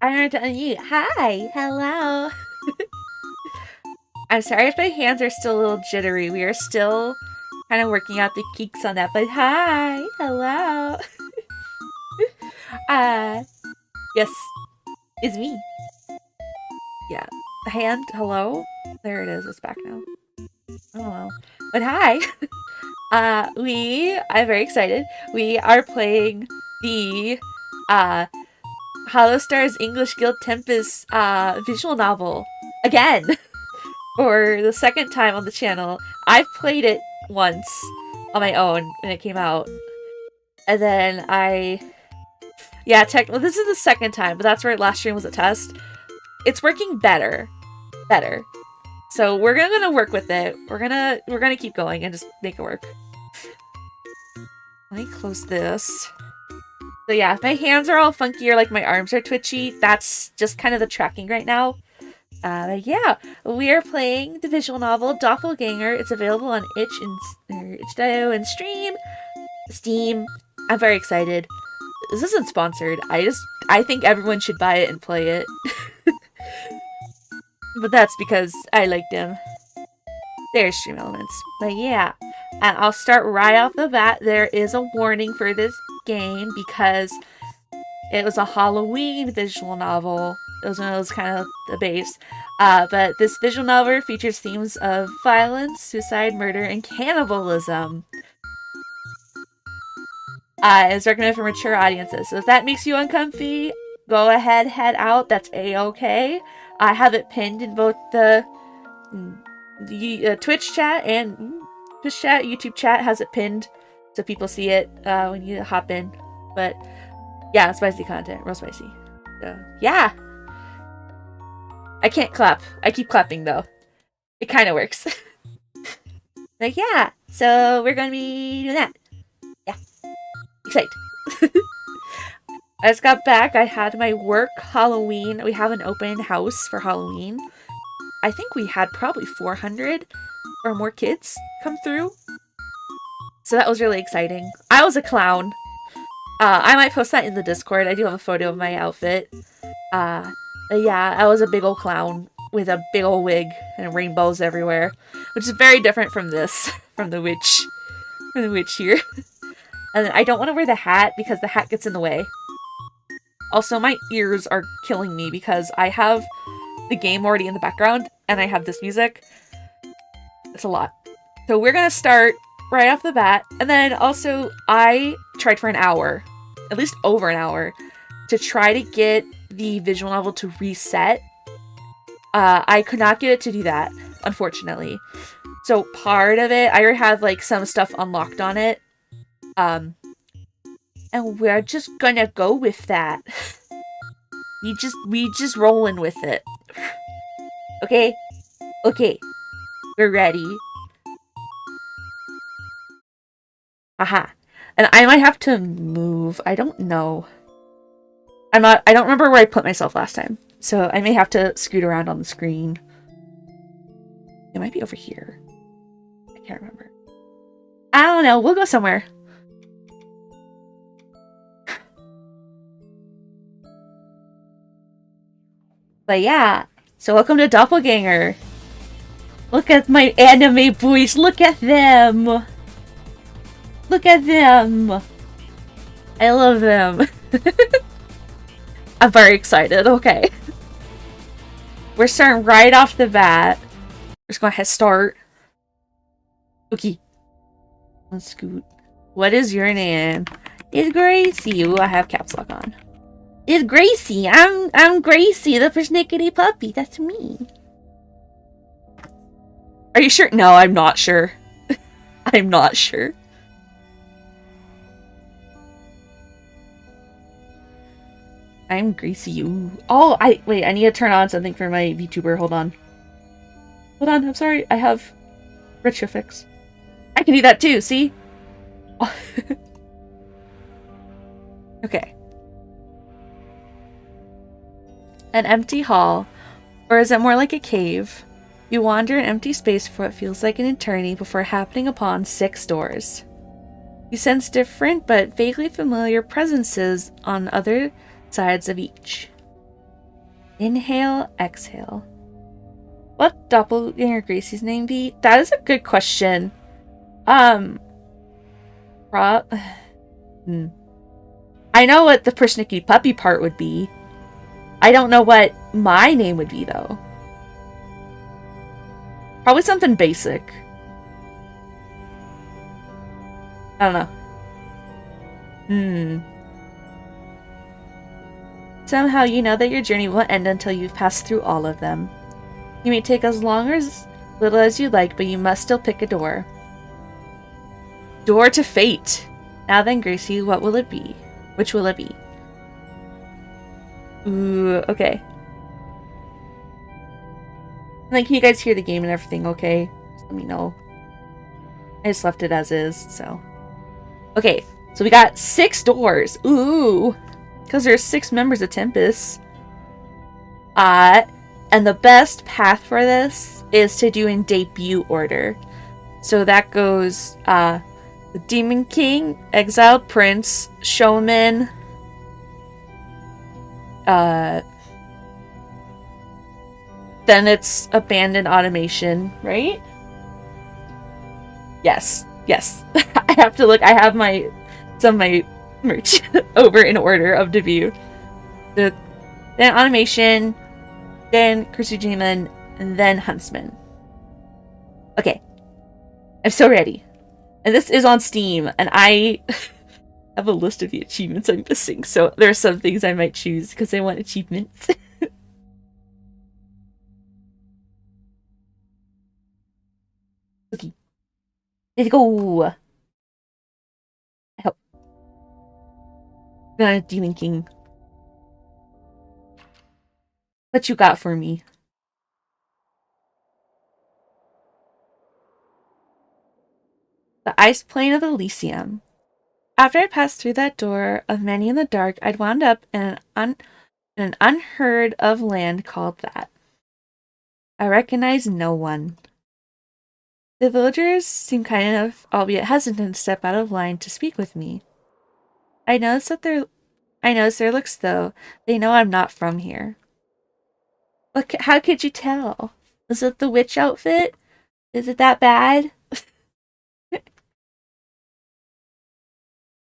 I wanted to unmute. Hi, hello. I'm sorry if my hands are still a little jittery. We are still kind of working out the kinks on that, but hi, hello. Yes, it's me. Yeah, hand, hello. There it is. It's back now. Oh well. But hi. I'm very excited. We are playing the Holostars English Guild Tempus visual novel again for the second time on the channel. I've played it once on my own when it came out, and then well, this is the second time, but that's where last stream was a test. It's working better. So we're gonna work with it. We're gonna keep going and just make it work. Let me close this. So yeah, if my hands are all funky or like my arms are twitchy, that's just kind of the tracking right now. But yeah, we are playing the visual novel Doppelgänger. It's available on itch.io and Steam. I'm very excited. This isn't sponsored. I think everyone should buy it and play it. But that's because I like them. There's stream elements. But yeah, and I'll start right off the bat. There is a warning for this game because It was a Halloween visual novel. It was one of those kind of the base. But this visual novel features themes of violence, suicide, murder, and cannibalism. It's recommended for mature audiences. So if that makes you uncomfy, go ahead, head out. That's a-okay. I have it pinned in both the Twitch chat and Twitch chat. YouTube chat has it pinned so people see it when you hop in. But yeah, spicy content, real spicy. So yeah, I can't clap. I keep clapping though. It kind of works. Like yeah, so we're gonna be doing that. Yeah, excited. I just got back. I had my work Halloween. We have an open house for Halloween. I think we had probably 400 or more kids come through. So that was really exciting. I was a clown. I might post that in the Discord. I do have a photo of my outfit. Yeah, I was a big old clown with a big old wig and rainbows everywhere. Which is very different from this. From the witch. From the witch here. And then I don't want to wear the hat because the hat gets in the way. Also, my ears are killing me because I have the game already in the background and I have this music. It's a lot. So we're gonna start right off the bat. And then also, I tried for an hour, at least over an hour, to try to get the visual novel to reset. I could not get it to do that, unfortunately. So part of it, I already have like some stuff unlocked on it. And we're just gonna go with that. We just rolling with it. Okay? Okay. We're ready. Aha. And I might have to move. I don't know. I don't remember where I put myself last time. So I may have to scoot around on the screen. It might be over here. I can't remember. I don't know. We'll go somewhere. But yeah, so welcome to Doppelganger. Look at my anime boys. Look at them. Look at them. I love them. I'm very excited. Okay. We're starting right off the bat. We're just going to head start. Okay. Let's scoot. What is your name? It's Gracie. Ooh, I have caps lock on. It's Gracie. I'm Gracie the Persnickety Puppy. That's me. Are you sure? No, I'm not sure. I'm not sure. I'm Gracie. Ooh. Oh, wait, I need to turn on something for my VTuber. Hold on. Hold on, I'm sorry. I have retrofix. I can do that too, see? Okay. An empty hall. Or is it more like a cave? You wander an empty space for what feels like an eternity before happening upon 6 doors. You sense different but vaguely familiar presences on other sides of each. Inhale, exhale. What doppelganger Gracie's name be? That is a good question. I know what the Persnickety Puppy part would be. I don't know what my name would be, though. Probably something basic. I don't know. Somehow you know that your journey won't end until you've passed through all of them. You may take as long or as little as you like, but you must still pick a door. Door to fate! Now then, Gracie, what will it be? Which will it be? Ooh, okay. Like, can you guys hear the game and everything okay? Just let me know. I just left it as is, so. Okay, so we got 6 doors. Ooh! Because there's 6 members of Tempus. And the best path for this is to do in debut order. So that goes, the Demon King, Exiled Prince, Showman, then it's Abandoned Automation, right? Yes, yes. I have to look. I have some of my merch over in order of debut. So, then Automation, then Kursujiman, and then Huntsman. Okay. I'm so ready. And this is on Steam, and I have a list of the achievements I'm missing, so there are some things I might choose because I want achievements. Okay. Let's go! I hope. Demon King. What you got for me? The Ice Plain of Elysium. After I passed through that door of many in the dark, I'd wound up in an unheard of land called that. I recognized no one. The villagers seemed kind enough, albeit hesitant, to step out of line to speak with me. I noticed their looks, though. They know I'm not from here. How could you tell? Is it the witch outfit? Is it that bad?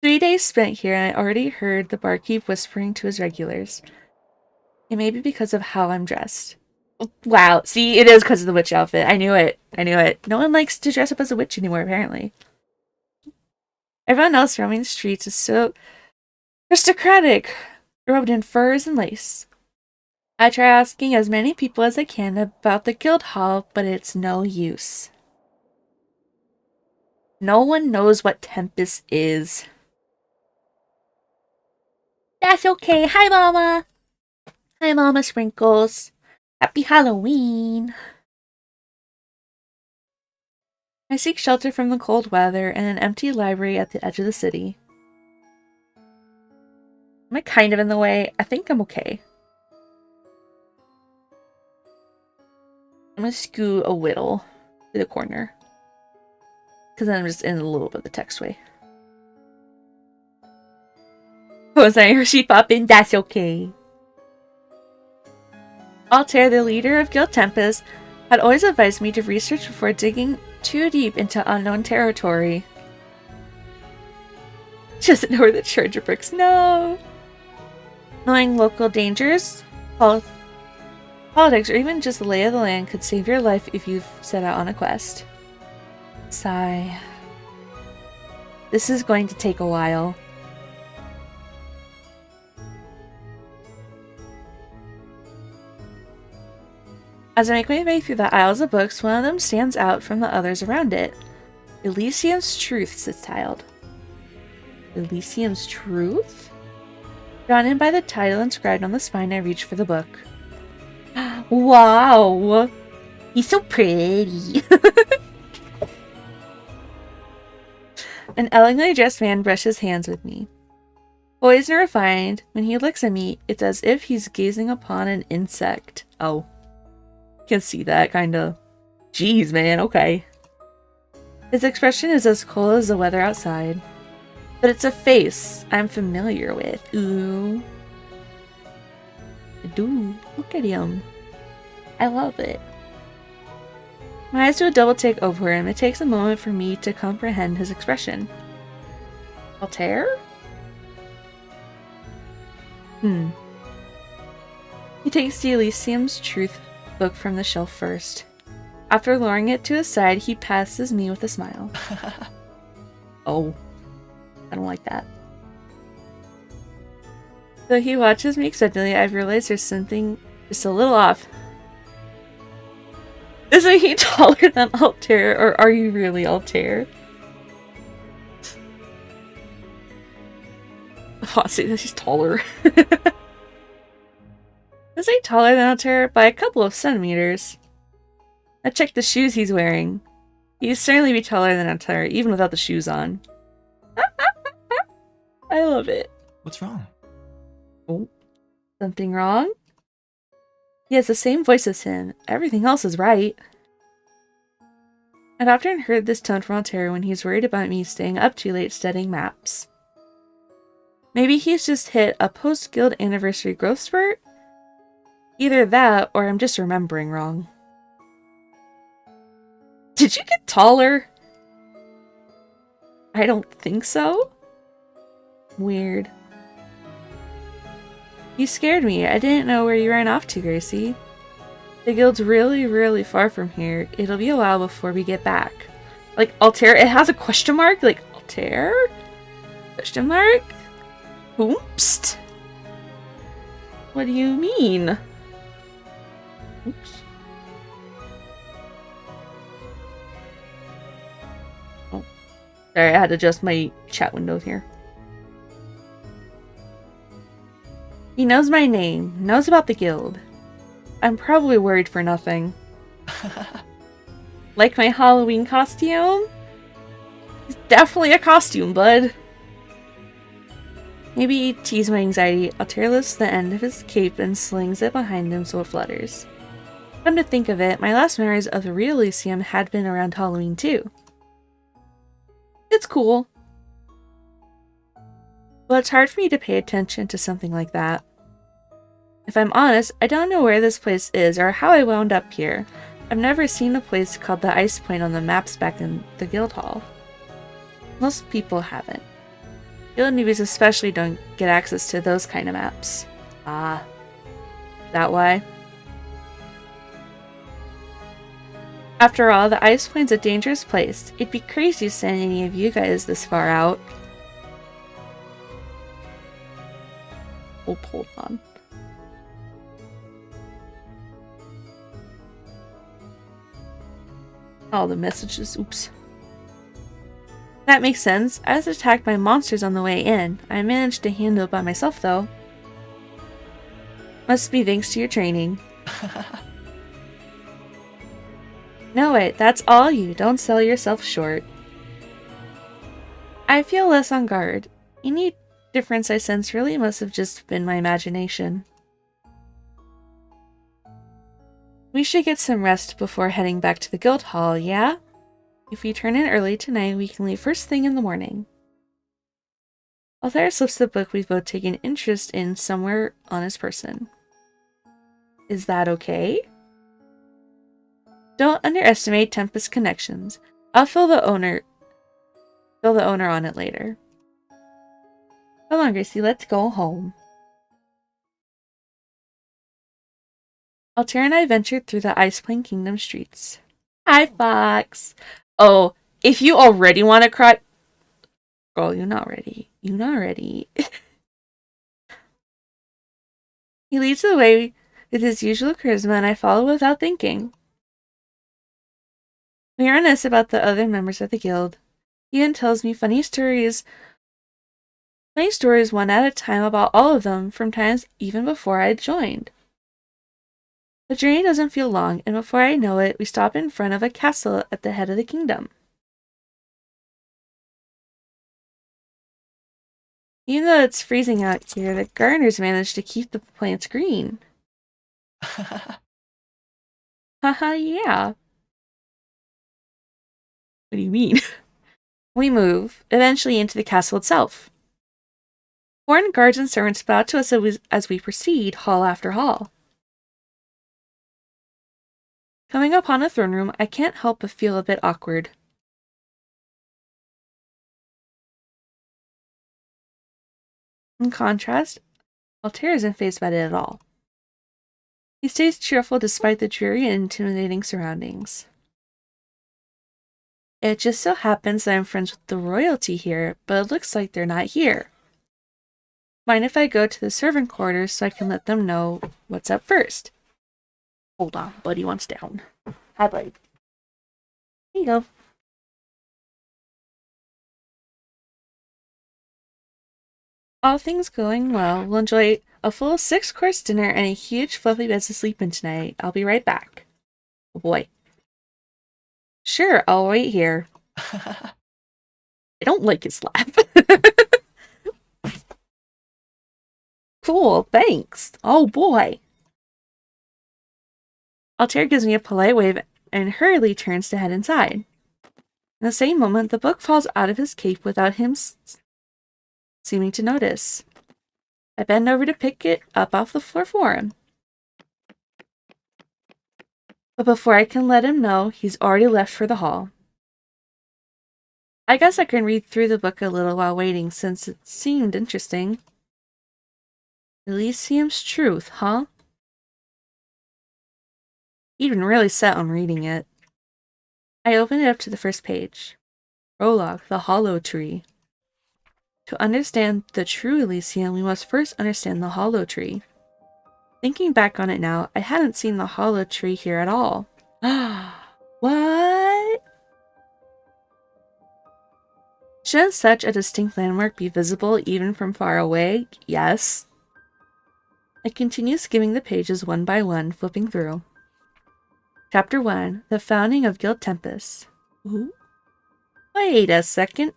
3 days spent here, and I already heard the barkeep whispering to his regulars. It may be because of how I'm dressed. Wow, see, it is because of the witch outfit. I knew it. No one likes to dress up as a witch anymore, apparently. Everyone else roaming the streets is so aristocratic, robed in furs and lace. I try asking as many people as I can about the guild hall, but it's no use. No one knows what Tempus is. That's okay. Hi, Mama. Hi, Mama Sprinkles. Happy Halloween. I seek shelter from the cold weather in an empty library at the edge of the city. Am I kind of in the way? I think I'm okay. I'm gonna scoot a whittle to the corner. Because then I'm just in a little bit of the text way. Was I Hershey poppin'? That's okay. Altair, the leader of Guild Tempus, had always advised me to research before digging too deep into unknown territory. She doesn't know where the charger bricks. No! Knowing local dangers, politics, or even just the lay of the land could save your life if you set out on a quest. Sigh. This is going to take a while. As I make my way through the aisles of books, one of them stands out from the others around it. Elysium's Truth, it's tiled. Elysium's Truth? Drawn in by the title inscribed on the spine, I reach for the book. Wow! He's so pretty! An elegantly dressed man brushes hands with me. Poised and refined, when he looks at me, it's as if he's gazing upon an insect. Oh. Can see that, kinda. Jeez, man, okay. His expression is as cold as the weather outside. But it's a face I'm familiar with. Ooh. Dude, look at him. I love it. My eyes do a double take over him. It takes a moment for me to comprehend his expression. Altair? He takes the Elysium's Truth book from the shelf first. After lowering it to his side, he passes me with a smile. Oh. I don't like that. Though he watches me expectantly, I've realized there's something just a little off. Isn't he taller than Altair, or are you really Altair? Oh, I'll say that he's taller. Is he taller than Altair? By a couple of centimeters. I checked the shoes he's wearing. He'd certainly be taller than Altair, even without the shoes on. I love it. What's wrong? Oh, something wrong? He has the same voice as him. Everything else is right. I've often heard this tone from Altair when he's worried about me staying up too late studying maps. Maybe he's just hit a post-guild anniversary growth spurt? Either that, or I'm just remembering wrong. Did you get taller? I don't think so. Weird. You scared me. I didn't know where you ran off to, Gracie. The guild's really, really far from here. It'll be a while before we get back. Like, Altair? It has a question mark? Like, Altair? Question mark? Oops. What do you mean? Oops. Oh. Sorry, I had to adjust my chat windows here. He knows my name, knows about the guild. I'm probably worried for nothing. Like my Halloween costume? It's definitely a costume, bud. Maybe tease my anxiety. Altair lifts the end of his cape and slings it behind him so it flutters. Come to think of it, my last memories of the real Elysium had been around Halloween too. It's cool. Well, it's hard for me to pay attention to something like that. If I'm honest, I don't know where this place is or how I wound up here. I've never seen a place called the Ice Point on the maps back in the guild hall. Most people haven't. Guild newbies especially don't get access to those kind of maps. Ah. That why? After all, the Ice Point's a dangerous place. It'd be crazy to send any of you guys this far out. Oh, hold on. All the messages. Oops. That makes sense. I was attacked by monsters on the way in. I managed to handle it by myself, though. Must be thanks to your training. No, wait. That's all you. Don't sell yourself short. I feel less on guard. Any difference I sense really must have just been my imagination. We should get some rest before heading back to the guild hall, yeah? If we turn in early tonight, we can leave first thing in the morning. Altair slips the book we've both taken interest in somewhere on his person. Is that okay? Don't underestimate Tempus connections. I'll fill the owner on it later. Come on, Gracie, let's go home. Altair and I ventured through the Ice Plain Kingdom streets. Hi, Fox. Oh, if you already want to cry... Girl, you're not ready. You're not ready. He leads the way with his usual charisma, and I follow without thinking. We reminisce about the other members of the guild. He even tells me funny stories one at a time about all of them, from times even before I'd joined. The journey doesn't feel long, and before I know it, we stop in front of a castle at the head of the kingdom. Even though it's freezing out here, the gardeners managed to keep the plants green. Haha, yeah. What do you mean? We move, eventually into the castle itself. Foreign guards and servants bow to us as we proceed, hall after hall. Coming upon a throne room, I can't help but feel a bit awkward. In contrast, Altair isn't fazed by it at all. He stays cheerful despite the dreary and intimidating surroundings. It just so happens that I'm friends with the royalty here, but it looks like they're not here. Mind if I go to the servant quarters so I can let them know what's up first? Hold on, buddy wants down. Hi, buddy. Here you go. All things going well, we'll enjoy a full 6-course dinner and a huge fluffy bed to sleep in tonight. I'll be right back. Oh boy. Sure, I'll wait here. I don't like his laugh. Cool, thanks. Oh boy. Altair gives me a polite wave and hurriedly turns to head inside. In the same moment, the book falls out of his cape without him seeming to notice. I bend over to pick it up off the floor for him. But before I can let him know, he's already left for the hall. I guess I can read through the book a little while waiting since it seemed interesting. Elysium's Truth, huh? Even really set on reading it. I opened it up to the first page. Prologue, the Hollow Tree. To understand the true Elysium, we must first understand the Hollow Tree. Thinking back on it now, I hadn't seen the Hollow Tree here at all. What? Should such a distinct landmark be visible even from far away? Yes. I continue skimming the pages one by one, flipping through. Chapter 1, The Founding of Guild TEMPUS. Ooh. Wait a second.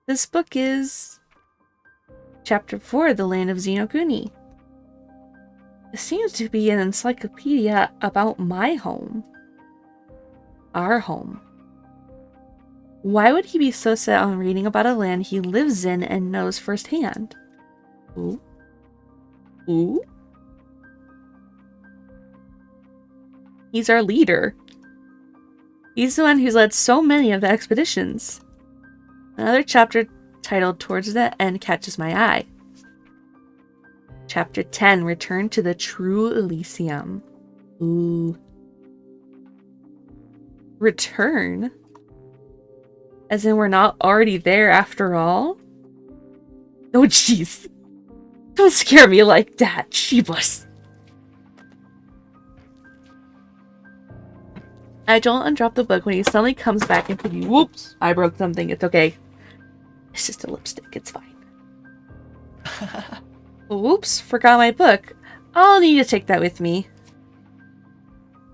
This book is... Chapter 4, The Land of Xenoguni. It seems to be an encyclopedia about my home. Our home. Why would he be so set on reading about a land he lives in and knows firsthand? Ooh. Ooh. He's our leader. He's the one who's led so many of the expeditions. Another chapter titled Towards the End catches my eye. Chapter 10, Return to the True Elysium. Ooh. Return? As in we're not already there after all? Oh jeez. Don't scare me like that, Shebus. I don't undrop the book when he suddenly comes back into view. Whoops, I broke something. It's okay. It's just a lipstick. It's fine. Whoops, forgot my book. I'll need to take that with me.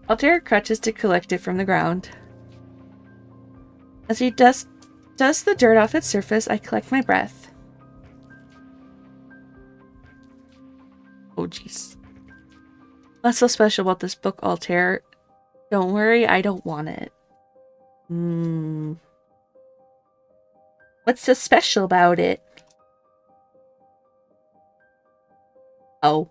I'll tear crutches to collect it from the ground. As he dusts the dirt off its surface, I collect my breath. Oh jeez. What's so special about this book, Altair? Don't worry, I don't want it. What's so special about it? Oh.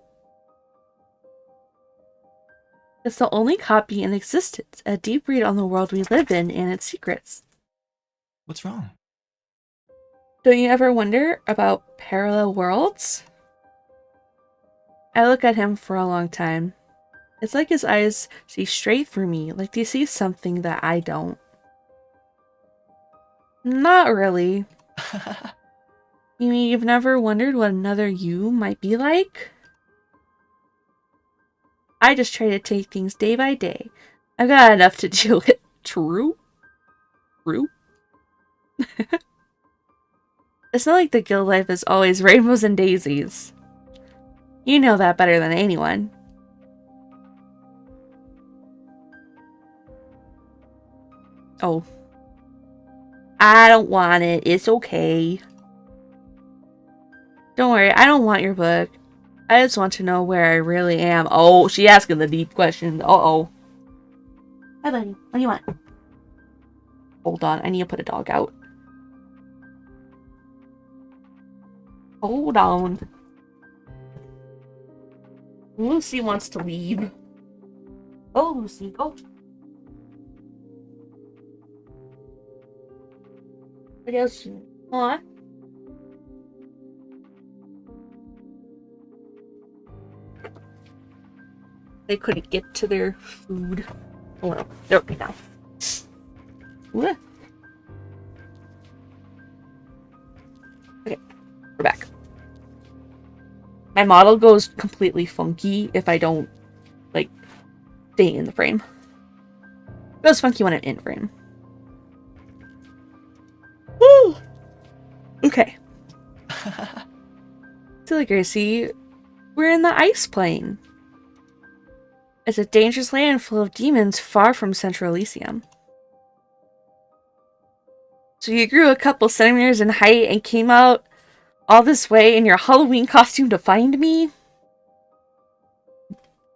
It's the only copy in existence, a deep read on the world we live in and its secrets. What's wrong? Don't you ever wonder about parallel worlds? I look at him for a long time. It's like his eyes see straight through me, like they see something that I don't. Not really. You mean you've never wondered what another you might be like? I just try to take things day by day. I've got enough to deal with. True? True? It's not like the guild life is always rainbows and daisies. You know that better than anyone. Oh. I don't want it. It's okay. Don't worry, I don't want your book. I just want to know where I really am. Oh, she asking the deep questions. Uh-oh. Hi, buddy. What do you want? Hold on, I need to put a dog out. Hold on. Lucy wants to leave. Oh, Lucy, go. What else? Aw. They couldn't get to their food. Oh no, they're okay now. What? Okay, we're back. My model goes completely funky if I don't, like, stay in the frame. It goes funky when I'm in frame. Woo! Okay. Silly Gracie, we're in the ice plane. It's a dangerous land full of demons far from Central Elysium. So you grew a couple centimeters in height and came out all this way in your Halloween costume to find me?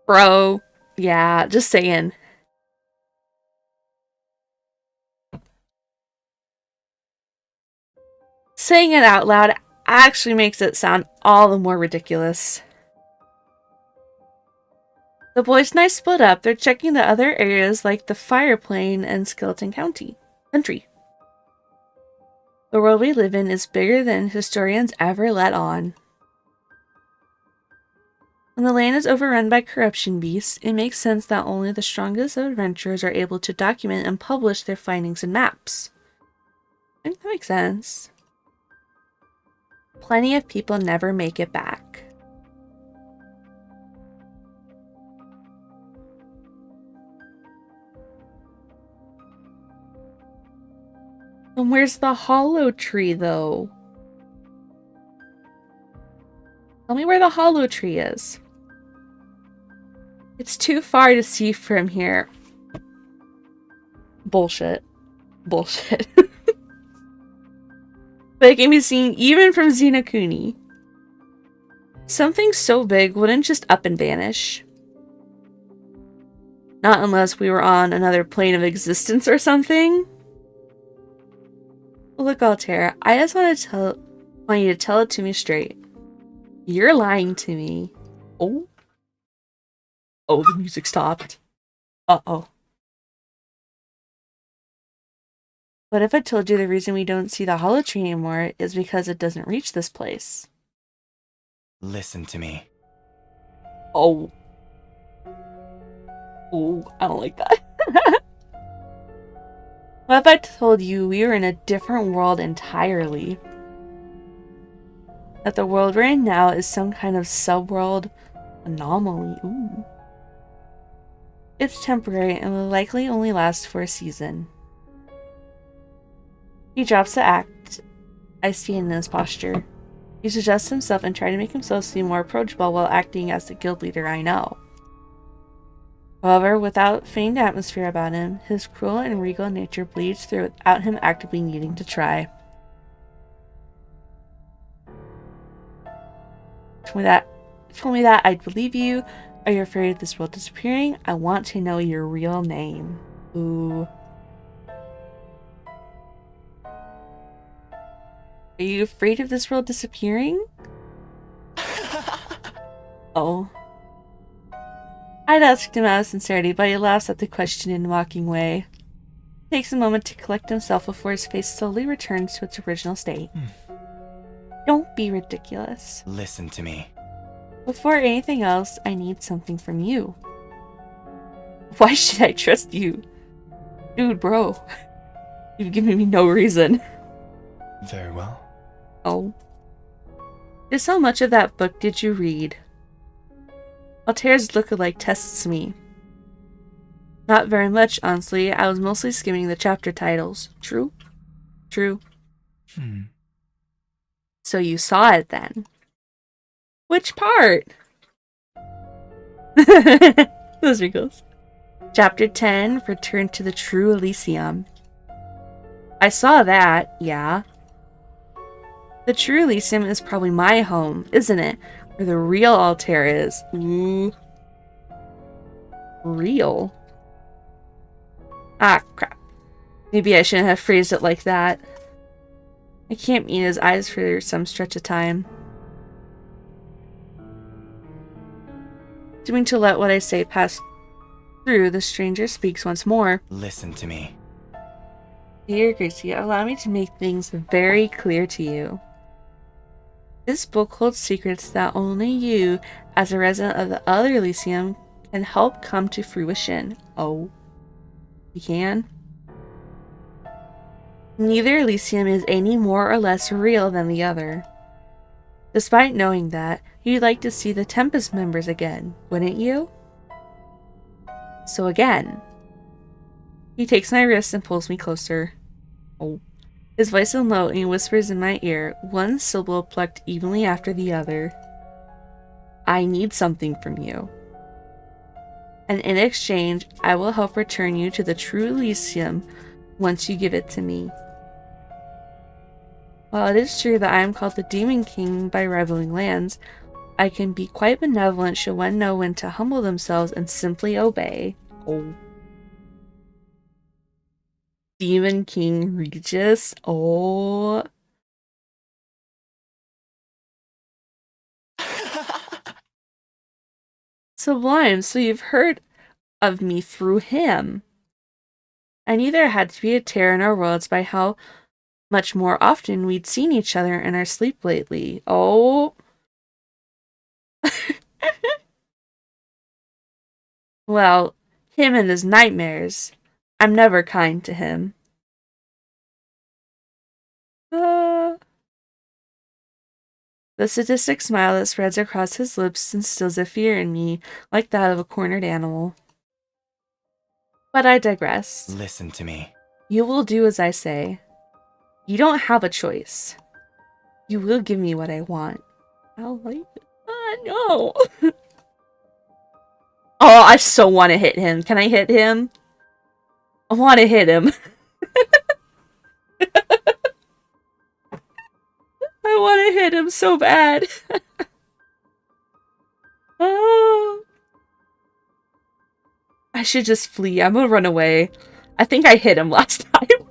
Bro, yeah, just saying. Saying it out loud actually makes it sound all the more ridiculous. The boys and I split up. They're checking the other areas like the Fire Plain and Skeleton Country. The world we live in is bigger than historians ever let on. When the land is overrun by corruption beasts, it makes sense that only the strongest of adventurers are able to document and publish their findings in maps. I think that makes sense. Plenty of people never make it back. And where's the hollow tree, though? Tell me where the hollow tree is. It's too far to see from here. Bullshit. Bullshit. But it can be seen even from Xenokuni. Something so big wouldn't just up and vanish. Not unless we were on another plane of existence or something. Look, Altair, I just want you to tell it to me straight. You're lying to me. Oh. Oh, the music stopped. Uh-oh. What if I told you the reason we don't see the hollow tree anymore is because it doesn't reach this place? Listen to me. Oh. Oh, I don't like that. What if I told you we were in a different world entirely? That the world we're in now is some kind of subworld anomaly. Ooh. It's temporary and will likely only last for a season. He drops the act I see in his posture. He adjusts himself and tries to make himself seem more approachable while acting as the guild leader I know. However, without feigned atmosphere about him, his cruel and regal nature bleeds through without him actively needing to try. Told me that I'd believe you. Are you afraid of this world disappearing? I want to know your real name. Ooh. Are you afraid of this world disappearing? Oh. I'd asked him out of sincerity, but he laughs at the question in a mocking way. He takes a moment to collect himself before his face slowly returns to its original state. Don't be ridiculous. Listen to me. Before anything else, I need something from you. Why should I trust you? Dude, bro. You've given me no reason. Very well. Oh. Just how much of that book did you read? Altair's lookalike tests me. Not very much, honestly. I was mostly skimming the chapter titles. True? True. So you saw it then? Which part? Those wrinkles. Chapter 10, Return to the True Elysium. I saw that, yeah. The True Elysium is probably my home, isn't it? Where the real Altair is. Ooh. Real? Ah, crap. Maybe I shouldn't have phrased it like that. I can't meet his eyes for some stretch of time. Doing to let what I say pass through, the stranger speaks once more. Listen to me. Dear Gracie, allow me to make things very clear to you. This book holds secrets that only you, as a resident of the other Elysium, can help come to fruition. Oh. You can? Neither Elysium is any more or less real than the other. Despite knowing that, you'd like to see the TEMPUS members again, wouldn't you? So again. He takes my wrist and pulls me closer. Oh. His voice is low and he whispers in my ear, one syllable plucked evenly after the other. I need something from you. And in exchange, I will help return you to the True Elysium once you give it to me. While it is true that I am called the Demon King by rivaling lands, I can be quite benevolent should one know when to humble themselves and simply obey. Oh. Demon King Regis. Oh. Sublime, so you've heard of me through him. I knew there had to be a tear in our worlds by how much more often we'd seen each other in our sleep lately. Oh. Well, him and his nightmares. I'm never kind to him. The sadistic smile that spreads across his lips instills a fear in me, like that of a cornered animal. But I digress. Listen to me. You will do as I say. You don't have a choice. You will give me what I want. I'll like it. No. Oh, I so want to hit him. Can I hit him? I want to hit him. I want to hit him so bad. Oh. I should just flee. I'm gonna run away. I think I hit him last time.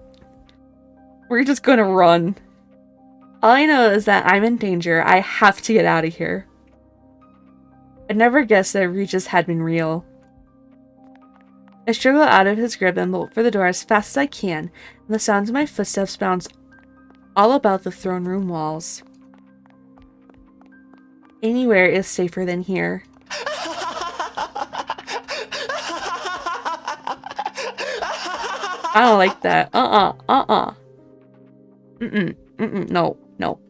We're just gonna run. All I know is that I'm in danger. I have to get out of here. I never guessed that Regis had been real. I struggle out of his grip and bolt for the door as fast as I can, and the sounds of my footsteps bounce all about the throne room walls. Anywhere is safer than here. I don't like that. No.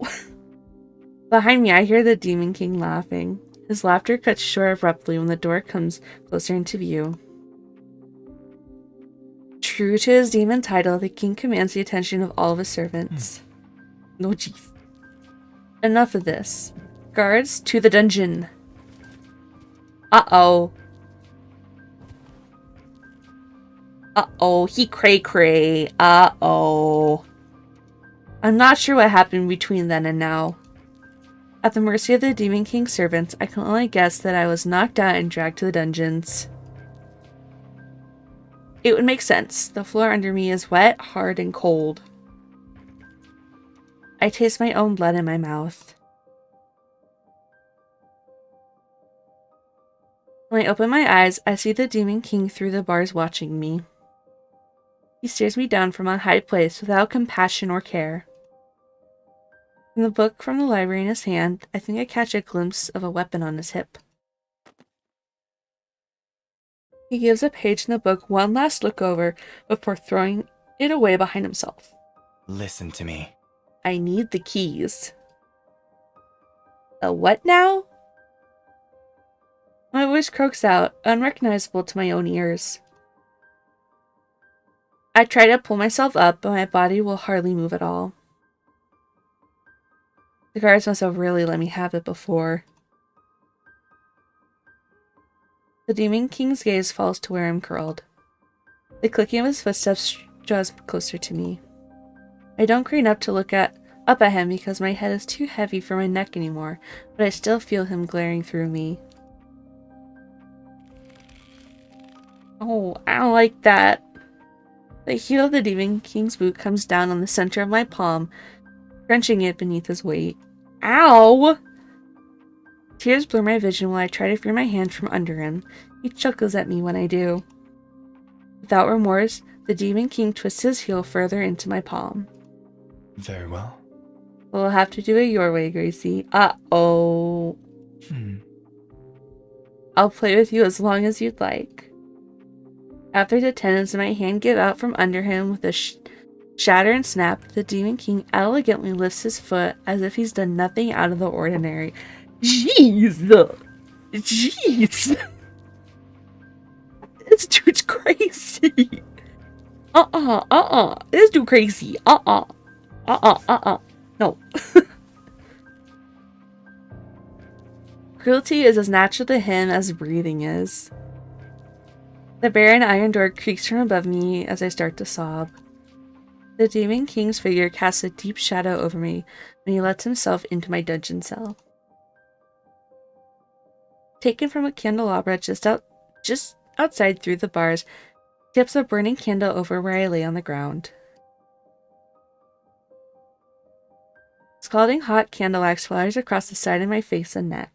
Behind me, I hear the Demon King laughing. His laughter cuts short abruptly when the door comes closer into view. True to his demon title, the king commands the attention of all of his servants. No, jeez. Enough of this. Guards, to the dungeon. Uh-oh. Uh-oh, he cray-cray. Uh-oh. I'm not sure what happened between then and now. At the mercy of the Demon King's servants, I can only guess that I was knocked out and dragged to the dungeons. It would make sense. The floor under me is wet, hard, and cold. I taste my own blood in my mouth. When I open my eyes, I see the Demon King through the bars watching me. He stares me down from a high place without compassion or care. In the book from the library in his hand, I think I catch a glimpse of a weapon on his hip. He gives a page in the book one last look over before throwing it away behind himself. Listen to me. I need the keys. A what now? My voice croaks out, unrecognizable to my own ears. I try to pull myself up, but my body will hardly move at all. The guards must have really let me have it before. The Demon King's gaze falls to where I'm curled. The clicking of his footsteps draws closer to me. I don't crane up to look up at him because my head is too heavy for my neck anymore, but I still feel him glaring through me. Oh, I don't like that. The heel of the Demon King's boot comes down on the center of my palm, crunching it beneath his weight. Ow! Tears blur my vision while I try to free my hand from under him. He chuckles at me when I do. Without remorse, the Demon King twists his heel further into my palm. Very well. We'll have to do it your way, Gracie. Uh-oh. I'll play with you as long as you'd like. After the tendons in my hand give out from under him with a shatter and snap, the Demon King elegantly lifts his foot as if he's done nothing out of the ordinary. Jeez! Jeez! This dude's crazy! This dude crazy. No. Cruelty is as natural to him as breathing is. The barren iron door creaks from above me as I start to sob. The Demon King's figure casts a deep shadow over me when he lets himself into my dungeon cell. Taken from a candelabra just outside through the bars, tips a burning candle over where I lay on the ground. Scalding hot candle wax flatters across the side of my face and neck.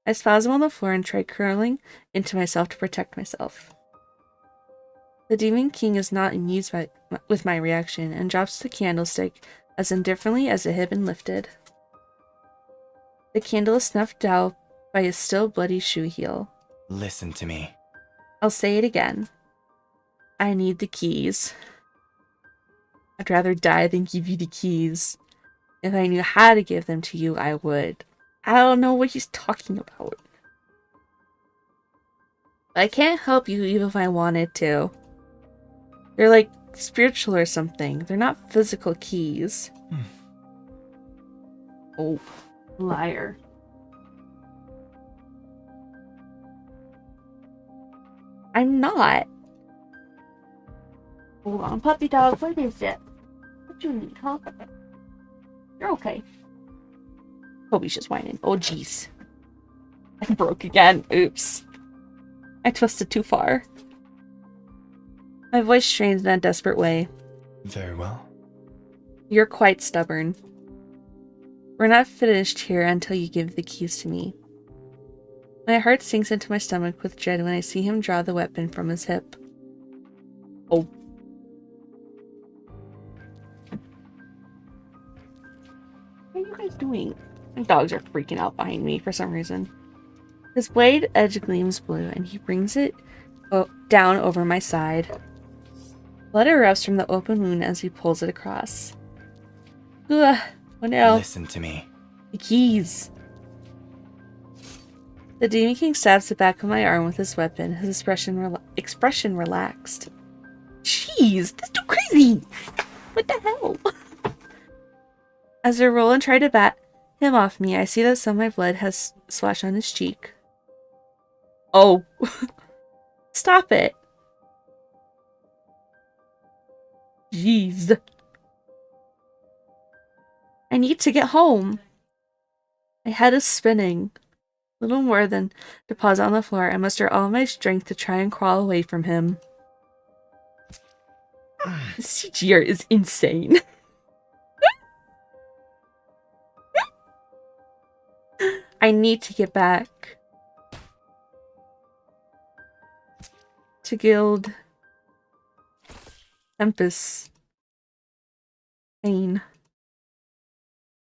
I spasm on the floor and try curling into myself to protect myself. The Demon King is not amused with my reaction and drops the candlestick as indifferently as it had been lifted. The candle is snuffed out by his still bloody shoe heel. Listen to me. I'll say it again. I need the keys. I'd rather die than give you the keys. If I knew how to give them to you, I would. I don't know what he's talking about. I can't help you even if I wanted to. They're like spiritual or something. They're not physical keys. Oh, liar. I'm not. Hold on, puppy dog, what is it? What you need, huh? You're okay. Kobe's just whining. Oh, jeez. I broke again. Oops. I twisted too far. My voice strains in a desperate way. Very well. You're quite stubborn. We're not finished here until you give the keys to me. My heart sinks into my stomach with dread when I see him draw the weapon from his hip. Oh. What are you guys doing? My dogs are freaking out behind me for some reason. His blade edge gleams blue, and he brings it down over my side. Blood erupts from the open wound as he pulls it across. Ugh, oh no. Listen to me. The keys. The Demon King stabs the back of my arm with his weapon, his expression relaxed. Jeez, that's too crazy! What the hell? As I roll and try to bat him off me, I see that some of my blood has splashed on his cheek. Oh. Stop it. Jeez. I need to get home. My head is spinning. Little more than deposit on the floor. I muster all my strength to try and crawl away from him. This CGR is insane. I need to get back to Guild TEMPUS. Pain.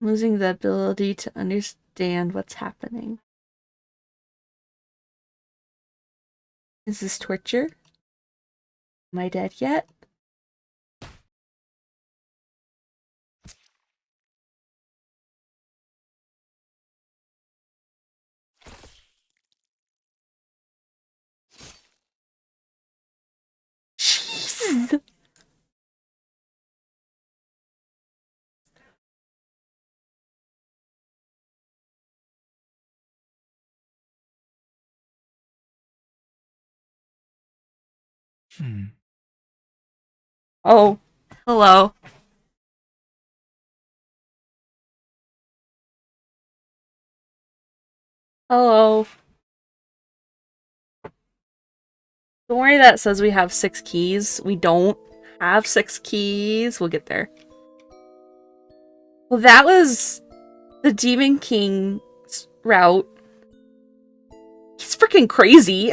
I'm losing the ability to understand what's happening. Is this torture? Am I dead yet? Jesus! Oh, hello. Hello. Don't worry that it says we have 6 keys. We don't have 6 keys. We'll get there. Well, that was the Demon King's route. He's freaking crazy.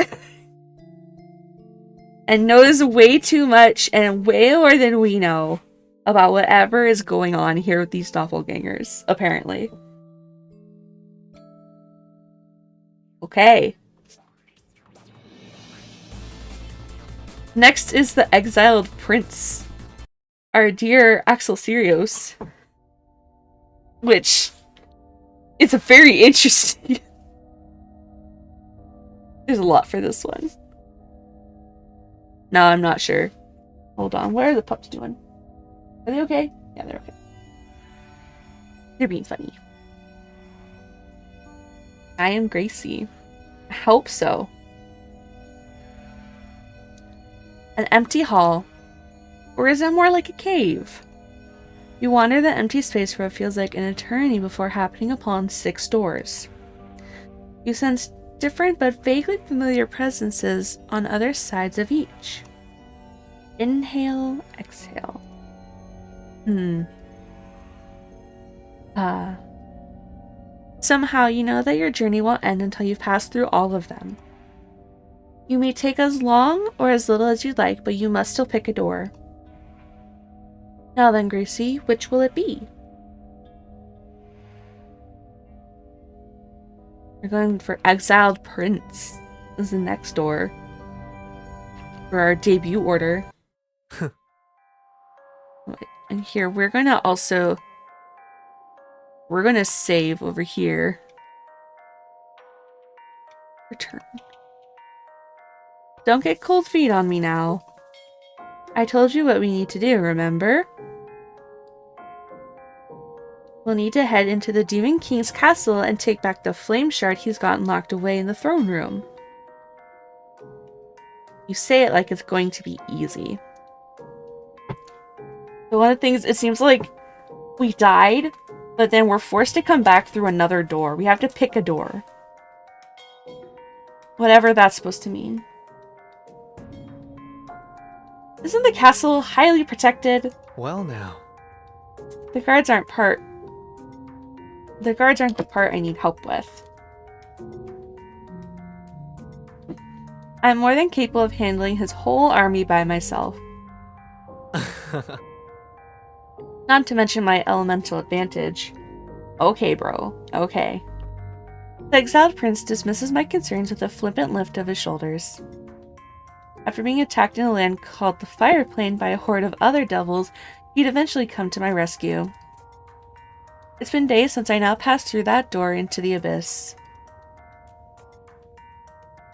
And knows way too much and way more than we know about whatever is going on here with these doppelgangers, apparently. Okay. Next is the exiled prince, our dear Axel Sirius, which is a very interesting. There's a lot for this one. No, I'm not sure. Hold on, what are the pups doing? Are they okay? Yeah, they're okay. They're being funny. I am Gracie. I hope so. An empty hall. Or is it more like a cave? You wander the empty space for what feels like an eternity before happening upon 6 doors. You sense different but vaguely familiar presences on other sides of each. Inhale, exhale. Somehow you know that your journey won't end until you've passed through all of them. You may take as long or as little as you'd like, but you must still pick a door. Now then, Gracie, which will it be? We're going for Exiled Prince is the next door. For our debut order. And here, we're gonna save over here. Return. Don't get cold feet on me now. I told you what we need to do, remember? We'll need to head into the Demon King's castle and take back the flame shard he's gotten locked away in the throne room. You say it like it's going to be easy. But one of the things, it seems like we died, but then we're forced to come back through another door. We have to pick a door. Whatever that's supposed to mean. Isn't the castle highly protected? Well now. The guards aren't the part I need help with. I'm more than capable of handling his whole army by myself. Not to mention my elemental advantage. Okay, bro. Okay. The exiled prince dismisses my concerns with a flippant lift of his shoulders. After being attacked in a land called the Fire Plane by a horde of other devils, he'd eventually come to my rescue. It's been days since I now passed through that door into the abyss.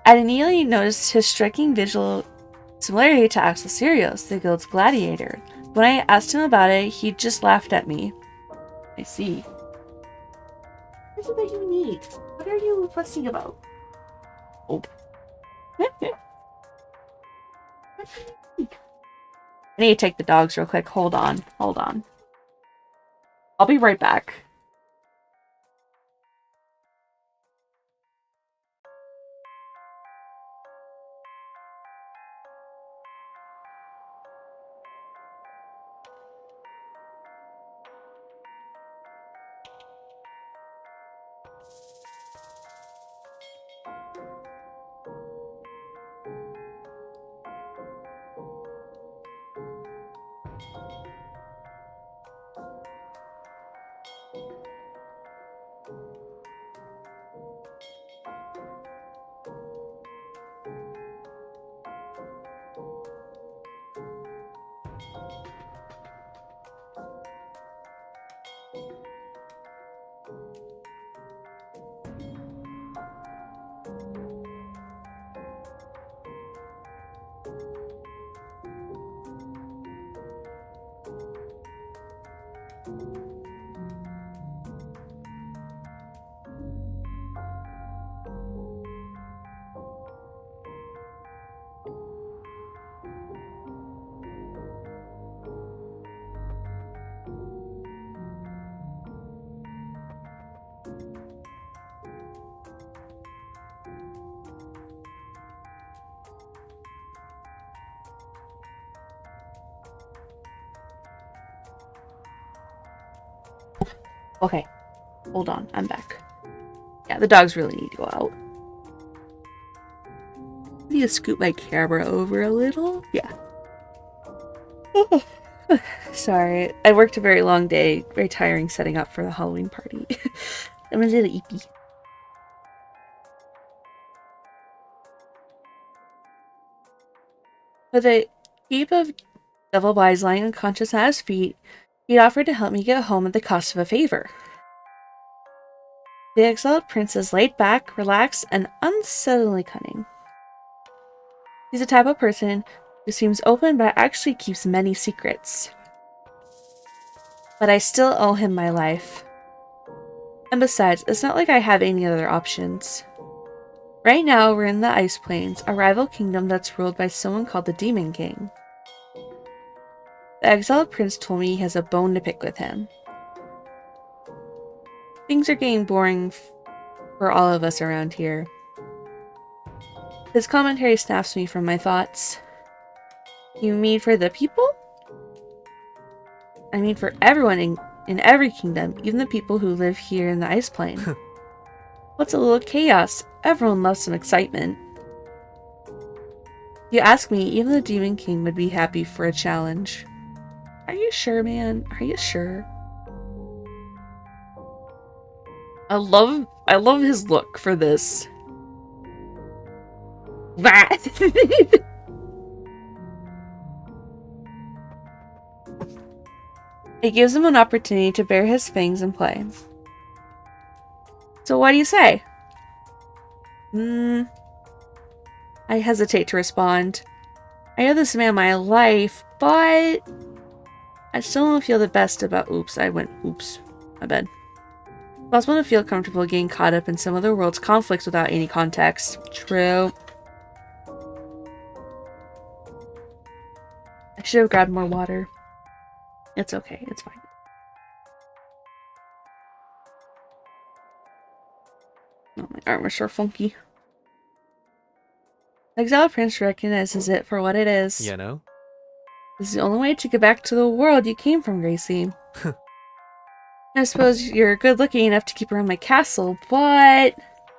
I immediately noticed his striking visual similarity to Axel Sirius, the guild's gladiator. When I asked him about it, he just laughed at me. I see. What is it that you need? What are you fussing about? Oh. I need to take the dogs real quick. Hold on. Hold on. I'll be right back. Okay, hold on, I'm back. Yeah, the dogs really need to go out. I need to scoot my camera over a little. Yeah. Sorry, I worked a very long day, very tiring setting up for the Halloween party. I'm a little eepy. With a heap of devil bodies lying unconscious at his feet, he'd offered to help me get home at the cost of a favor. The exiled prince is laid back, relaxed, and unsettlingly cunning. He's the type of person who seems open but actually keeps many secrets. But I still owe him my life. And besides, it's not like I have any other options. Right now, we're in the Ice Plains, a rival kingdom that's ruled by someone called the Demon King. The exiled prince told me he has a bone to pick with him. Things are getting boring for all of us around here. His commentary snaps me from my thoughts. You mean for the people? I mean for everyone in every kingdom, even the people who live here in the Ice Plain. What's a little chaos? Everyone loves some excitement. You ask me, even the Demon King would be happy for a challenge. Are you sure, man? Are you sure? I love his look for this. It gives him an opportunity to bare his fangs and play. So what do you say? I hesitate to respond. I owe this man my life, but I still don't feel the best about oops, my bad. It's possible to feel comfortable getting caught up in some other world's conflicts without any context. True. I should have grabbed more water. It's okay, it's fine. Oh, my arm is so funky. Exiled Prince recognizes it for what it is. You know? This is the only way to get back to the world you came from, Gracie. I suppose you're good looking enough to keep around my castle, but...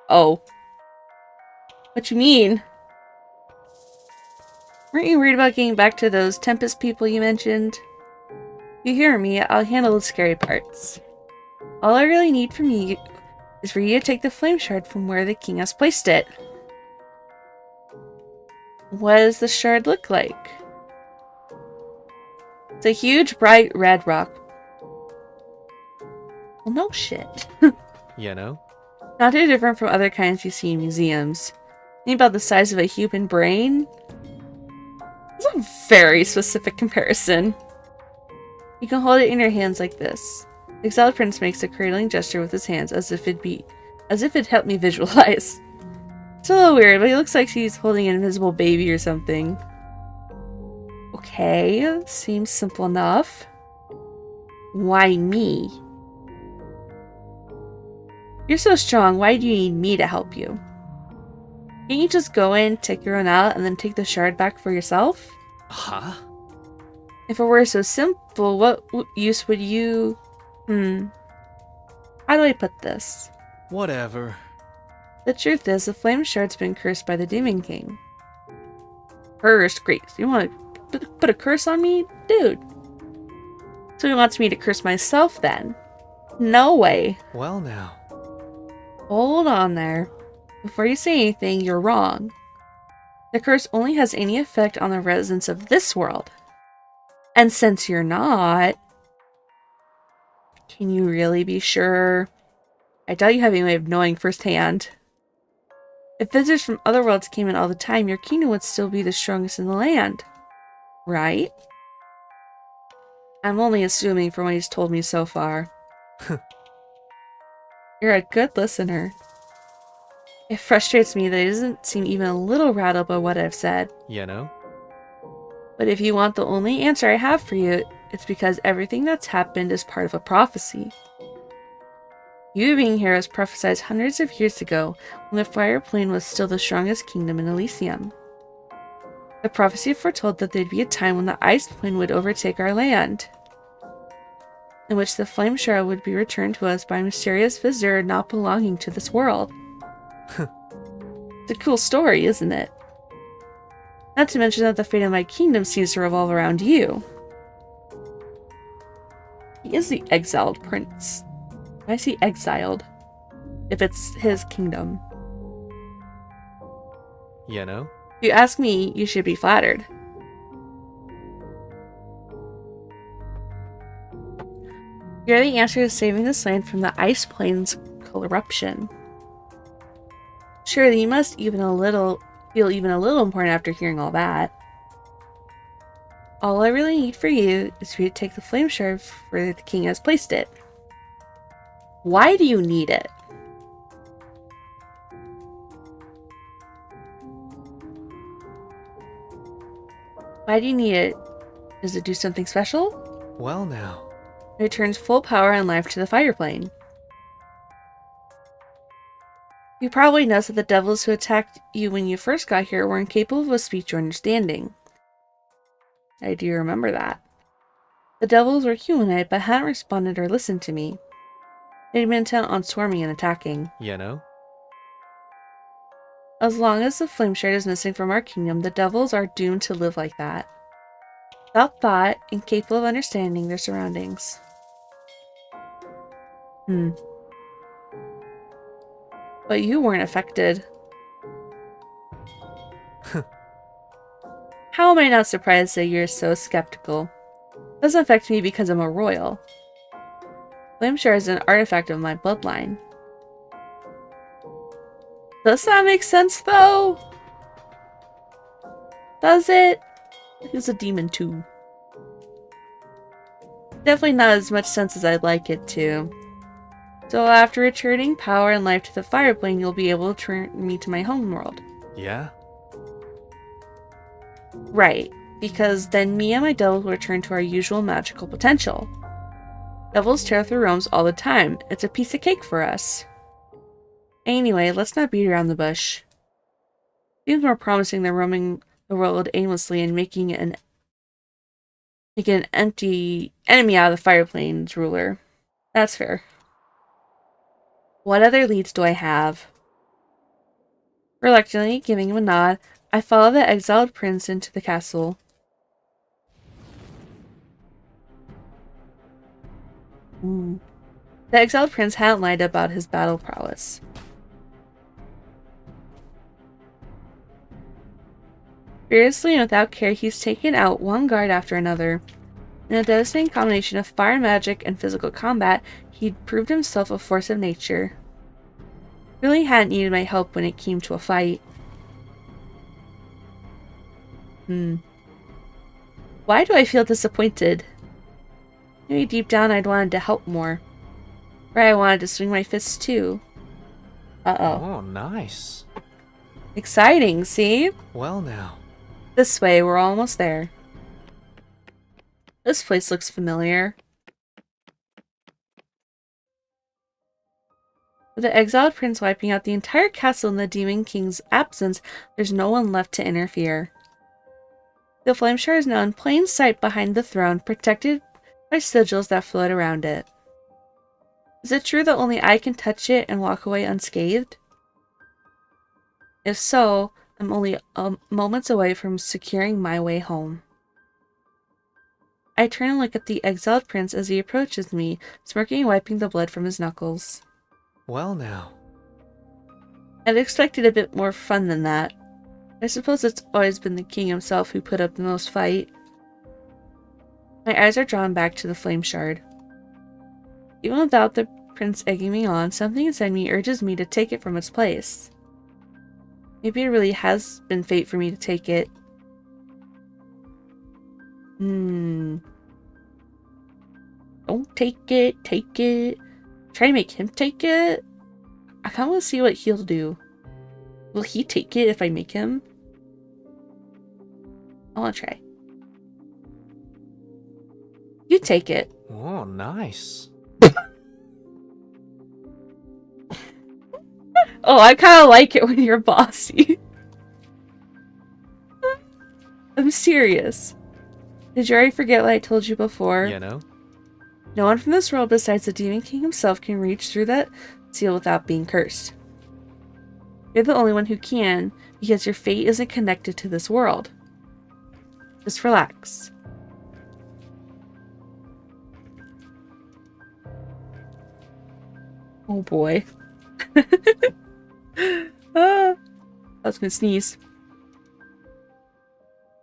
Oh. What you mean? Weren't you worried about getting back to those Tempus people you mentioned? You hear me, I'll handle the scary parts. All I really need from you is for you to take the flame shard from where the king has placed it. What does the shard look like? It's a huge, bright red rock. Well, no shit. You know? Not too different from other kinds you see in museums. Think about the size of a human brain. It's a very specific comparison. You can hold it in your hands like this. The exiled prince makes a cradling gesture with his hands as if it helped me visualize. It's a little weird, but he looks like he's holding an invisible baby or something. Okay, seems simple enough. Why me? You're so strong, why do you need me to help you? Can't you just go in, take your own out, and then take the shard back for yourself? Huh? If it were so simple, what use would you... How do I put this? Whatever. The truth is, the flame shard's been cursed by the Demon King. Cursed? Great. You want to put a curse on me? Dude. So he wants me to curse myself then? No way. Well now. Hold on there. Before you say anything, you're wrong. The curse only has any effect on the residents of this world. And since you're not... Can you really be sure? I doubt you have any way of knowing firsthand. If visitors from other worlds came in all the time, your kingdom would still be the strongest in the land. Right? I'm only assuming from what he's told me so far. You're a good listener. It frustrates me that he doesn't seem even a little rattled by what I've said. You know? But if you want the only answer I have for you, it's because everything that's happened is part of a prophecy. You being here was prophesied hundreds of years ago when the Fire Plane was still the strongest kingdom in Elysium. The prophecy foretold that there'd be a time when the Ice Plane would overtake our land, in which the Flame Shard would be returned to us by a mysterious visitor not belonging to this world. It's a cool story, isn't it? Not to mention that the fate of my kingdom seems to revolve around you. He is the exiled prince. Why is he exiled? If it's his kingdom. You know? If you ask me, you should be flattered. You're the answer to saving this land from the Ice Plane's corruption. Surely you must feel even a little important after hearing all that. All I really need for you is for you to take the flame shard where the king has placed it. Why do you need it? Why do you need it? Does it do something special? Well now. It returns full power and life to the fire plane. You probably noticed that the devils who attacked you when you first got here were incapable of speech or understanding. I do remember that. The devils were humanoid but hadn't responded or listened to me. They'd been intent on swarming and attacking. You know? As long as the flame shard is missing from our kingdom, the devils are doomed to live like that. Without thought, incapable of understanding their surroundings. But you weren't affected. How am I not surprised that you're so skeptical? It doesn't affect me because I'm a royal. Flame shard is an artifact of my bloodline. Does that make sense, though? Does it? He's a demon, too. Definitely not as much sense as I'd like it to. So after returning power and life to the fire plane, you'll be able to turn me to my homeworld. Yeah? Right, because then me and my devils will return to our usual magical potential. Devils tear through realms all the time. It's a piece of cake for us. Anyway, let's not beat around the bush. Seems more promising than roaming the world aimlessly and making an empty enemy out of the fire plane's ruler. That's fair. What other leads do I have? Reluctantly, giving him a nod, I follow the exiled prince into the castle. The exiled prince hadn't lied about his battle prowess. Furiously and without care, he's taken out one guard after another. In a devastating combination of fire magic and physical combat, he'd proved himself a force of nature. Really hadn't needed my help when it came to a fight. Why do I feel disappointed? Maybe deep down I'd wanted to help more. Or I wanted to swing my fists too. Uh-oh. Oh, nice. Exciting, see? Well now. This way, we're almost there. This place looks familiar. With the exiled prince wiping out the entire castle in the Demon King's absence, there's no one left to interfere. The flame shard is now in plain sight behind the throne, protected by sigils that float around it. Is it true that only I can touch it and walk away unscathed? If so, I'm only moments away from securing my way home. I turn and look at the exiled prince as he approaches me, smirking and wiping the blood from his knuckles. Well now. I'd expected a bit more fun than that. I suppose it's always been the king himself who put up the most fight. My eyes are drawn back to the flame shard. Even without the prince egging me on, something inside me urges me to take it from its place. Maybe it really has been fate for me to take it. Don't take it, take it. Try to make him take it? I kinda wanna see what he'll do. Will he take it if I make him? I wanna try. You take it. Oh, nice. Oh, I kinda like it when you're bossy. I'm serious. Did you already forget what I told you before? You know? No one from this world besides the Demon King himself can reach through that seal without being cursed. You're the only one who can, because your fate isn't connected to this world. Just relax. Oh boy. I was gonna sneeze.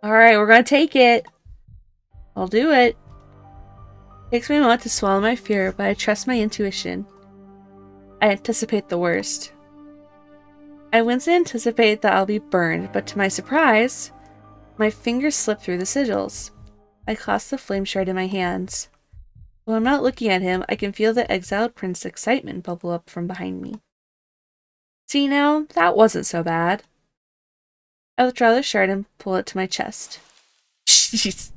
Alright, we're gonna take it. I'll do it. Takes me a moment to swallow my fear, but I trust my intuition. I anticipate the worst. I wince and anticipate that I'll be burned, but to my surprise, my fingers slip through the sigils. I clasp the flame shard in my hands. While I'm not looking at him, I can feel the exiled prince's excitement bubble up from behind me. See now, that wasn't so bad. I withdraw the shard and pull it to my chest. Jeez.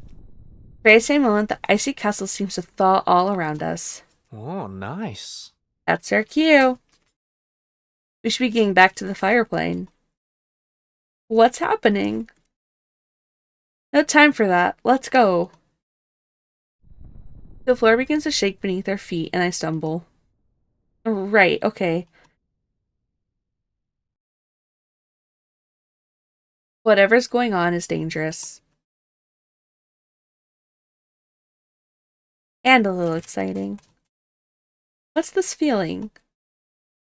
Very same moment, the icy castle seems to thaw all around us. Oh, nice. That's our cue. We should be getting back to the fire plane. What's happening? No time for that. Let's go. The floor begins to shake beneath our feet, and I stumble. Right, okay. Whatever's going on is dangerous. And a little exciting. What's this feeling?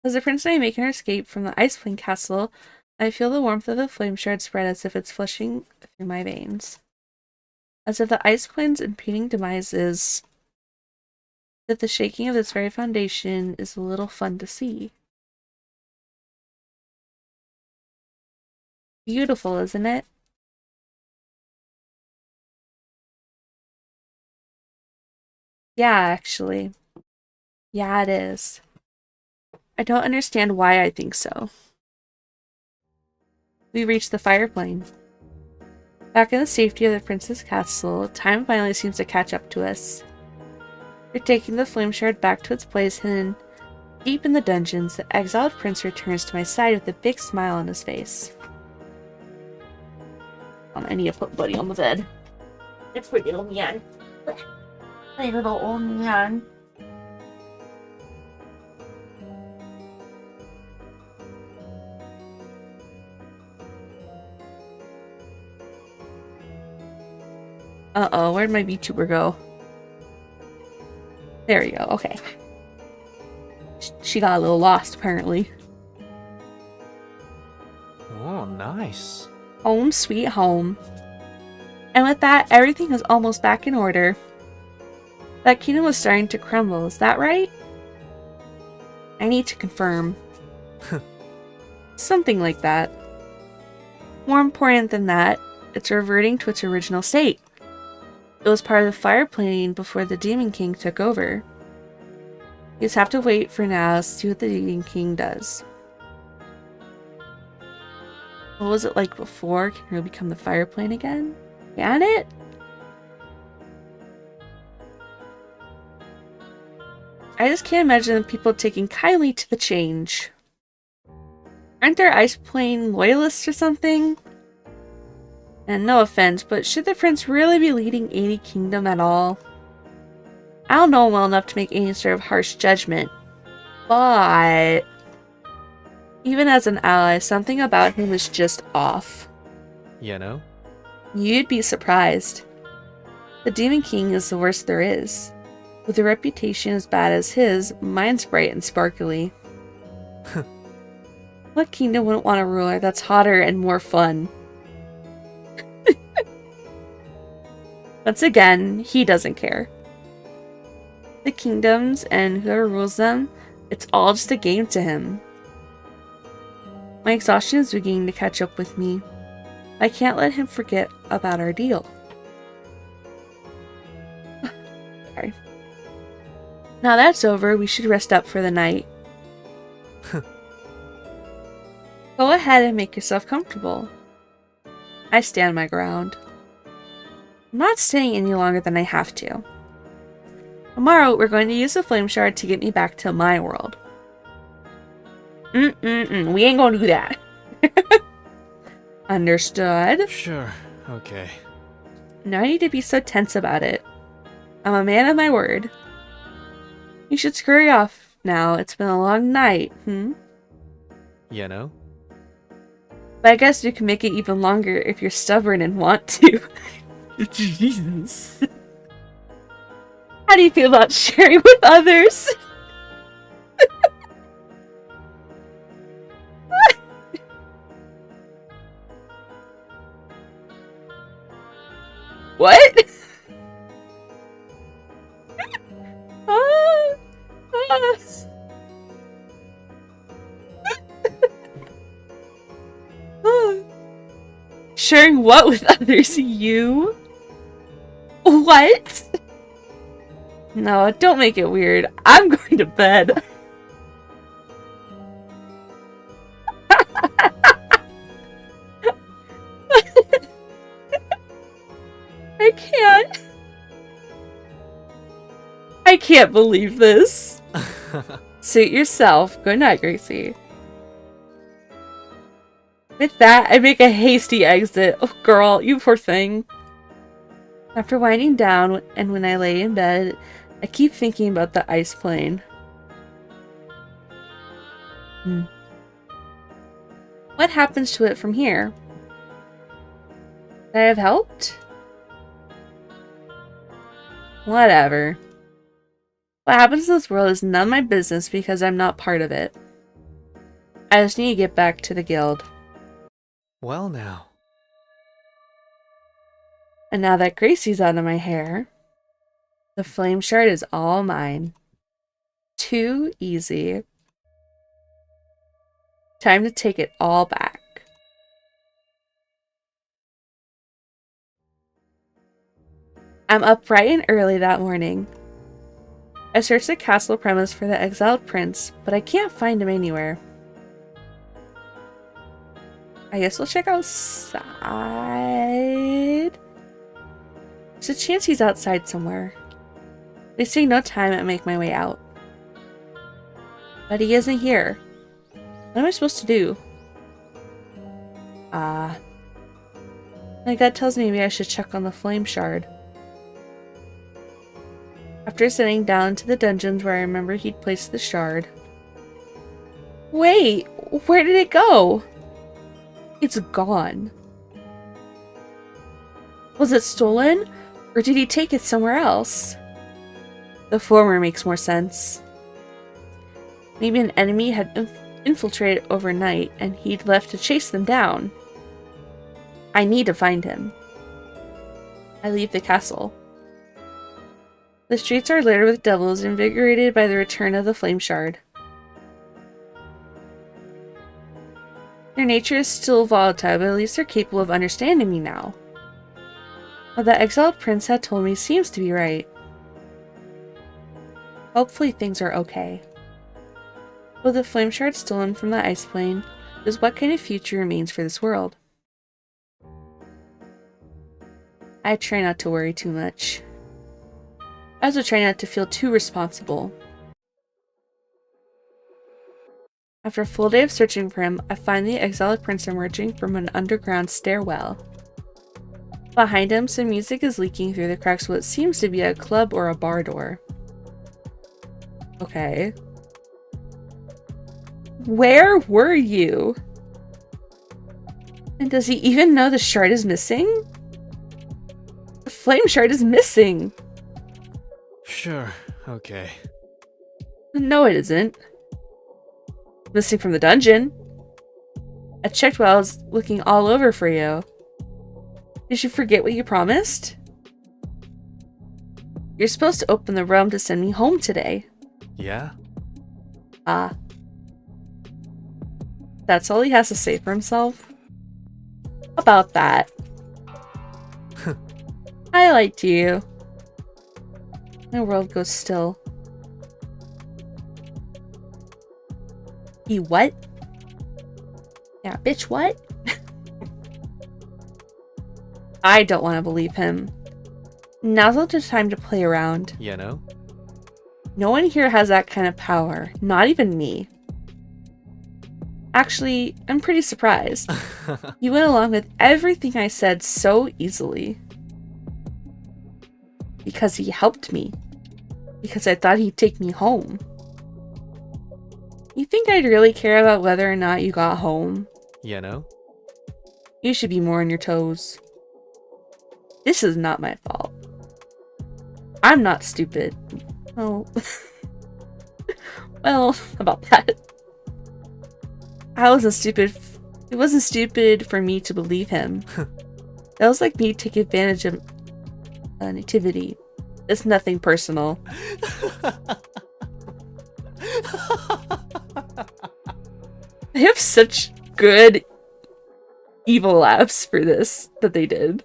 As the prince and I make our escape from the ice plane castle, I feel the warmth of the flame shard spread as if it's flushing through my veins. As if the ice plane's impending demise is... that the shaking of this very foundation is a little fun to see. Beautiful, isn't it? Yeah, actually. Yeah, it is. I don't understand why I think so. We reach the fireplane. Back in the safety of the prince's castle, time finally seems to catch up to us. We're taking the flame shard back to its place hidden deep in the dungeons. The exiled prince returns to my side with a big smile on his face. I need to put Buddy on the bed. It's pretty little man. My little old man. Uh-oh, where'd my VTuber go? There we go, okay. She got a little lost, apparently. Oh, nice. Home sweet home. And with that, everything is almost back in order. That kingdom was starting to crumble, is that right? I need to confirm. Something like that. More important than that, it's reverting to its original state. It was part of the fireplane before the Demon King took over. You just have to wait for now to see what the Demon King does. What was it like before? Can it become the fireplane again? Can it? I just can't imagine people taking kindly to the change. Aren't there ice plane loyalists or something? And no offense, but should the prince really be leading any kingdom at all? I don't know him well enough to make any sort of harsh judgment, but even as an ally, something about him is just off. You know? You'd be surprised. The Demon King is the worst there is. With a reputation as bad as his, mine's bright and sparkly. What kingdom wouldn't want a ruler that's hotter and more fun? Once again, he doesn't care. The kingdoms and whoever rules them, it's all just a game to him. My exhaustion is beginning to catch up with me. I can't let him forget about our deal. Sorry. Now that's over, we should rest up for the night. Go ahead and make yourself comfortable. I stand my ground. I'm not staying any longer than I have to. Tomorrow, we're going to use the flame shard to get me back to my world. We ain't gonna do that. Understood? Sure, okay. No need to be so tense about it. I'm a man of my word. You should scurry off now. It's been a long night, You know? But I guess you can make it even longer if you're stubborn and want to. Jesus. How do you feel about sharing with others? What? Sharing what with others? You? What? No, don't make it weird. I'm going to bed. I can't. I can't believe this. Suit yourself. Good night, Gracie. With that, I make a hasty exit. Oh, girl, you poor thing. After winding down, and when I lay in bed, I keep thinking about the ice plane. What happens to it from here? Could I have helped? Whatever. What happens in this world is none of my business because I'm not part of it. I just need to get back to the guild. Well now. And now that Gracie's out of my hair, the flame shard is all mine. Too easy. Time to take it all back. I'm up bright and early that morning. I searched the castle premise for the exiled prince, but I can't find him anywhere. I guess we'll check outside. There's a chance he's outside somewhere. Wasting no time, I make my way out. But he isn't here. What am I supposed to do? My gut tells me maybe I should check on the flame shard. After sitting down to the dungeons where I remember he'd placed the shard. Wait, where did it go? It's gone. Was it stolen? Or did he take it somewhere else? The former makes more sense. Maybe an enemy had infiltrated overnight and he'd left to chase them down. I need to find him. I leave the castle. The streets are littered with devils, invigorated by the return of the flame shard. Their nature is still volatile, but at least they're capable of understanding me now. What the exiled prince had told me seems to be right. Hopefully things are okay. With the flame shard stolen from the ice plane, just what kind of future remains for this world? I try not to worry too much. I also try not to feel too responsible. After a full day of searching for him, I find the exiled prince emerging from an underground stairwell. Behind him, some music is leaking through the cracks of what seems to be a club or a bar door. Okay. Where were you? And does he even know the shard is missing? The flame shard is missing! Sure, okay. No, it isn't. Missing from the dungeon. I checked while I was looking all over for you. Did you forget what you promised? You're supposed to open the realm to send me home today. Yeah? Ah. That's all he has to say for himself? About that. I liked you. My world goes still. You what? Yeah, bitch, what? I don't want to believe him. Now's not the time to play around. You know? No one here has that kind of power. Not even me. Actually, I'm pretty surprised. You went along with everything I said so easily. Because he helped me. Because I thought he'd take me home. You think I'd really care about whether or not you got home? You know? You should be more on your toes. This is not my fault. I'm not stupid. Oh. Well, about that. I wasn't stupid. It wasn't stupid for me to believe him. That was like me taking advantage of nativity. It's nothing personal. They have such good evil laughs for this that they did.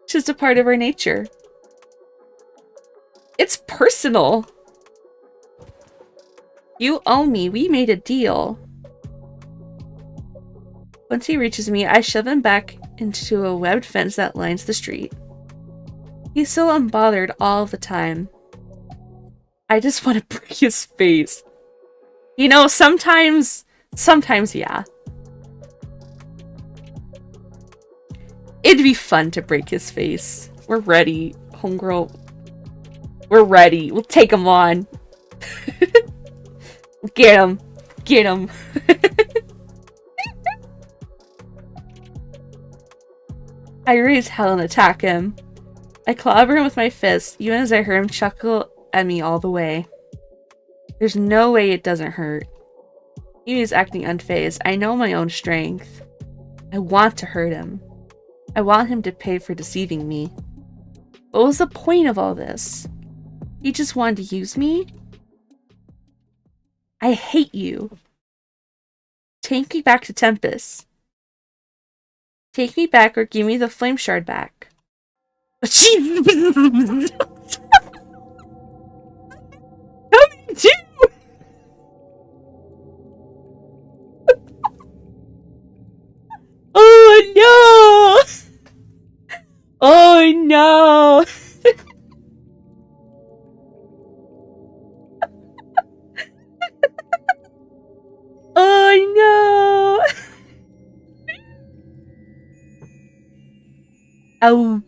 It's just a part of our nature. It's personal. You owe me. We made a deal. Once he reaches me, I shove him back into a webbed fence that lines the street. He's so unbothered all the time. I just want to break his face. You know, sometimes, yeah. It'd be fun to break his face. We're ready, homegirl. We're ready. We'll take him on. Get him. Get him. I raise hell and attack him. I clobber him with my fist, even as I hear him chuckle at me all the way. There's no way it doesn't hurt. He is acting unfazed. I know my own strength. I want to hurt him. I want him to pay for deceiving me. What was the point of all this? He just wanted to use me? I hate you. Take me back to Tempus. Take me back or give me the flame shard back. Jesus! Oh no! Oh no! Oh no! Ow.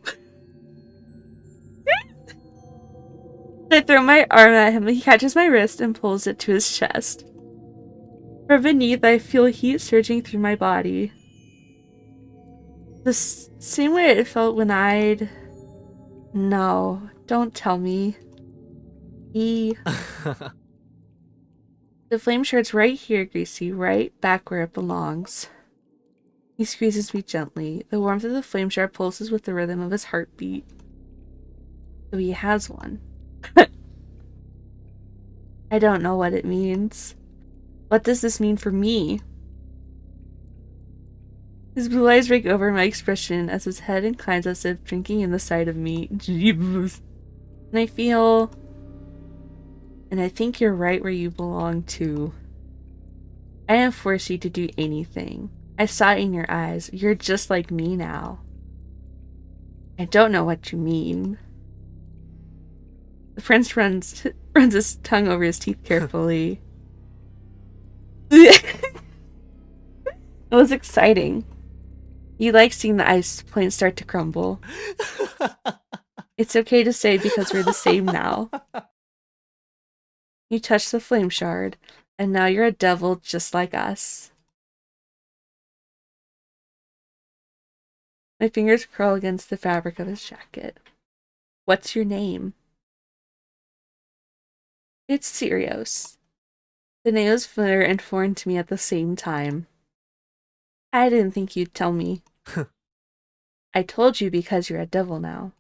I throw my arm at him, he catches my wrist and pulls it to his chest. From beneath, I feel heat surging through my body. The same way it felt when I'd... No, don't tell me. The flame shard's right here, Gracie, right back where it belongs. He squeezes me gently. The warmth of the flame shard pulses with the rhythm of his heartbeat. So he has one. I don't know what it means. What does this mean for me? His blue eyes break over my expression as his head inclines as if drinking in the sight of me. And I feel... And I think you're right where you belong too. I didn't force you to do anything. I saw it in your eyes. You're just like me now. I don't know what you mean. The prince runs his tongue over his teeth carefully. It was exciting. You like seeing the ice planes start to crumble. It's okay to say because we're the same now. You touched the flame shard, and now you're a devil just like us. My fingers curl against the fabric of his jacket. What's your name? It's Sirius. The name was familiar and foreign to me at the same time. I didn't think you'd tell me. I told you because you're a devil now.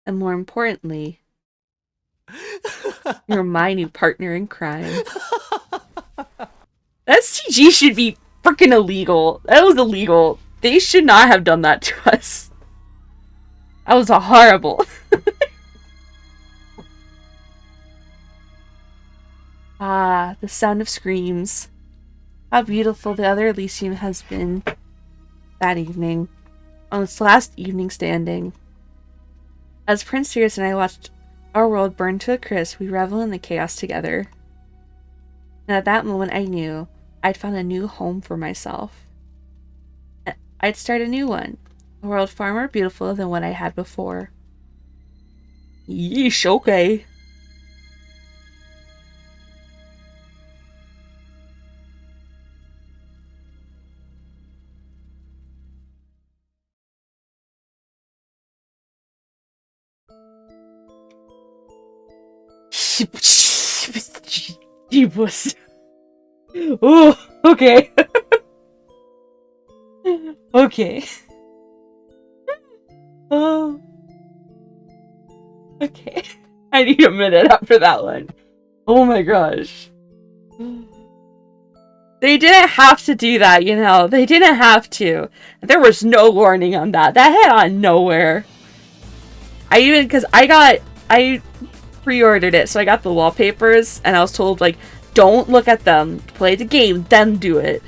And more importantly, you're my new partner in crime. That CG should be freaking illegal. That was illegal. They should not have done that to us. That was horrible. Ah, the sound of screams. How beautiful the other Elysium has been that evening. On its last evening standing. As Prince Sirius and I watched our world burn to a crisp, we revel in the chaos together. And at that moment I knew I'd found a new home for myself. I'd start a new one. A world far more beautiful than what I had before. Yeesh, okay. TEMPUS. Oh, okay. Okay. Oh. Okay. I need a minute after that one. Oh my gosh. They didn't have to do that, you know. They didn't have to. There was no warning on that. That hit on nowhere. Because I pre-ordered it, so I got the wallpapers, and I was told, like, don't look at them, play the game, then do it.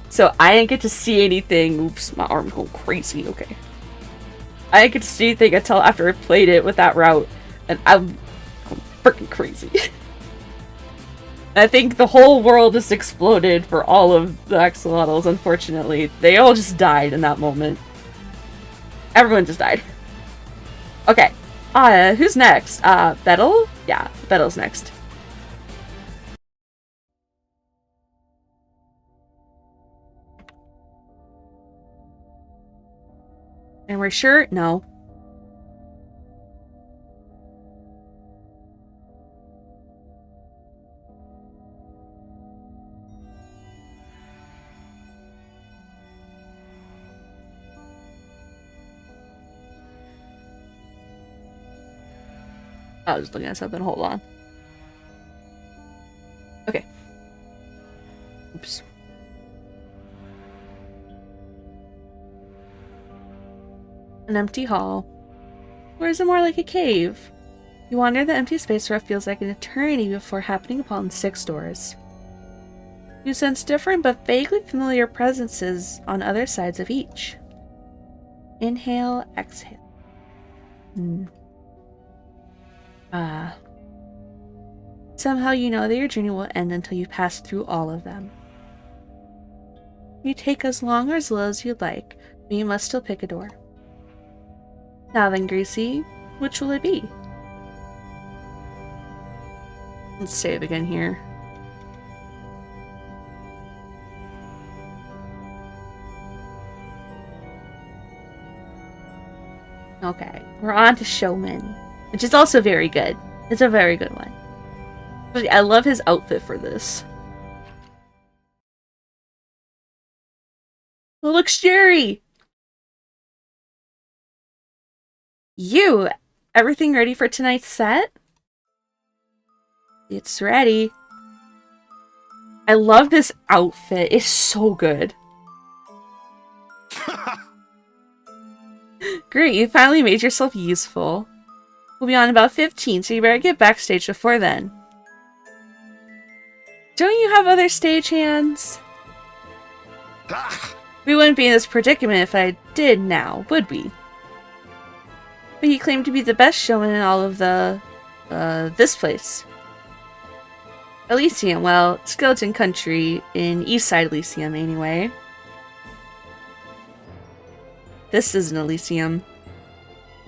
So I didn't get to see anything. Oops, my arm's going crazy, okay. I didn't get to see anything until after I played it with that route, and I'm freaking crazy. I think the whole world just exploded for all of the axolotls, unfortunately. They all just died in that moment. Everyone just died. Okay. Who's next? Bettel? Yeah, Bettel's next. And we're sure? No. I was looking at something. Hold on. Okay. Oops. An empty hall. Or is it more like a cave? You wander the empty space where it feels like an eternity before happening upon 6 doors. You sense different but vaguely familiar presences on other sides of each. Inhale, exhale. Somehow you know that your journey will end until you pass through all of them. You take as long or as little as you'd like, but you must still pick a door. Now then, Gracie, which will it be? Let's save again here. Okay, we're on to Showman, which is also very good. It's a very good one. I love his outfit for this. Oh, look, Sherry! You! Everything ready for tonight's set? It's ready. I love this outfit. It's so good. Great, you finally made yourself useful. We'll be on about 15, so you better get backstage before then. Don't you have other stagehands? We wouldn't be in this predicament if I did now, would we? But you claim to be the best showman in all of the, this place. Elysium, well, Skeleton Country in Eastside Elysium, anyway. This isn't Elysium.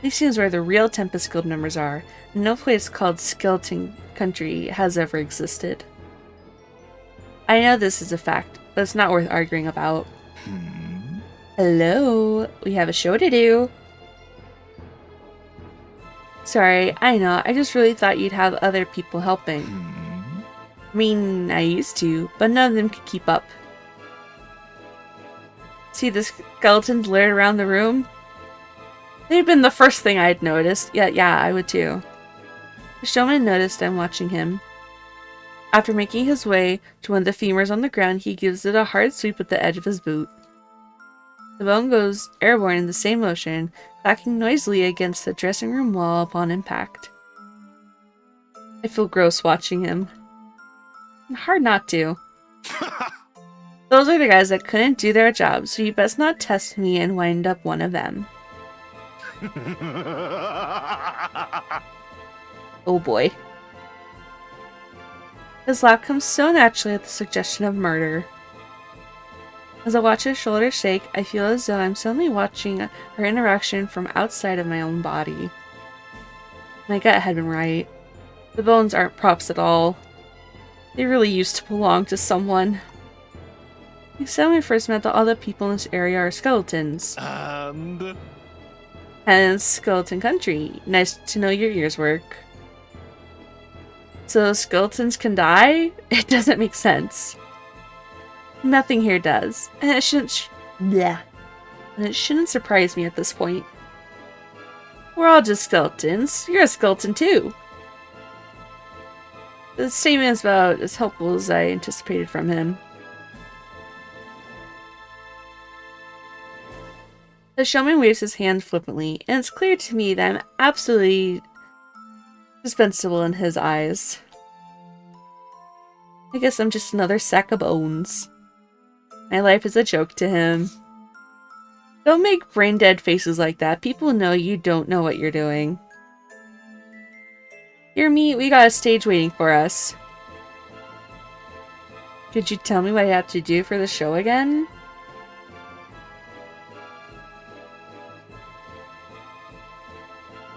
Elysium is where the real Tempest Guild members are, and no place called Skeleton Country has ever existed. I know this is a fact, but it's not worth arguing about. Hello, we have a show to do. Sorry, I know, I just really thought you'd have other people helping. I mean, I used to, but none of them could keep up. See the skeletons littered around the room? They'd been the first thing I'd noticed. Yeah, I would too. The showman noticed I'm watching him. After making his way to one of the femurs on the ground, he gives it a hard sweep with the edge of his boot. The bone goes airborne in the same motion, clacking noisily against the dressing room wall upon impact. I feel gross watching him. Hard not to. Those are the guys that couldn't do their job, so you best not test me and wind up one of them. Oh boy. His laugh comes so naturally at the suggestion of murder. As I watch his shoulders shake, I feel as though I'm suddenly watching our interaction from outside of my own body. My gut had been right. The bones aren't props at all. They really used to belong to someone. You said when we first met that all the people in this area are skeletons. Hence, Skeleton Country. Nice to know your ears work. So skeletons can die? It doesn't make sense. Nothing here does. And it shouldn't surprise me at this point. We're all just skeletons. You're a skeleton too. The statement is about as helpful as I anticipated from him. The showman waves his hand flippantly, and it's clear to me that I'm absolutely dispensable in his eyes. I guess I'm just another sack of bones. My life is a joke to him. Don't make brain-dead faces like that. People know you don't know what you're doing. Hear me? We got a stage waiting for us. Could you tell me what I have to do for the show again?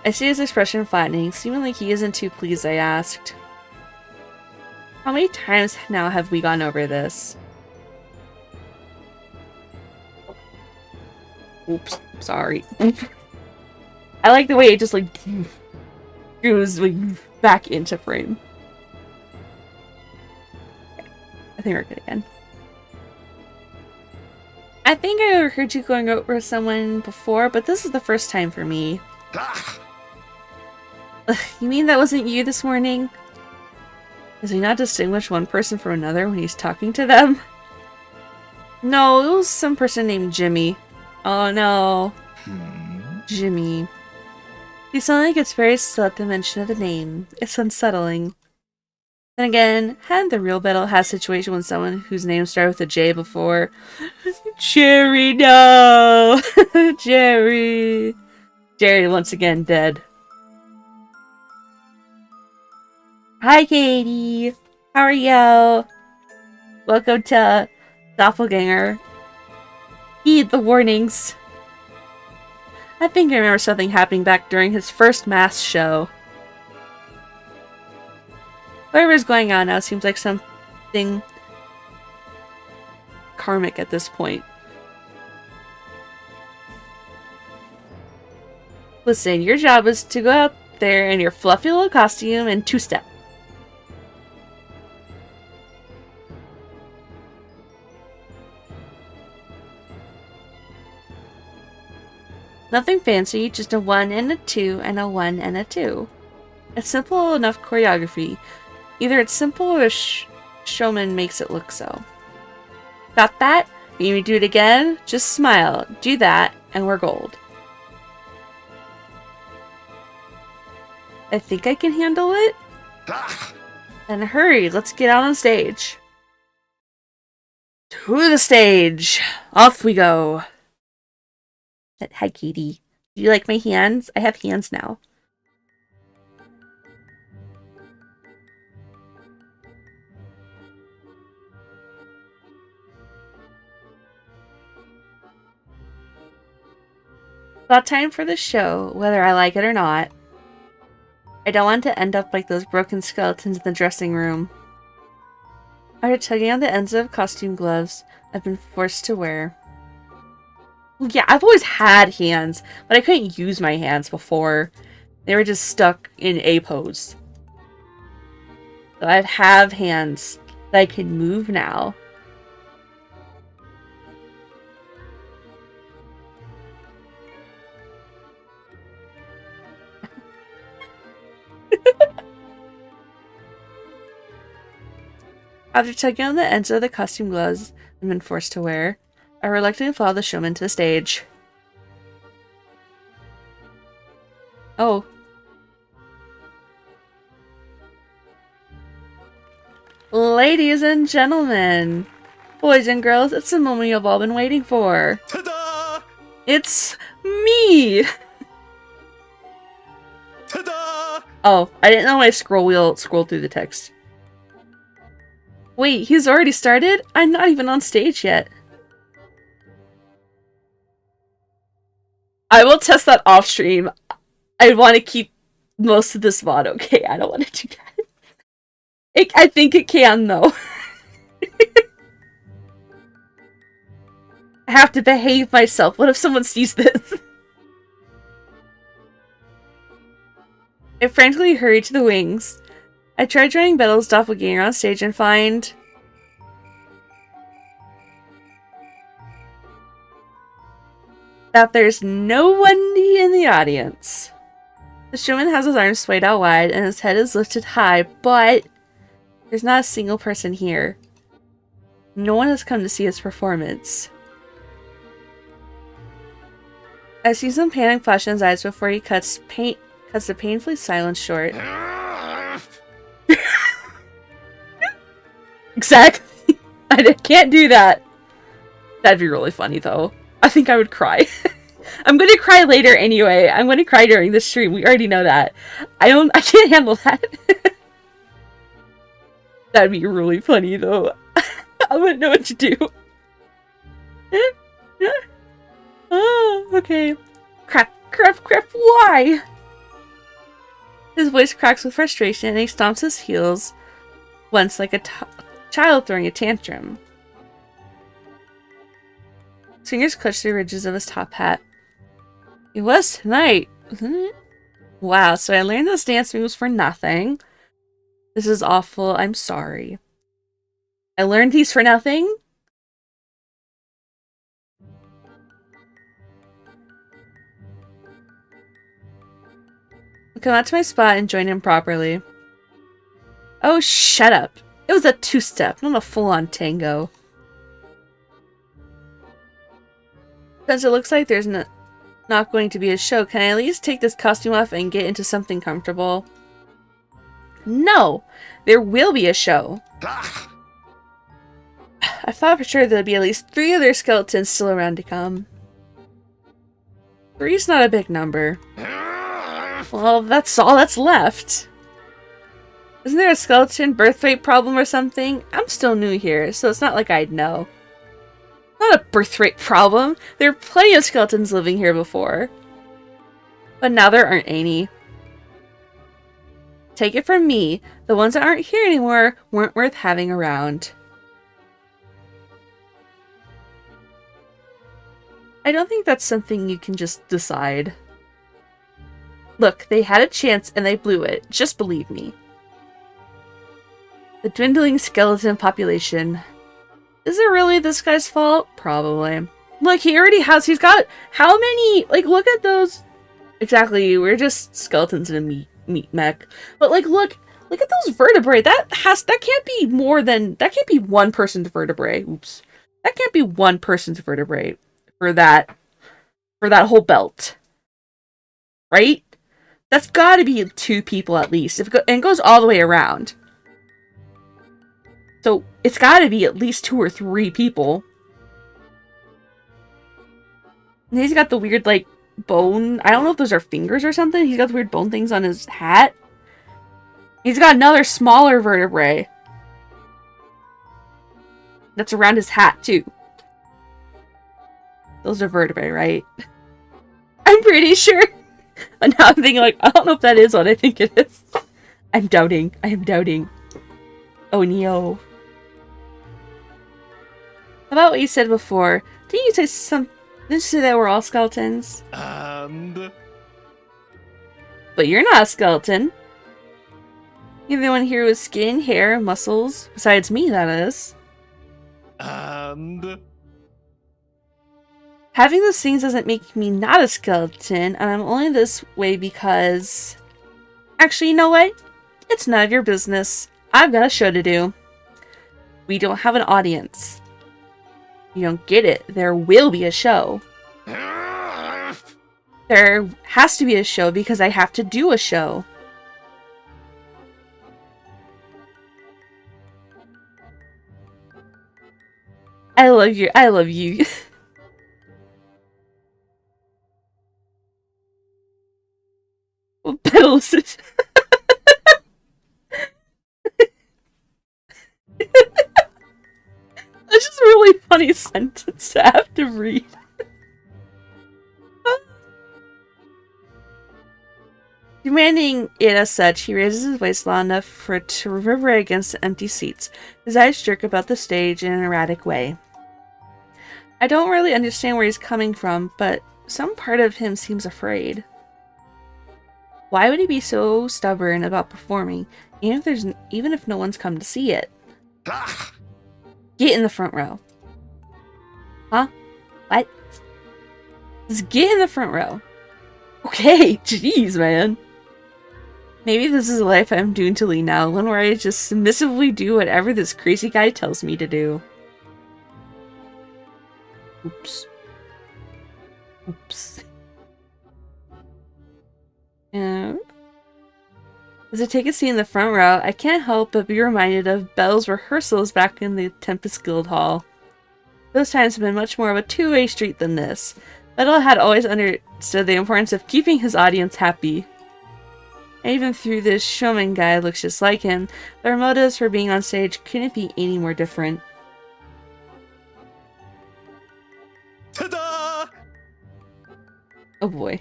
I see his expression flattening, seeming like he isn't too pleased. I asked, how many times now have we gone over this? Oops. Sorry. I like the way it just like goes like back into frame. Okay. I think we're good again. I think I overheard you going over someone before, but this is the first time for me. You mean that wasn't you this morning? Does he not distinguish one person from another when he's talking to them? No, it was some person named Jimmy. Oh no. Jimmy. He suddenly gets very still at the mention of the name. It's unsettling. Then again, hadn't the real battle had a situation with someone whose name started with a J before? Jerry, no! Jerry. Jerry once again dead. Hi, Katie. How are you? Welcome to Doppelgänger. Heed the warnings. I think I remember something happening back during his first mass show. Whatever's going on now seems like something karmic at this point. Listen, your job is to go out there in your fluffy little costume and two-step. Nothing fancy, just a 1 and a 2 and a 1 and a 2. A simple enough choreography. Either it's simple or showman makes it look so. Got that? You need me to do it again? Just smile. Do that, and we're gold. I think I can handle it? Then hurry, let's get out on stage. To the stage! Off we go! Hi, Katie. Do you like my hands? I have hands now. About time for the show, whether I like it or not. I don't want to end up like those broken skeletons in the dressing room. After tugging on the ends of costume gloves I've been forced to wear. Yeah, I've always had hands, but I couldn't use my hands before. They were just stuck in A pose. So I have hands that I can move now. After tugging on the ends of the costume gloves I've been forced to wear, I reluctantly followed the showman to the stage. Oh. Ladies and gentlemen, boys and girls, it's the moment you've all been waiting for. Ta-da! It's me! Ta-da! Oh, I didn't know my scroll wheel scrolled through the text. Wait, he's already started? I'm not even on stage yet. I will test that off stream. I want to keep most of this VOD, okay? I don't want to do that. I think it can, though. I have to behave myself. What if someone sees this? I frantically hurried to the wings. I tried joining Bettle's doppelganger on stage and find... that there's no one in the audience. The showman has his arms swayed out wide and his head is lifted high, but there's not a single person here. No one has come to see his performance. I see some panic flash in his eyes before he cuts the painfully silent short. Exactly. I can't do that. That'd be really funny though. I think I would cry. I'm gonna cry later anyway. I'm gonna cry during the stream. We already know that. I can't handle that. That'd be really funny though. I wouldn't know what to do. Oh, okay. Crap, why? His voice cracks with frustration and he stomps his heels once like a child throwing a tantrum. His fingers clutch the ridges of his top hat. It was tonight, wasn't it? Wow, so I learned those dance moves for nothing. This is awful. I'm sorry. I learned these for nothing? Come out to my spot and join in properly. Oh, shut up. It was a two-step, not a full-on tango. Since it looks like there's not going to be a show, can I at least take this costume off and get into something comfortable? No! There will be a show. I thought for sure there'd be at least 3 other skeletons still around to come. 3's not a big number. Well, that's all that's left. Isn't there a skeleton birth rate problem or something? I'm still new here, so it's not like I'd know. Not a birth rate problem. There are plenty of skeletons living here before. But now there aren't any. Take it from me, the ones that aren't here anymore weren't worth having around. I don't think that's something you can just decide. Look, they had a chance and they blew it. Just believe me. The dwindling skeleton population. Is it really this guy's fault? Probably. Look, he's got how many, like, look at those. Exactly, we're just skeletons in a meat mech. But like, look at those vertebrae. That can't be that can't be one person's vertebrae. Oops. That can't be one person's vertebrae for that whole belt. Right? That's gotta be 2 people at least. And it goes all the way around. So it's gotta be at least 2 or 3 people. And he's got the weird, like, bone. I don't know if those are fingers or something. He's got the weird bone things on his hat. He's got another smaller vertebrae that's around his hat, too. Those are vertebrae, right? I'm pretty sure. And now I'm thinking, like, I don't know if that is what I think it is. I'm doubting. I am doubting. Oh, no. About what you said before, didn't you say that we're all skeletons? And But you're not a skeleton. You're the one here with skin, hair, muscles. Besides me, that is. and Having those things doesn't make me not a skeleton, and I'm only this way because... Actually, you know what? It's none of your business. I've got a show to do. We don't have an audience. You don't get it. There will be a show. There has to be a show because I have to do a show. I love you. I love you. Pedals. That's just a really funny sentence to have to read. Demanding it as such, he raises his voice loud enough for it to reverberate against the empty seats. His eyes jerk about the stage in an erratic way. I don't really understand where he's coming from, but some part of him seems afraid. Why would he be so stubborn about performing, even if no one's come to see it? Get in the front row. Huh? What? Just get in the front row. Okay, jeez, man. Maybe this is the life I'm doomed to lead now, one where I just submissively do whatever this crazy guy tells me to do. Oops. Oops. As I take a seat in the front row, I can't help but be reminded of Belle's rehearsals back in the Tempus Guild Hall. Those times have been much more of a two-way street than this. Belle had always understood the importance of keeping his audience happy. And even through this showman guy looks just like him, their motives for being on stage couldn't be any more different. ta-da! Oh boy.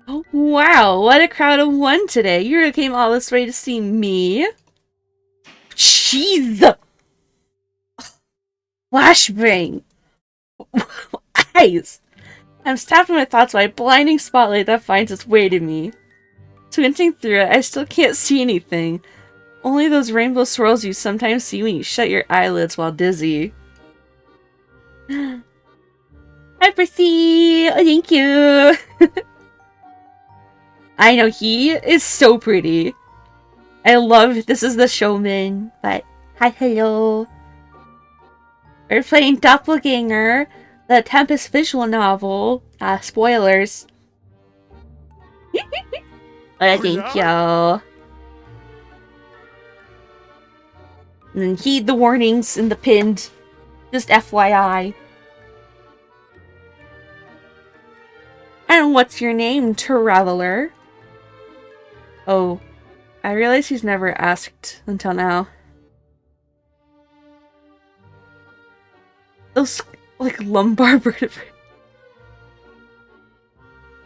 Oh wow, what a crowd of one today. You really came all this way to see me? Jeez! Flashbang! Eyes! I'm stabbed in my thoughts by a blinding spotlight that finds its way to me. Squinting through it, I still can't see anything. Only those rainbow swirls you sometimes see when you shut your eyelids while dizzy. Hi, Percy! Oh, thank you! I know, he is so pretty. I love This Is the Showman, but hi, hello. We're playing Doppelgänger, the TEMPUS visual novel. Spoilers. Thank you. And then heed the warnings in the pinned. Just FYI. And what's your name, traveler? Oh, I realize he's never asked until now. Those, like, lumbar vertebrae.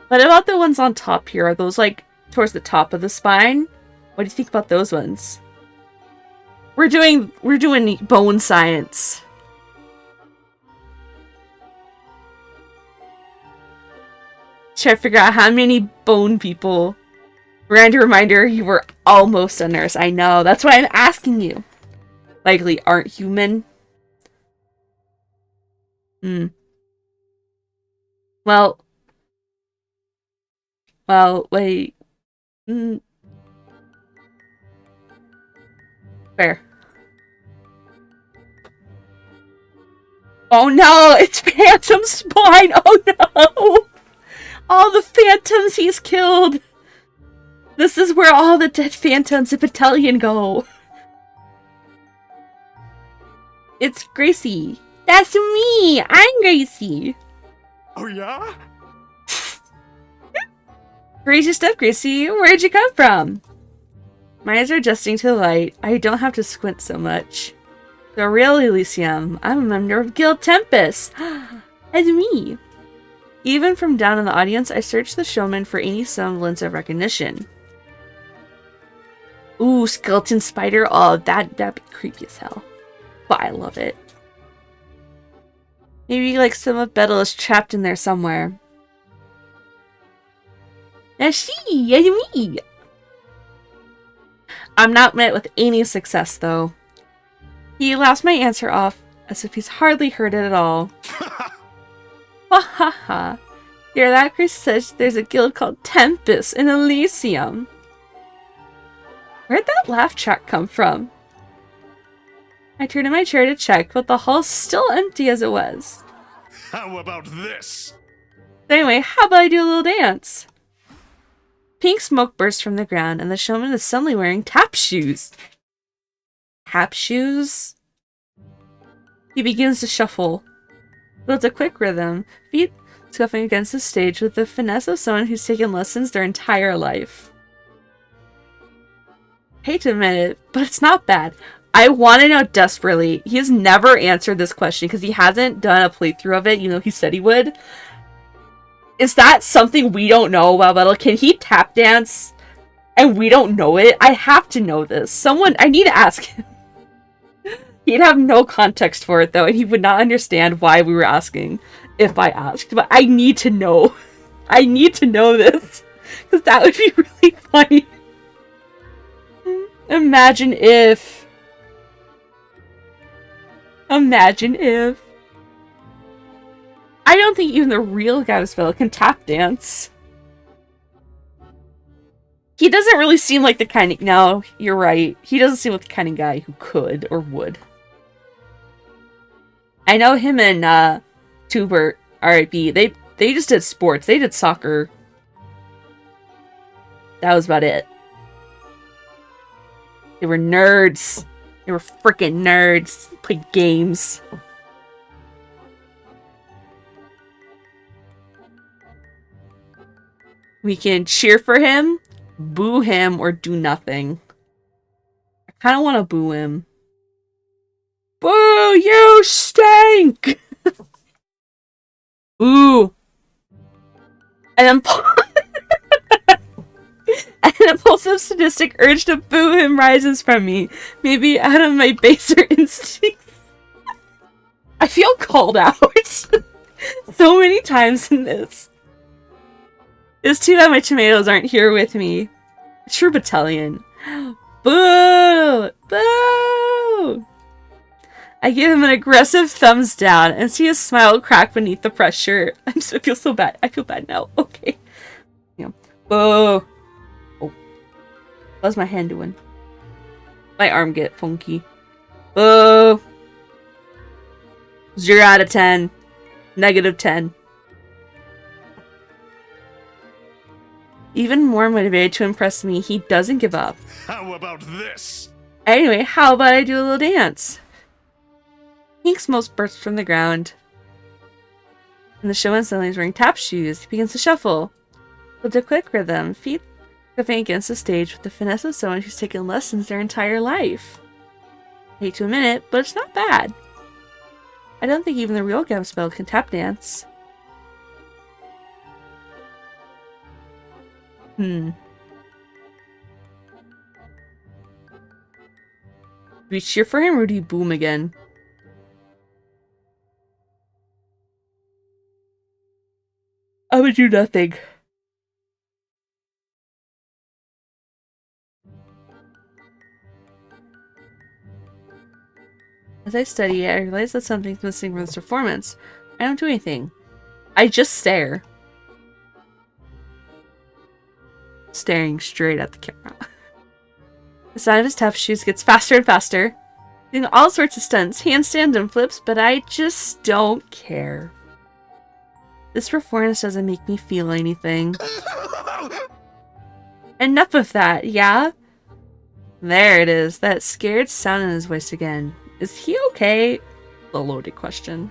What about the ones on top here? Are those, like, towards the top of the spine? What do you think about those ones? We're doing bone science. Try to figure out how many bone people. Random reminder, you were almost a nurse. I know. That's why I'm asking you. Likely aren't human. Well, wait. Fair. Oh no, it's Phantom Spine! Oh no! All the phantoms he's killed! This is where all the dead phantoms of Battalion go. It's Gracie. That's me! I'm Gracie! Oh yeah? Gracie stuff, Gracie. Where'd you come from? My eyes are adjusting to the light. I don't have to squint so much. The real Elysium. I'm a member of Guild Tempest. That's me. Even from down in the audience, I searched the showman for any semblance of recognition. Ooh, skeleton spider. Oh, that'd be creepy as hell. But I love it. Maybe like some of Betel is trapped in there somewhere. That's me. I'm not met with any success, though. He laughs my answer off as if he's hardly heard it at all. Ha ha ha. Hear that? Chris says there's a guild called Tempus in Elysium. Where'd that laugh track come from? I turned in my chair to check, but the hall's still empty as it was. How about this? Anyway, how about I do a little dance? Pink smoke bursts from the ground, and the showman is suddenly wearing tap shoes. Tap shoes? He begins to shuffle. Builds a quick rhythm, feet scuffing against the stage with the finesse of someone who's taken lessons their entire life. Hate to admit it, but it's not bad. I want to know desperately. He has never answered this question because he hasn't done a playthrough of it, even though he said he would. Is that something we don't know about Betel? Can he tap dance and we don't know it? I have to know this. I need to ask him. He'd have no context for it though, and he would not understand why we were asking if I asked. But I need to know. I need to know this. Because that would be really funny. Imagine if. I don't think even the real Gavspell can tap dance. He doesn't really seem like the kind of... No, you're right. He doesn't seem like the kind of guy who could or would. I know him and Tubert, R.I.P. They just did sports. They did soccer. That was about it. They were nerds. They were freaking nerds. Played games. We can cheer for him, boo him, or do nothing. I kind of want to boo him. Boo, you stink! Ooh. And an impulsive sadistic urge to boo him rises from me. Maybe out of my baser instincts. I feel called out. so many times in this. It's too bad my tomatoes aren't here with me. True battalion. Boo! Boo! I give him an aggressive thumbs down and see his smile crack beneath the pressure. I feel so bad. I feel bad now. Okay. Yeah. Boo! Oh. How's my hand doing? My arm get funky. Boo! 0 out of 10. -10. Even more motivated to impress me, he doesn't give up. How about this? Anyway, how about I do a little dance? Pink's most bursts from the ground. And the showman suddenly is wearing tap shoes. He begins to shuffle. With a quick rhythm, feet scuffing against the stage with the finesse of someone who's taken lessons their entire life. I hate to admit it, but it's not bad. I don't think even the real Gamspell can tap dance. Do we cheer for him or do you boom again? I would do nothing. As I study, I realize that something's missing from this performance. I don't do anything. I just stare. Staring straight at the camera. The sound of his tap shoes gets faster and faster. Doing all sorts of stunts, handstands and flips, but I just don't care. This performance doesn't make me feel anything. Enough of that, yeah? There it is, that scared sound in his voice again. Is he okay? A loaded question.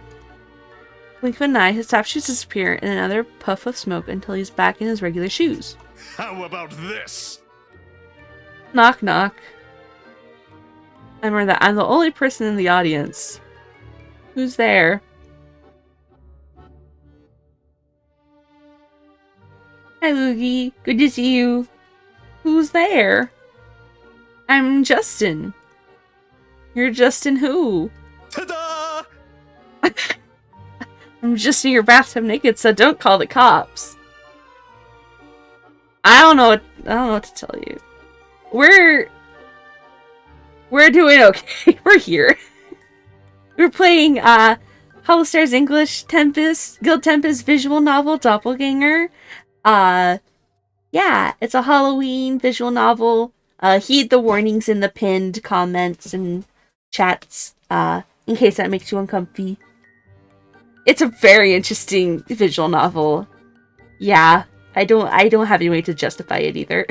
Blink of an eye, his tap shoes disappear in another puff of smoke until he's back in his regular shoes. How about this? Knock knock. I remember that I'm the only person in the audience. Who's there? Hi Loogie, good to see you. Who's there? I'm Justin. You're Justin who? Ta-da! I'm just in your bathtub naked, so don't call the cops. I don't know what to tell you. We're doing okay. We're here. We're playing Holostars English Guild Tempus visual novel Doppelgänger. Yeah, it's a Halloween visual novel. Heed the warnings in the pinned comments and chats, in case that makes you uncomfy. It's a very interesting visual novel. Yeah, I don't have any way to justify it either.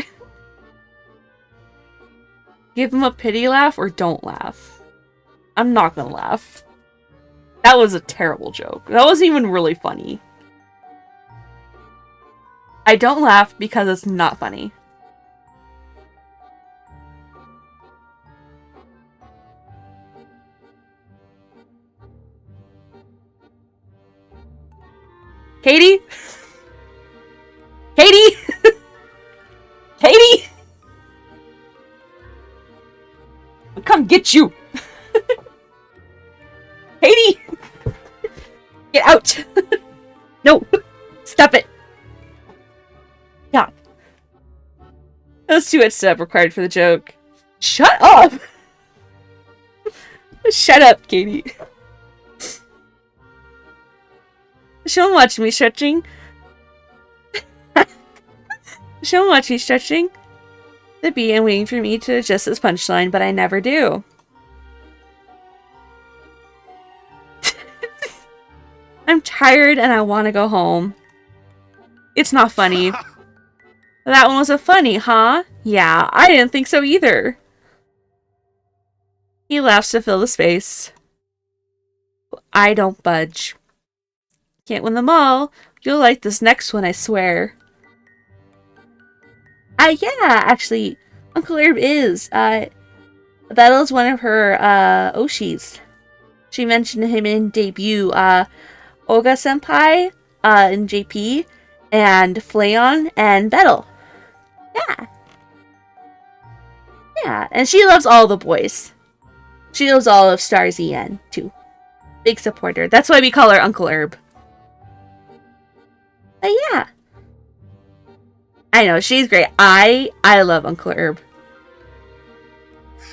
Give him a pity laugh or don't laugh. I'm not gonna laugh. That was a terrible joke. That wasn't even really funny. I don't laugh because it's not funny. Katie? Katie? Katie? I'll come get you! Katie! Get out! No! Stop it! Yeah. Those too much step required for the joke. Shut up! Shut up, Katie. She'll watch me stretching. She'll watch me stretching the bee and waiting for me to adjust this punchline, but I never do. I'm tired and I want to go home. It's not funny. That one wasn't funny, huh? Yeah, I didn't think so either. He laughs to fill the space. I don't budge. Can't win them all. You'll like this next one, I swear. Yeah, actually, Uncle Herb is. That is one of her, Oshis. She mentioned him in debut, Olga Senpai, in JP, and Flayon, and Bettel. Yeah. Yeah, and she loves all the boys. She loves all of Stars EN, too. Big supporter. That's why we call her Uncle Herb. But yeah. I know, she's great. I love Uncle Herb.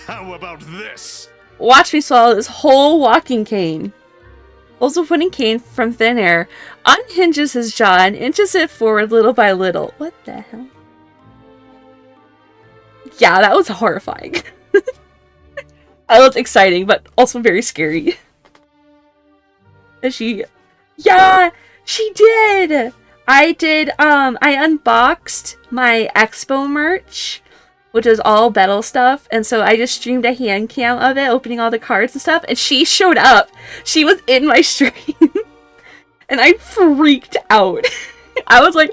How about this? Watch me swallow this whole walking cane. Pulls a wooden cane from thin air, unhinges his jaw, and inches it forward little by little. What the hell? Yeah, that was horrifying. That was exciting, but also very scary. And yeah, she did! I unboxed my Expo merch, which is all Battle stuff, and so I just streamed a hand cam of it, opening all the cards and stuff, and she showed up. She was in my stream, and I freaked out. I was like,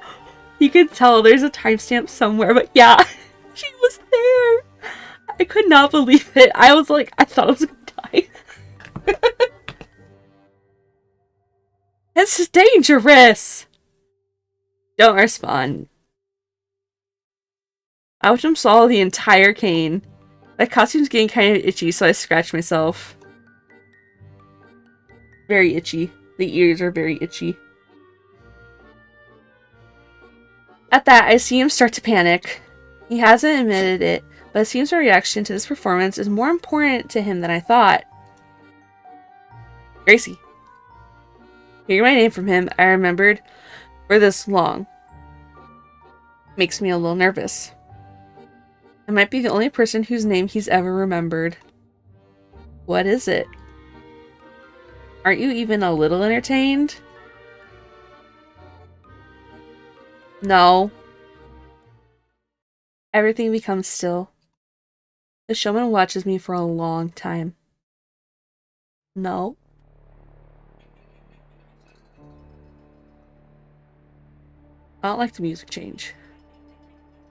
you could tell there's a timestamp somewhere, but yeah, she was there. I could not believe it. I was like, I thought I was gonna die. It's dangerous! Don't respond. I watched him swallow the entire cane. My costume's getting kind of itchy, so I scratched myself. Very itchy. The ears are very itchy. At that, I see him start to panic. He hasn't admitted it, but it seems our reaction to this performance is more important to him than I thought. Gracie. Hearing my name from him, I remembered for this long. Makes me a little nervous. I might be the only person whose name he's ever remembered. What is it? Aren't you even a little entertained? No. Everything becomes still. The showman watches me for a long time. No. I don't like the music change.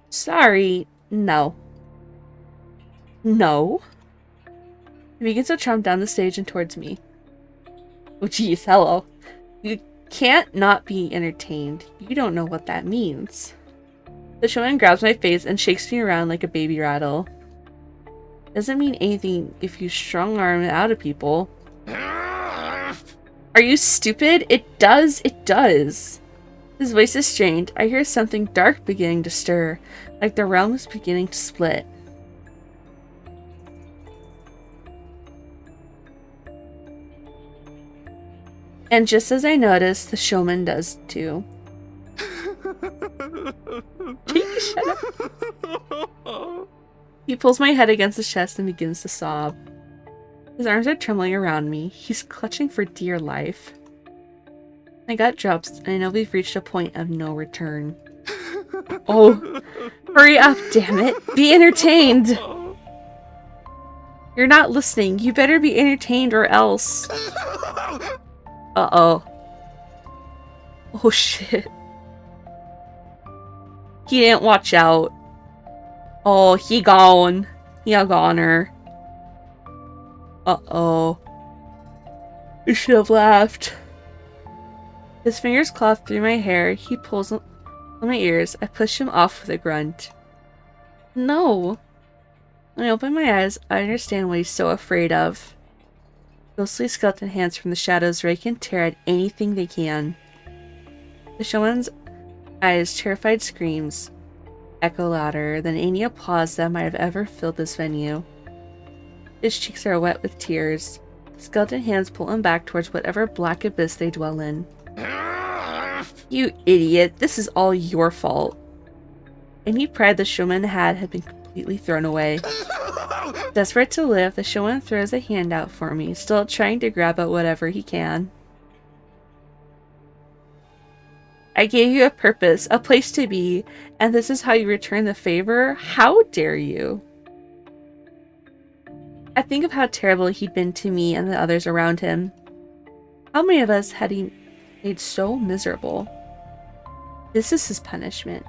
Sorry. No. No. He begins to chomp down the stage and towards me. Oh geez, hello. You can't not be entertained. You don't know what that means. The showman grabs my face and shakes me around like a baby rattle. Doesn't mean anything if you strong-arm it out of people. Are you stupid? It does. It does. His voice is strained. I hear something dark beginning to stir, like the realm is beginning to split. And just as I notice, the showman does too. Shut up. He pulls my head against his chest and begins to sob. His arms are trembling around me. He's clutching for dear life. My gut drops, and I know we've reached a point of no return. Oh, hurry up, damn it. Be entertained. You're not listening. You better be entertained or else. Uh-oh. Oh, shit. He didn't watch out. Oh, he gone. He a goner. Uh-oh. I should have laughed. His fingers claw through my hair. He pulls on my ears. I push him off with a grunt. No. When I open my eyes, I understand what he's so afraid of. Ghostly skeleton hands from the shadows rake and tear at anything they can. The showman's eyes, terrified screams, echo louder than any applause that might have ever filled this venue. His cheeks are wet with tears. The skeleton hands pull him back towards whatever black abyss they dwell in. You idiot, this is all your fault. Any pride the showman had been completely thrown away. Desperate to live, the showman throws a hand out for me, still trying to grab at whatever he can. I gave you a purpose, a place to be, and this is how you return the favor? How dare you? I think of how terrible he'd been to me and the others around him. How many of us had he made so miserable? This is his punishment.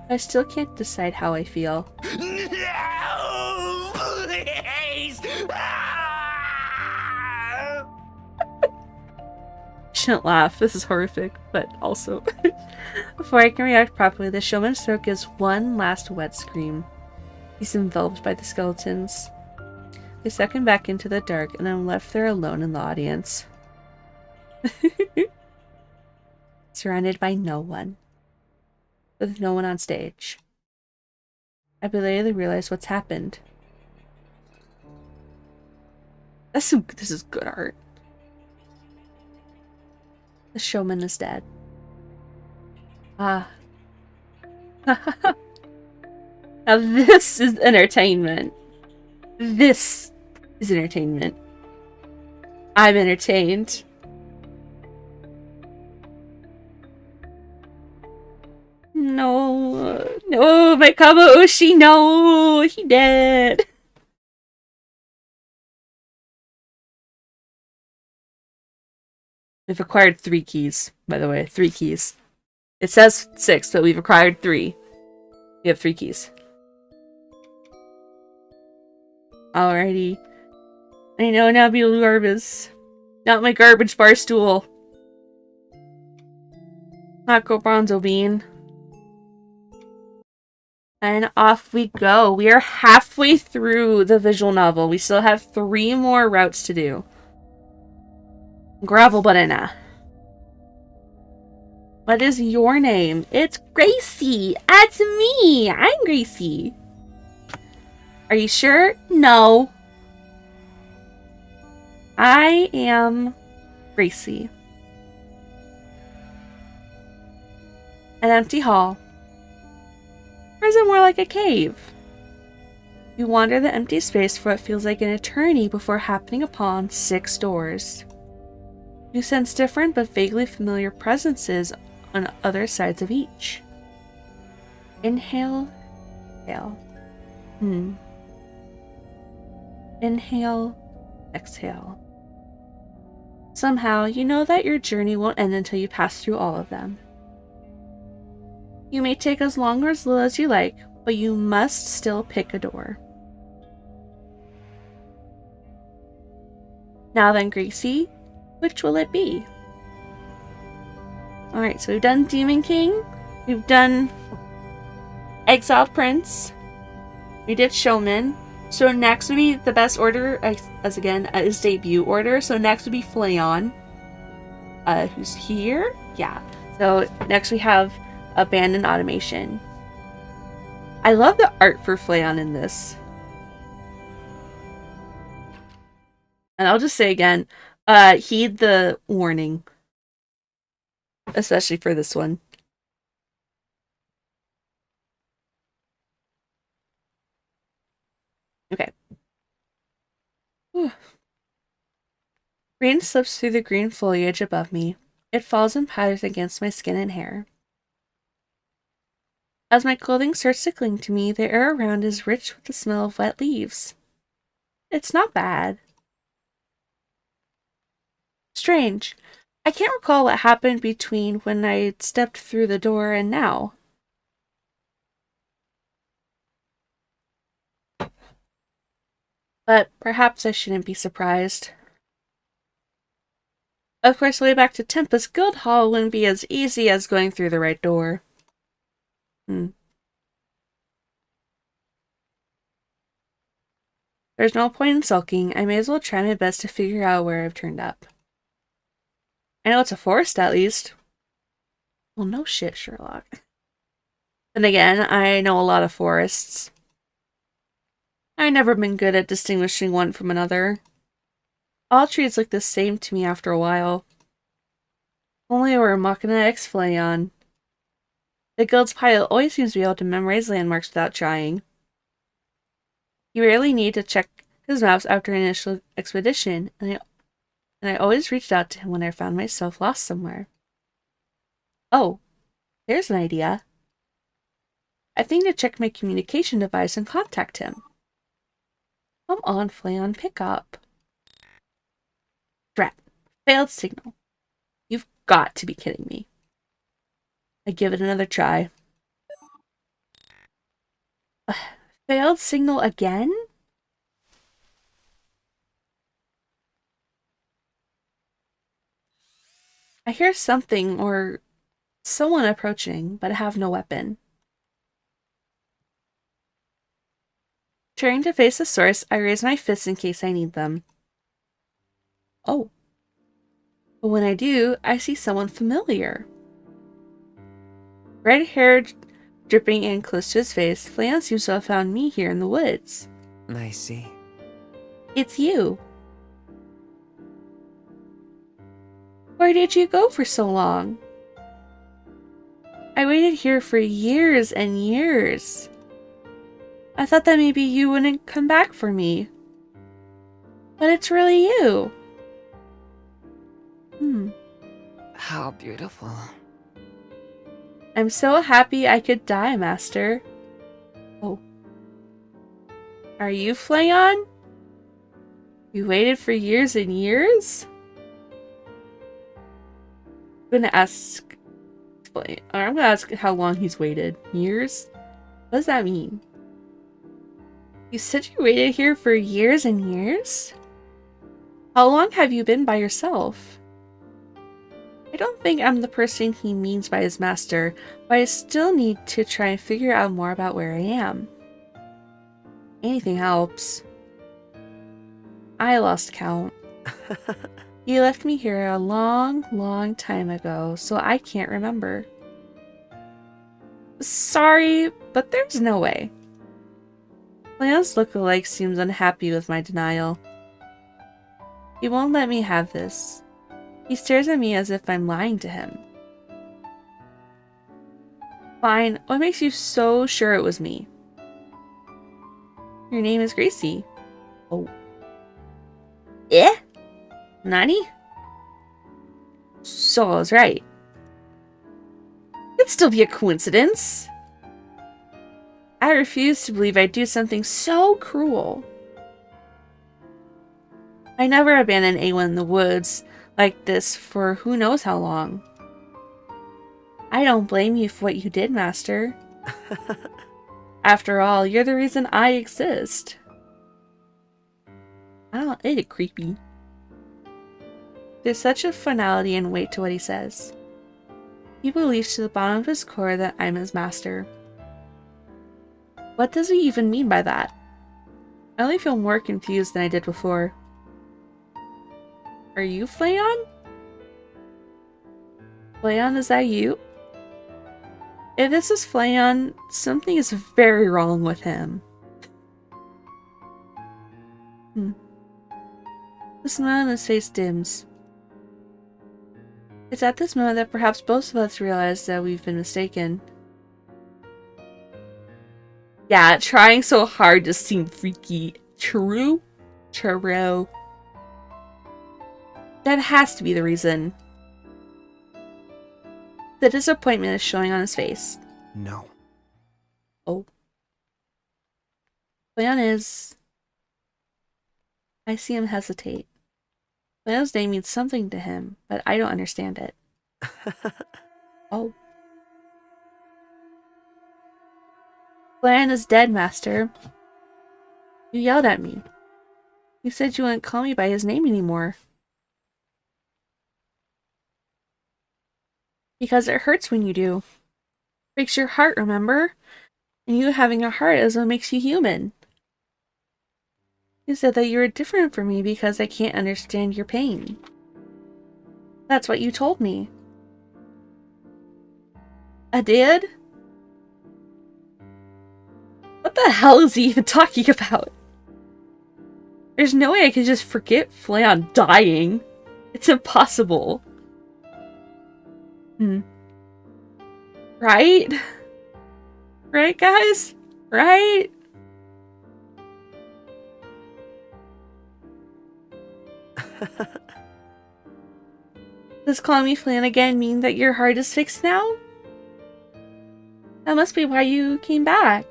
I still can't decide how I feel. No, please. Shouldn't laugh, this is horrific, but also. Before I can react properly, the showman's throat gives one last wet scream. He's enveloped by the skeletons. They suck him back into the dark, and I'm left there alone in the audience. It's surrounded by no one. With no one on stage. I belatedly realize what's happened. This is good art. The showman is dead. Ah. Now this is entertainment. This is entertainment. I'm entertained. No. No, my Kabaoshi, no! He dead. We've acquired 3 keys, by the way. 3 keys. It says 6, but we've acquired 3. We have 3 keys. Alrighty. I know now be garbage. Not my garbage bar stool. Not go Bronzo Bean. And off we go. We are halfway through the visual novel. We still have 3 more routes to do. Gravel banana. What is your name? It's Gracie. That's me. I'm Gracie. Are you sure? No. I am Gracie. An empty hall. Or is it more like a cave? You wander the empty space for what feels like an eternity before happening upon 6 doors. You sense different but vaguely familiar presences on other sides of each. Inhale, exhale. Inhale, exhale. Somehow, you know that your journey won't end until you pass through all of them. You may take as long or as little as you like, but you must still pick a door. Now then, Gracie, which will it be? Alright, so we've done Demon King, we've done Exiled Prince, we did Showman, so next would be the best order, as again, is debut order, so next would be Flayon, who's here? Yeah, so next we have Abandoned Automation. I love the art for Flayon in this. And I'll just say again, heed the warning. Especially for this one. Okay. Whew. Rain slips through the green foliage above me. It falls in patterns against my skin and hair. As my clothing starts to cling to me, the air around is rich with the smell of wet leaves. It's not bad. Strange. I can't recall what happened between when I stepped through the door and now. But perhaps I shouldn't be surprised. Of course, the way back to TEMPUS Guildhall wouldn't be as easy as going through the right door. There's no point in sulking. I may as well try my best to figure out where I've turned up. I know it's a forest, at least. Well, no shit, Sherlock. Then again, I know a lot of forests. I've never been good at distinguishing one from another. All trees look the same to me after a while. Only we're Machina X Flayon. The guild's pilot always seems to be able to memorize landmarks without trying. You rarely need to check his maps after an initial expedition, and I always reached out to him when I found myself lost somewhere. Oh, there's an idea. I think to check my communication device and contact him. Come on, Flayon, pick up. Drat. Failed signal. You've got to be kidding me. I give it another try. Failed signal again? I hear something or someone approaching, but I have no weapon. Turning to face the source, I raise my fists in case I need them. Oh. But when I do, I see someone familiar. Red hair dripping in close to his face, Fleon seems to have found me here in the woods. I see. It's you. Where did you go for so long? I waited here for years and years. I thought that maybe you wouldn't come back for me. But it's really you. How beautiful. I'm so happy I could die, Master. Oh. Are you Fleon? You waited for years and years? I'm gonna ask how long he's waited. Years? What does that mean? You said you waited here for years and years? How long have you been by yourself? I don't think I'm the person he means by his master, but I still need to try and figure out more about where I am. Anything helps. I lost count. You left me here a long, long time ago, so I can't remember. Sorry, but there's no way. Leon's look-alike seems unhappy with my denial. He won't let me have this. He stares at me as if I'm lying to him. Fine, what makes you so sure it was me? Your name is Gracie. Oh. Eh? Nani? So I was right. It'd still be a coincidence. I refuse to believe I'd do something so cruel. I never abandoned anyone in the woods like this for who knows how long. I don't blame you for what you did, Master. After all, you're the reason I exist. It's creepy. There's such a finality and weight to what he says. He believes to the bottom of his core that I'm his master. What does he even mean by that? I only feel more confused than I did before. Are you Fleon? Fleon, is that you? If this is Fleon, something is very wrong with him. The smile on his face dims. It's at this moment that perhaps both of us realize that we've been mistaken. Yeah, trying so hard to seem freaky. True? True. That has to be the reason. The disappointment is showing on his face. No. Oh. Leon is... I see him hesitate. Leon's name means something to him, but I don't understand it. Oh. Leon is dead, Master. You yelled at me. You said you wouldn't call me by his name anymore. Because it hurts when you do. Breaks your heart, remember? And you having a heart is what makes you human. You said that you were different from me because I can't understand your pain. That's what you told me. I did? What the hell is he even talking about? There's no way I could just forget Fleon dying. It's impossible. Right? Right, guys? Right? Does calling me Flan again mean that your heart is fixed now? That must be why you came back.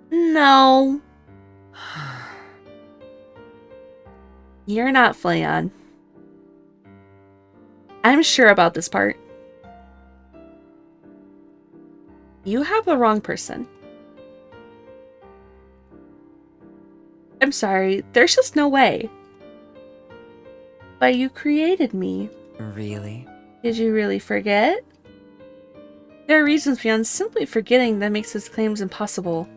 No. You're not Flan. I'm sure about this part. You have the wrong person. I'm sorry, there's just no way. But you created me. Really? Did you really forget? There are reasons beyond simply forgetting that makes his claims impossible.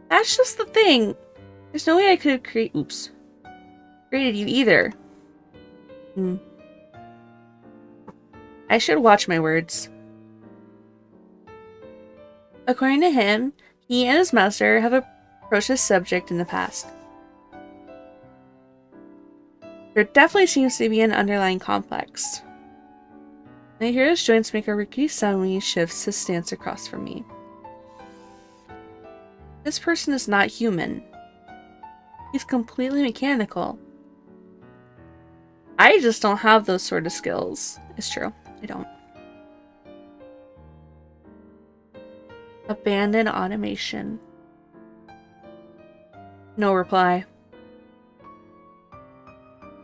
That's just the thing. There's no way I could have created you either. I should watch my words. According to him, he and his master have approached this subject in the past. There definitely seems to be an underlying complex. I hear his joints make a rickety sound when he shifts his stance across from me. This person is not human. He's completely mechanical. I just don't have those sort of skills. It's true. I don't. Abandon automation. No reply.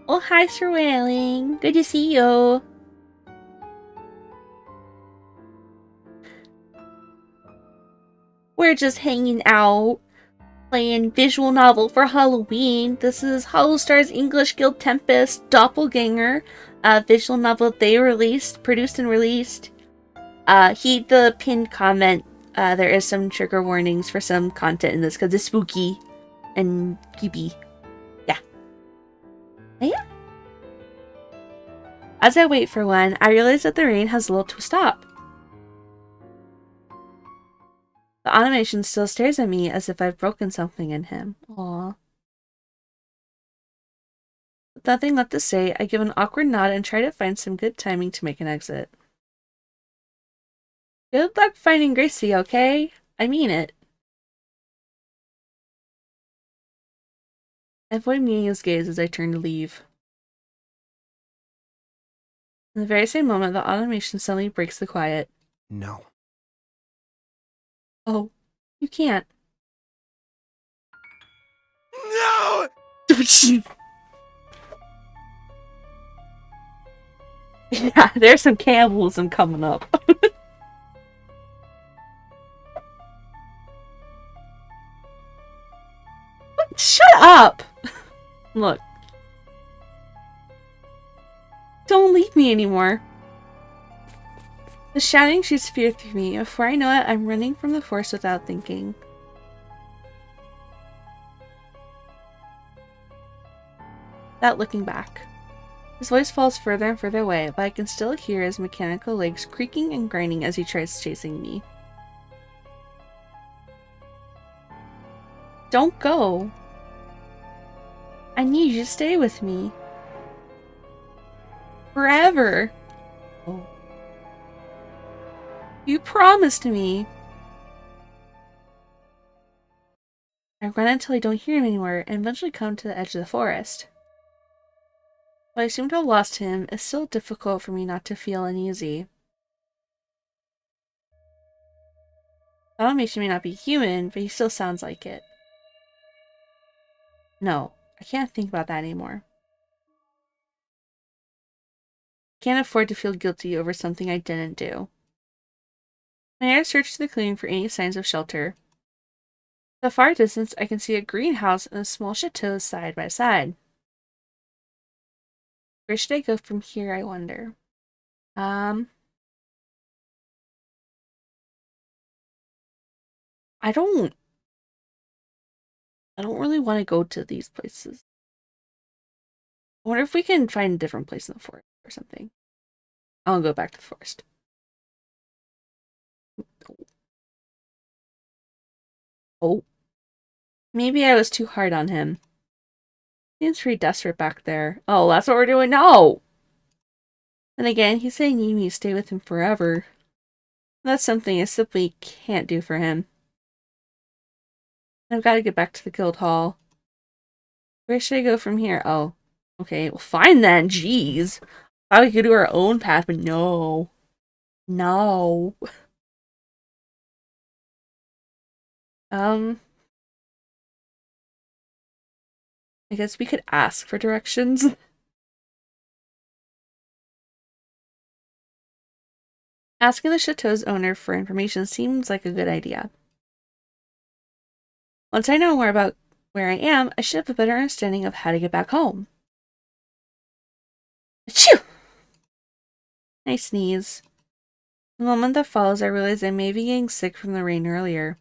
Oh, hi, Sir Whaling. Good to see you. We're just hanging out, playing visual novel for Halloween. This is Holostars English Guild Tempus Doppelgänger, a visual novel they produced and released. Heed the pinned comment. There is some trigger warnings for some content in this because it's spooky and creepy. Yeah. Yeah. As I wait for one, I realize that the rain has lulled to a stop. The automation still stares at me as if I've broken something in him. Aww. With nothing left to say, I give an awkward nod and try to find some good timing to make an exit. Good luck finding Gracie, okay? I mean it. I avoid meeting his gaze as I turn to leave. In the very same moment, the automation suddenly breaks the quiet. No. Oh, you can't. No! Yeah, there's some cannibalism coming up. Shut up! Look. Don't leave me anymore. The shouting shoots fear through me. Before I know it, I'm running from the forest without thinking. Without looking back. His voice falls further and further away, but I can still hear his mechanical legs creaking and grinding as he tries chasing me. Don't go. I need you to stay with me. Forever. Oh. You promised me. I run until I don't hear him anymore and eventually come to the edge of the forest. While I seem to have lost him, it's still difficult for me not to feel uneasy. The automation may not be human, but he still sounds like it. No, I can't think about that anymore. I can't afford to feel guilty over something I didn't do. My eyes search the clearing for any signs of shelter. In the far distance, I can see a greenhouse and a small chateau side by side. Where should I go from here, I wonder? I don't really want to go to these places. I wonder if we can find a different place in the forest or something. I'll go back to the forest. Oh. Maybe I was too hard on him. Seems pretty desperate back there. Oh, that's what we're doing now! Then again, he's saying he needs me to stay with him forever. That's something I simply can't do for him. I've got to get back to the guild hall. Where should I go from here? Oh. Okay, well fine then, jeez. Thought we could do our own path, but no. No. I guess we could ask for directions. Asking the chateau's owner for information seems like a good idea. Once I know more about where I am, I should have a better understanding of how to get back home. Achoo! I sneeze. The moment that follows, I realize I may be getting sick from the rain earlier.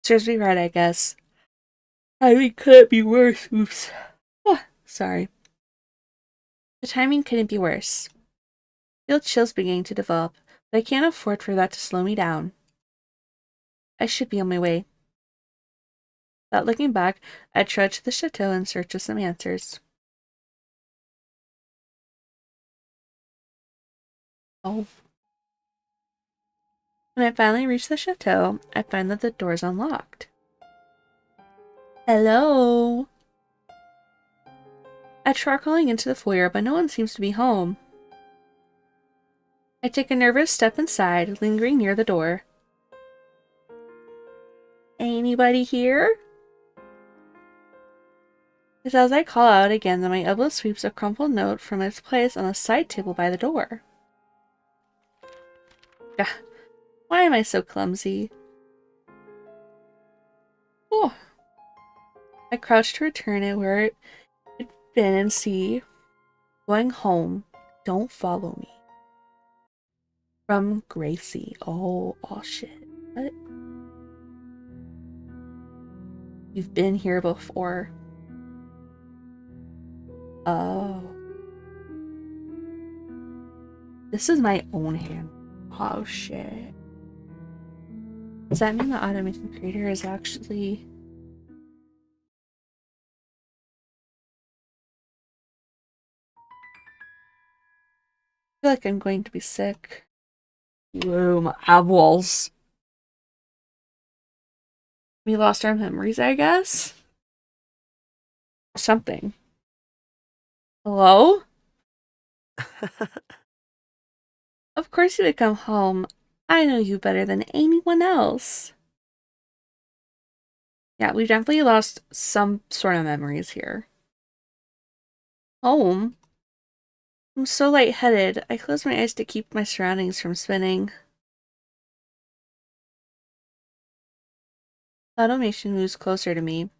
Serves me right, I guess. I mean, could it be worse? Oops. Oh, sorry. The timing couldn't be worse. I feel chills beginning to develop, but I can't afford for that to slow me down. I should be on my way. Without looking back, I trudged to the chateau in search of some answers. Oh. When I finally reach the chateau, I find that the door's unlocked. Hello? I try calling into the foyer, but no one seems to be home. I take a nervous step inside, lingering near the door. Anybody here? It's as I call out again that my elbow sweeps a crumpled note from its place on a side table by the door. Gah, why am I so clumsy? Oh. I crouch to return it where it had been and see. Going home. Don't follow me. From Gracie. Oh shit. What? You've been here before. Oh. This is my own hand. Oh shit. Does that mean the automation creator is actually... I feel like I'm going to be sick. Whoa, my eyeballs. We lost our memories, I guess? Something. Hello? Of course you would come home. I know you better than anyone else. Yeah, we definitely lost some sort of memories here. Home? I'm so lightheaded. I close my eyes to keep my surroundings from spinning. The automation moves closer to me.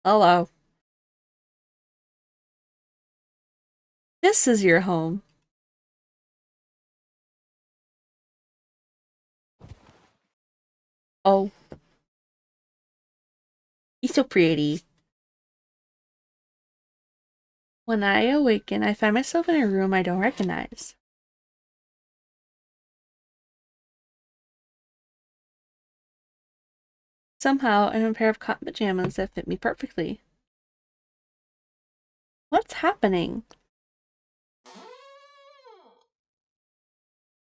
Hello. This is your home. Oh. He's so pretty. When I awaken, I find myself in a room I don't recognize. Somehow, I'm in a pair of cotton pajamas that fit me perfectly. What's happening?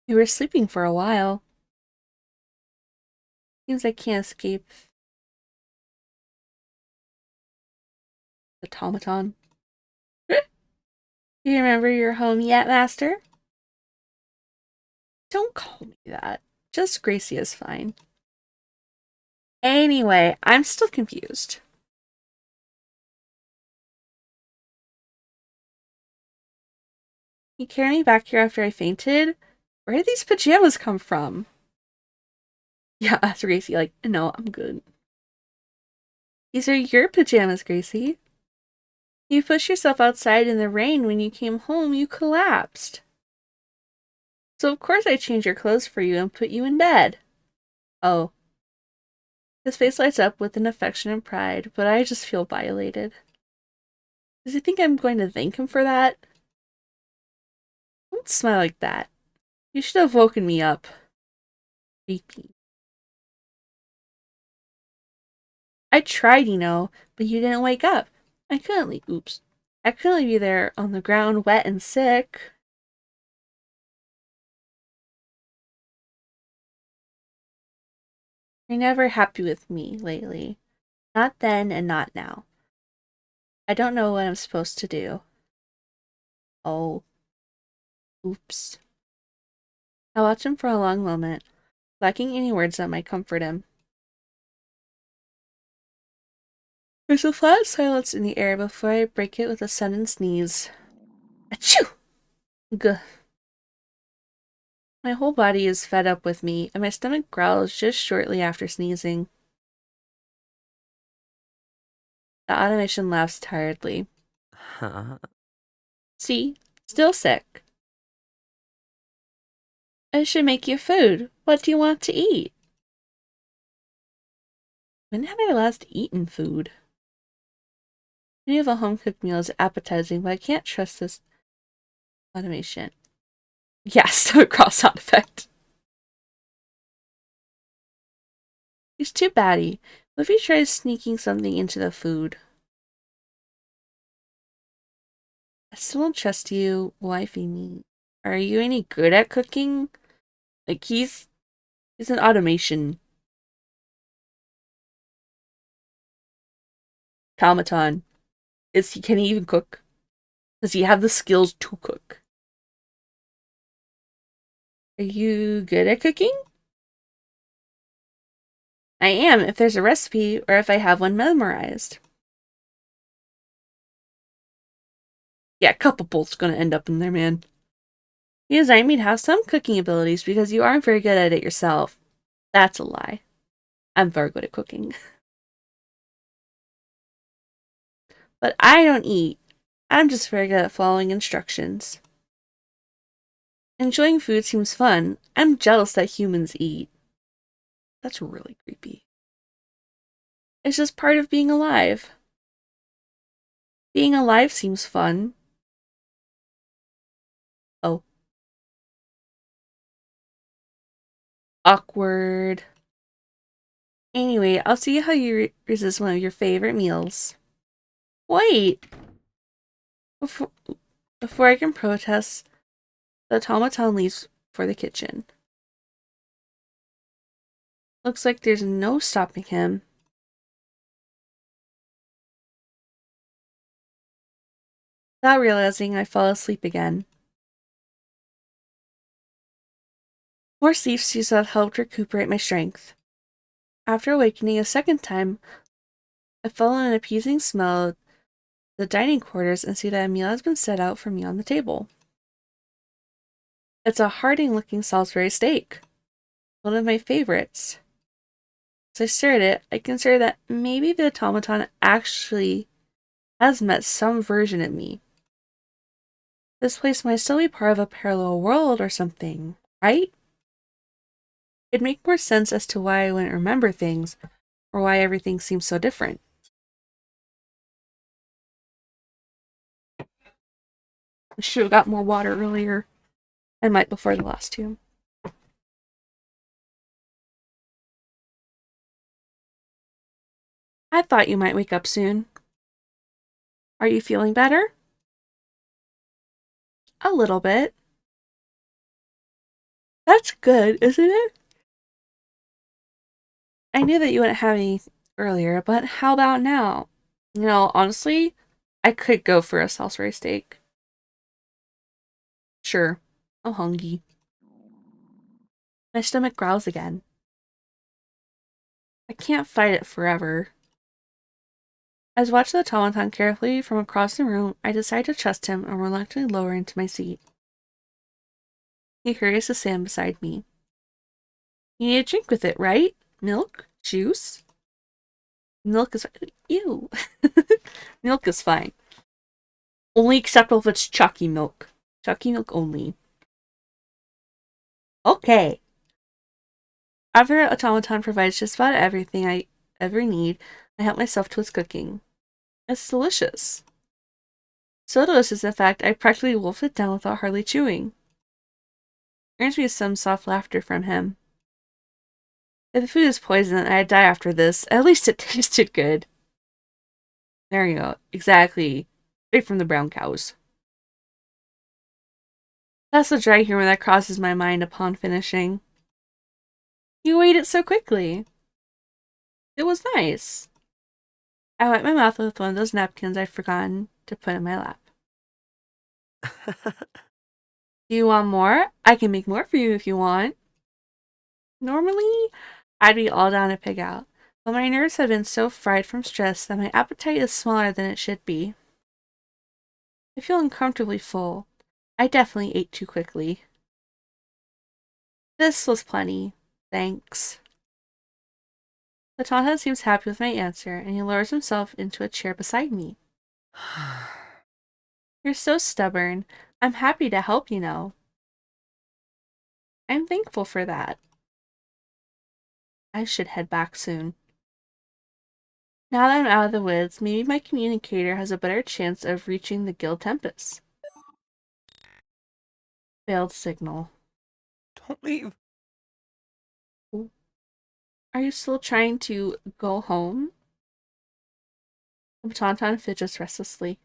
We were sleeping for a while. Seems I can't escape the automaton. Do you remember your home yet, Master? Don't call me that. Just Gracie is fine. Anyway, I'm still confused. You carried me back here after I fainted? Where did these pajamas come from? Yeah, asked Gracie, like, no, I'm good. These are your pajamas, Gracie. You pushed yourself outside in the rain. When you came home, you collapsed. So of course I changed your clothes for you and put you in bed. Oh. His face lights up with an affection and pride, but I just feel violated. Does he think I'm going to thank him for that? Don't smile like that. You should have woken me up. Creepy. I tried, you know, but you didn't wake up. I couldn't leave. Oops. I couldn't leave you there on the ground, wet and sick. You're never happy with me lately. Not then and not now. I don't know what I'm supposed to do. Oh. Oops. I watch him for a long moment, lacking any words that might comfort him. There's a flat silence in the air before I break it with a sudden sneeze. Achoo! Gah. My whole body is fed up with me, and my stomach growls just shortly after sneezing. The automation laughs tiredly. Huh? See? Still sick. I should make you food. What do you want to eat? When have I last eaten food? Any of a home-cooked meal is appetizing, but I can't trust this. Automation. Yeah, stomach growl sound effect. He's too batty. What if he tries sneaking something into the food? I still don't trust you, wifey me. Are you any good at cooking? Like, he's an automation automaton. Can he even cook? Does he have the skills to cook? Are you good at cooking? I am, if there's a recipe, or if I have one memorized. Yeah, culpable's gonna end up in there, man. You designed me to have some cooking abilities because you aren't very good at it yourself. That's a lie. I'm very good at cooking. But I don't eat. I'm just very good at following instructions. Enjoying food seems fun. I'm jealous that humans eat. That's really creepy. It's just part of being alive. Being alive seems fun. Oh. Awkward. Anyway, I'll see how you resist one of your favorite meals. Wait! Before I can protest, the automaton leaves for the kitchen. Looks like there's no stopping him. Without realizing, I fall asleep again. More sleep seems to have helped recuperate my strength. After awakening a second time, I follow an appeasing smell of the dining quarters and see that a meal has been set out for me on the table. It's a hearty-looking Salisbury steak, one of my favorites. As I stare at it, I consider that maybe the automaton actually has met some version of me. This place might still be part of a parallel world or something, right? It'd make more sense as to why I wouldn't remember things, or why everything seems so different. I should have got more water earlier. I might before the last two. I thought you might wake up soon. Are you feeling better? A little bit. That's good, isn't it? I knew that you wouldn't have any earlier, but how about now? You know, honestly, I could go for a Salisbury steak. Sure, I'm hungry. My stomach growls again. I can't fight it forever. As I watch the automaton carefully from across the room, I decide to trust him and reluctantly lower into my seat. He hurries to stand beside me. You need a drink with it, right? Milk? Juice? Milk is... Ew. Milk is fine. Only acceptable if it's chalky milk. Chalky milk only. Okay. After automaton provides just about everything I ever need, I help myself to its cooking. It's delicious. So delicious, in fact, I practically wolf it down without hardly chewing. Earns me some soft laughter from him. If the food is poison, I'd die after this. At least it tasted good. There you go. Exactly. Straight from the brown cows. That's the dry humor that crosses my mind upon finishing. You ate it so quickly. It was nice. I wipe my mouth with one of those napkins I'd forgotten to put in my lap. Do you want more? I can make more for you if you want. Normally, I'd be all down to pig out, but my nerves have been so fried from stress that my appetite is smaller than it should be. I feel uncomfortably full. I definitely ate too quickly. This was plenty. Thanks. The Tonto seems happy with my answer, and he lowers himself into a chair beside me. You're so stubborn. I'm happy to help, you know. I'm thankful for that. I should head back soon. Now that I'm out of the woods, maybe my communicator has a better chance of reaching the guild Tempus. Failed signal. Don't leave. Are you still trying to go home? Tauntaun fidgets restlessly.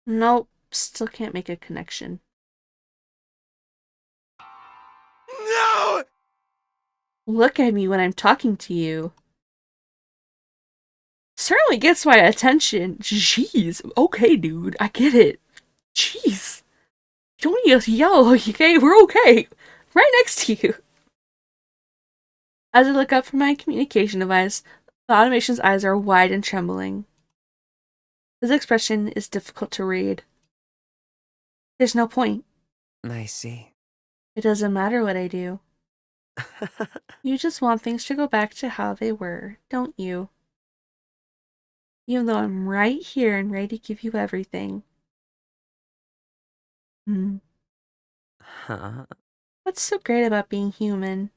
Nope. Still can't make a connection. No! Look at me when I'm talking to you. Certainly gets my attention. Jeez. Okay, dude. I get it. Jeez. You don't need to yell, okay? We're okay. Right next to you. As I look up from my communication device, the automation's eyes are wide and trembling. His expression is difficult to read. There's no point. I see. It doesn't matter what I do. You just want things to go back to how they were, don't you? Even though I'm right here and ready to give you everything. Huh? What's so great about being human?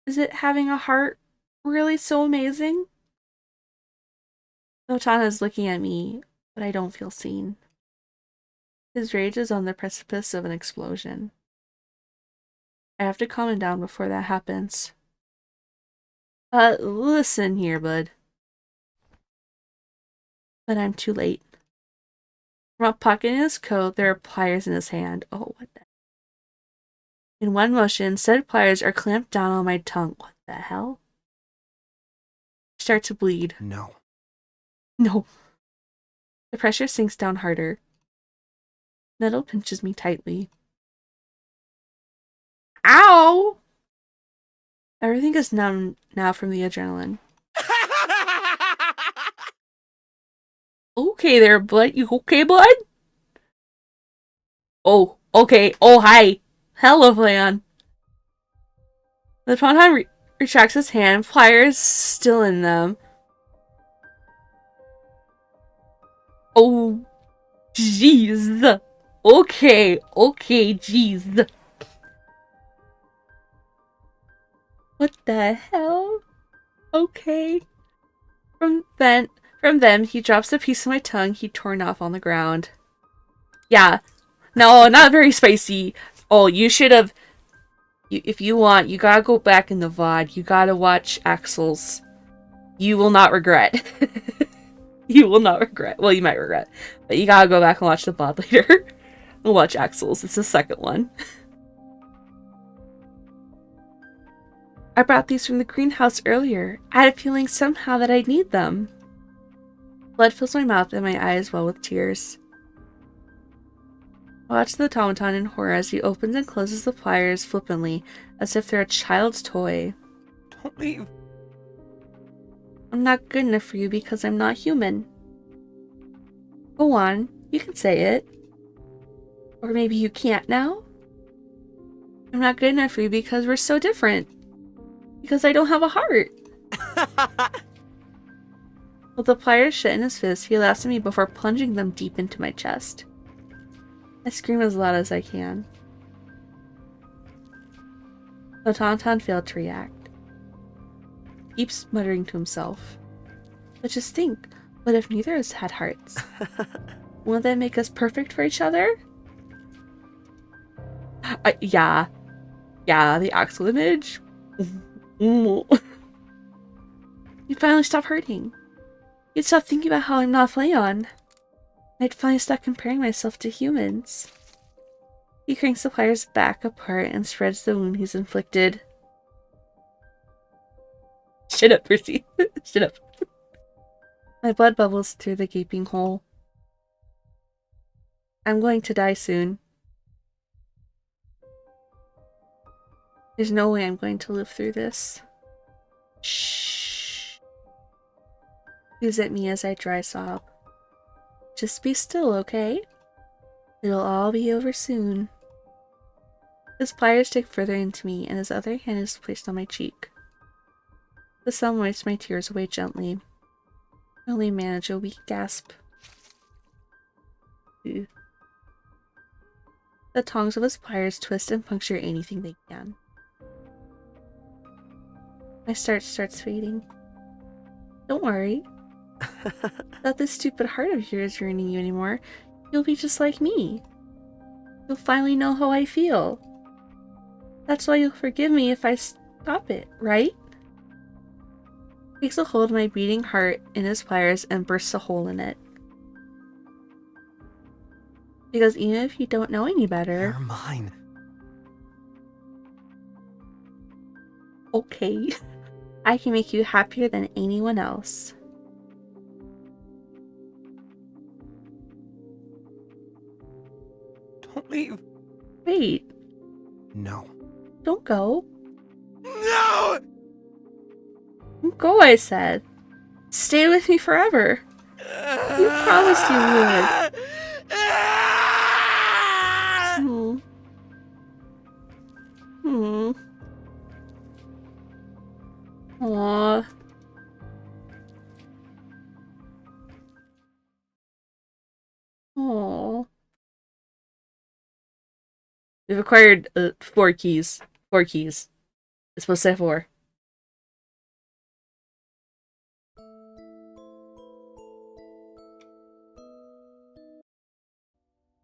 Is it having a heart really so amazing? Otana is looking at me, but I don't feel seen. His rage is on the precipice of an explosion. I have to calm him down before that happens. Listen here, bud. But I'm too late. From a pocket in his coat, there are pliers in his hand. Oh, what the... In one motion, said pliers are clamped down on my tongue. What the hell? I start to bleed. No. No. The pressure sinks down harder. Nettle pinches me tightly. Ow! Everything is numb now from the adrenaline. Okay there, bud. You okay, bud? Oh, okay. Oh, hi. Hello, Flan. The Tauntaun retracts his hand, pliers still in them. Oh, jeez. Okay, jeez. What the hell? Okay. From them, he drops a piece of my tongue he'd torn off on the ground. Yeah. No, not very spicy. Oh, you should have... If you want, you gotta go back in the VOD. You gotta watch Axel's. You will not regret. You will not regret. Well, you might regret. But you gotta go back and watch the VOD later. And watch Axel's. It's the second one. I brought these from the greenhouse earlier. I had a feeling somehow that I'd need them. Blood fills my mouth and my eyes well with tears. I watch the automaton in horror as he opens and closes the pliers flippantly, as if they're a child's toy. Don't leave. I'm not good enough for you because I'm not human. Go on, you can say it. Or maybe you can't now? I'm not good enough for you because we're so different. Because I don't have a heart. With the pliers shut in his fist, he laughs at me before plunging them deep into my chest. I scream as loud as I can. The Tauntaun failed to react. He keeps muttering to himself. But just think, what if neither of us had hearts? Won't that make us perfect for each other? Yeah. Yeah, the Axel image. You finally stop hurting. You'd stop thinking about how I'm not Flayon. I'd finally stop comparing myself to humans. He cranks the pliers back apart and spreads the wound he's inflicted. Shut up, Percy. Shut up. My blood bubbles through the gaping hole. I'm going to die soon. There's no way I'm going to live through this. Shh. Who's at me as I dry sob. Just be still, okay? It'll all be over soon. His pliers stick further into me, and his other hand is placed on my cheek. The sun wipes my tears away gently. I only manage a weak gasp. Ew. The tongs of his pliers twist and puncture anything they can. My start starts fading. Don't worry. Not this stupid heart of yours ruining you anymore. You'll be just like me. You'll finally know how I feel. That's why you'll forgive me if I stop it, right? Takes a hold of my beating heart in his pliers and bursts a hole in it. Because even if you don't know any better... You're mine. Okay. I can make you happier than anyone else. Don't leave. Wait. No. Don't go. No! Don't go, I said. Stay with me forever. You promised you would. Hmm. Hmm. Aww. Aww. We've acquired 4 keys. 4 keys. It's supposed to say 4.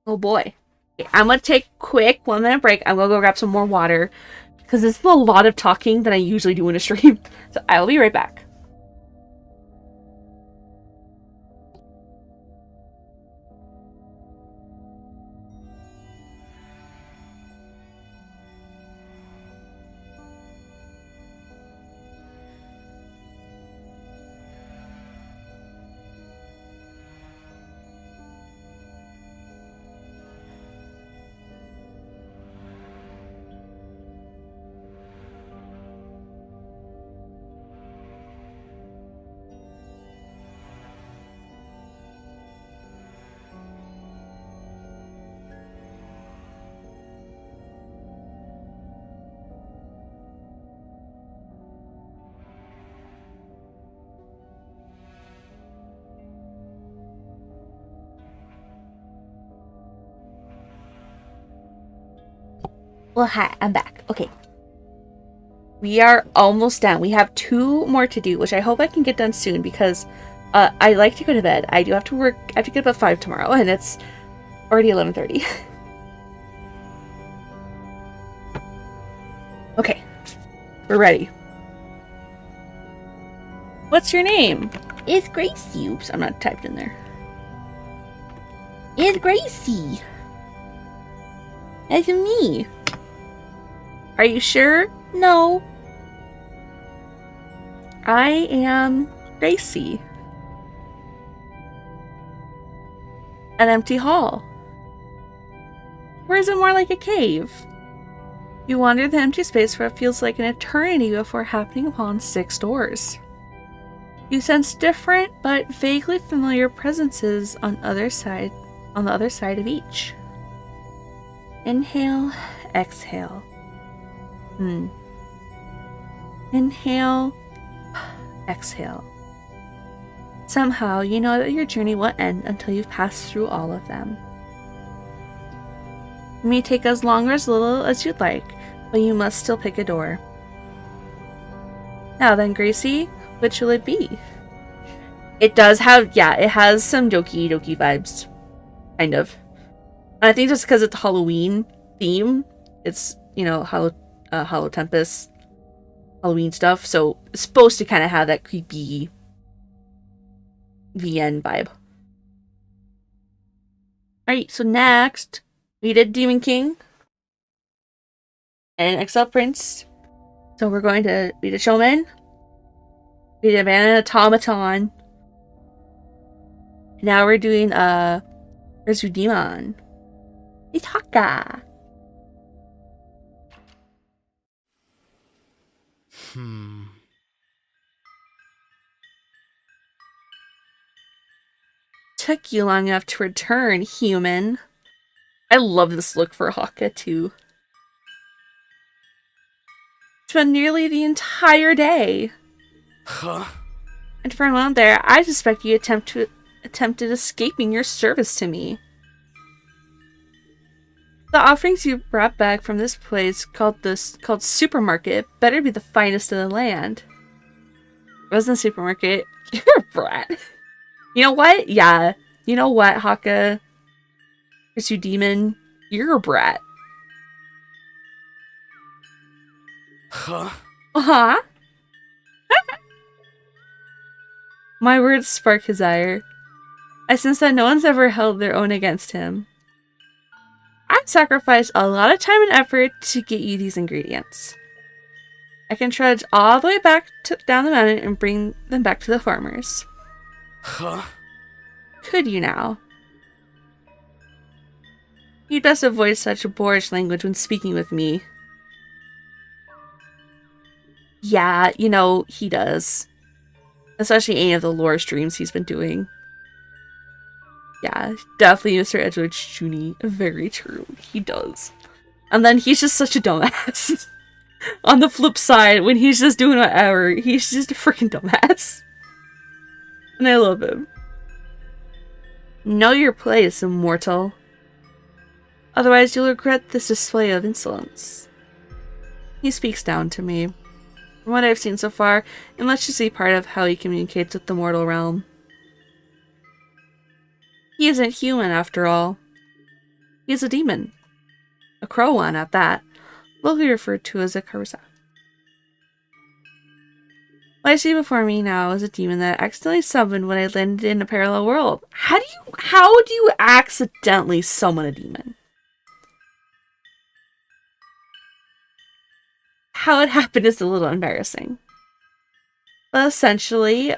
Oh boy. Okay, I'm gonna take a quick 1-minute break. I'm gonna go grab some more water. Because this is a lot of talking that I usually do in a stream. So I will be right back. Well, hi, I'm back. Okay. We are almost done. We have 2 more to do, which I hope I can get done soon because I like to go to bed. I do have to work. I have to get up at 5 tomorrow, and it's already 11:30. Okay. We're ready. What's your name? It's Gracie. Oops, I'm not typed in there. It's Gracie. That's me. Are you sure? No. I am Gracie. An empty hall. Or is it more like a cave? You wander the empty space for what feels like an eternity before happening upon 6 doors. You sense different but vaguely familiar presences on the other side of each. Inhale, exhale. Inhale, exhale. Somehow, you know that your journey won't end until you've passed through all of them. It may take as long or as little as you'd like, but you must still pick a door. Now then, Gracie, which will it be? It does have, yeah, it has some Doki Doki vibes. Kind of. And I think just because it's Halloween theme, it's, you know, Hollow Tempest, Halloween stuff, so it's supposed to kind of have that creepy VN vibe. Alright, so next, we did Demon King and Exile Prince. So we're going to be the Showman, we did Abandoned Automaton. Now we're doing Resudemon. Itaka. Took you long enough to return, human. I love this look for Haka too. Spent nearly the entire day. Huh? And for a moment there, I suspect you attempted escaping your service to me. The offerings you brought back from this place called Supermarket better be the finest in the land. It wasn't a supermarket. You're a brat. You know what? Yeah. You know what, Haka? Pursue demon. You're a brat. Huh? Uh-huh. My words spark his ire. I sense that no one's ever held their own against him. I've sacrificed a lot of time and effort to get you these ingredients. I can trudge all the way back down the mountain and bring them back to the farmers. Huh? Could you now? You'd best avoid such boorish language when speaking with me. Yeah, you know, he does. Especially any of the lore streams he's been doing. Yeah, definitely Mr. Edgewood Juni. Very true. He does. And then he's just such a dumbass. On the flip side, when he's just doing whatever, he's just a freaking dumbass. And I love him. Know your place, immortal. Otherwise, you'll regret this display of insolence. He speaks down to me. From what I've seen so far, it must just be part of how he communicates with the mortal realm. He isn't human, after all. He's a demon. A crow one, at that. Locally referred to as a Karusa. What I see before me now is a demon that I accidentally summoned when I landed in a parallel world. How do you accidentally summon a demon? How it happened is a little embarrassing. But essentially,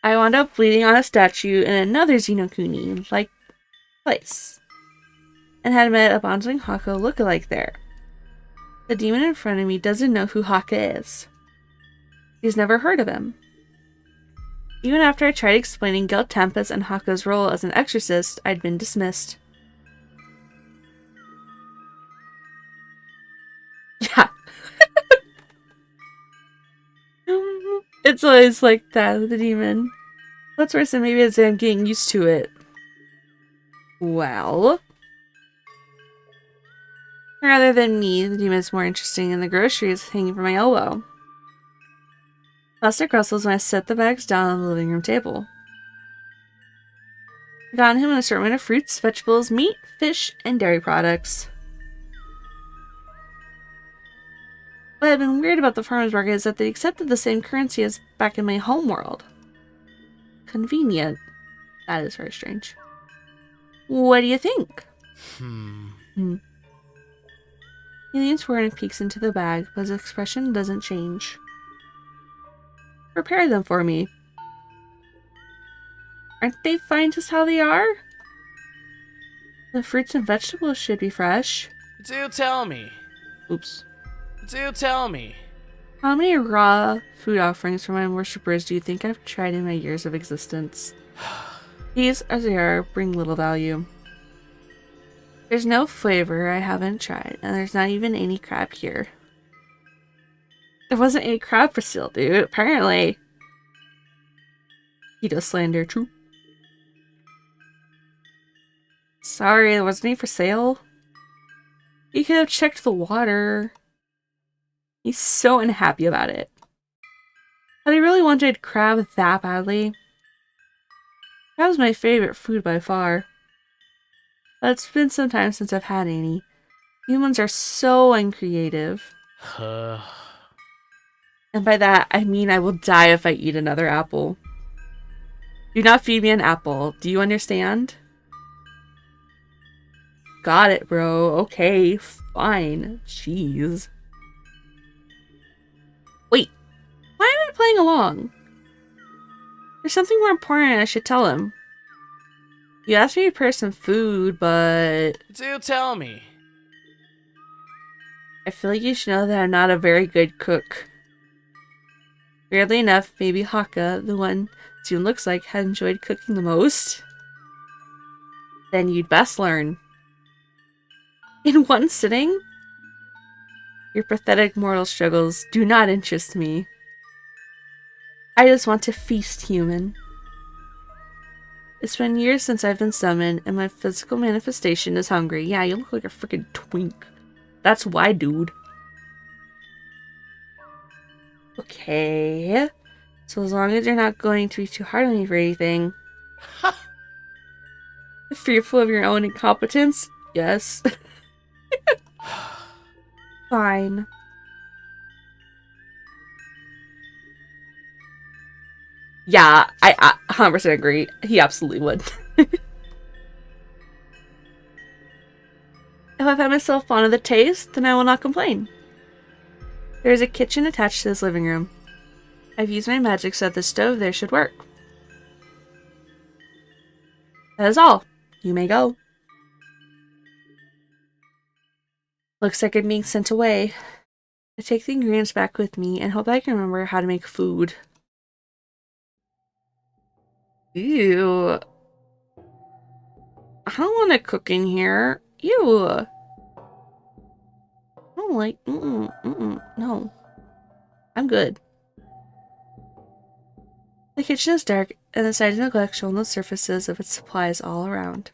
I wound up bleeding on a statue in another Xenokuni-like place, and had met a bonding Haka lookalike there. The demon in front of me doesn't know who Haka is. He's never heard of him. Even after I tried explaining Gil Tempus and Haka's role as an exorcist, I'd been dismissed. Yeah. It's always like that with the demon. What's worse than maybe it's I'm getting used to it. Well. Rather than me, the demon's more interesting in the groceries hanging from my elbow. Plastic rustles when I set the bags down on the living room table. I got him an assortment of fruits, vegetables, meat, fish, and dairy products. What had been weird about the farmer's market is that they accepted the same currency as back in my home world. Convenient. That is very strange. What do you think? He leans forward and peeks into the bag, but his expression doesn't change. Prepare them for me. Aren't they fine just how they are? The fruits and vegetables should be fresh. Do tell me. Oops. Do tell me. How many raw food offerings from my worshippers do you think I've tried in my years of existence? These, as they are, bring little value. There's no flavor I haven't tried, and there's not even any crab here. There wasn't any crab for sale, dude, apparently. He does slander, true. Sorry, there wasn't any for sale. You could have checked the water. He's so unhappy about it. But he really wanted crab that badly. Crab's my favorite food by far. But it's been some time since I've had any. Humans are so uncreative. And by that, I mean I will die if I eat another apple. Do not feed me an apple. Do you understand? Got it, bro. Okay, fine. Jeez. Wait. Why am I playing along? There's something more important I should tell him. You asked me to prepare some food, but... Do tell me. I feel like you should know that I'm not a very good cook. Weirdly enough, maybe Haka, the one June looks like, had enjoyed cooking the most. Then you'd best learn. In one sitting? Your pathetic mortal struggles do not interest me. I just want to feast, human. It's been years since I've been summoned, and my physical manifestation is hungry. Yeah, you look like a freaking twink. That's why, dude. Okay. So as long as you're not going to be too hard on me for anything, Fearful of your own incompetence? Yes. Fine. Yeah, I 100% agree. He absolutely would. If I find myself fond of the taste, then I will not complain. There is a kitchen attached to this living room. I've used my magic so that the stove there should work. That is all. You may go. Looks like I'm being sent away. I take the ingredients back with me and hope I can remember how to make food. Ew. I don't want to cook in here. Ew. I don't like. No. I'm good. The kitchen is dark, and the signs of neglect show on the surfaces of its supplies all around.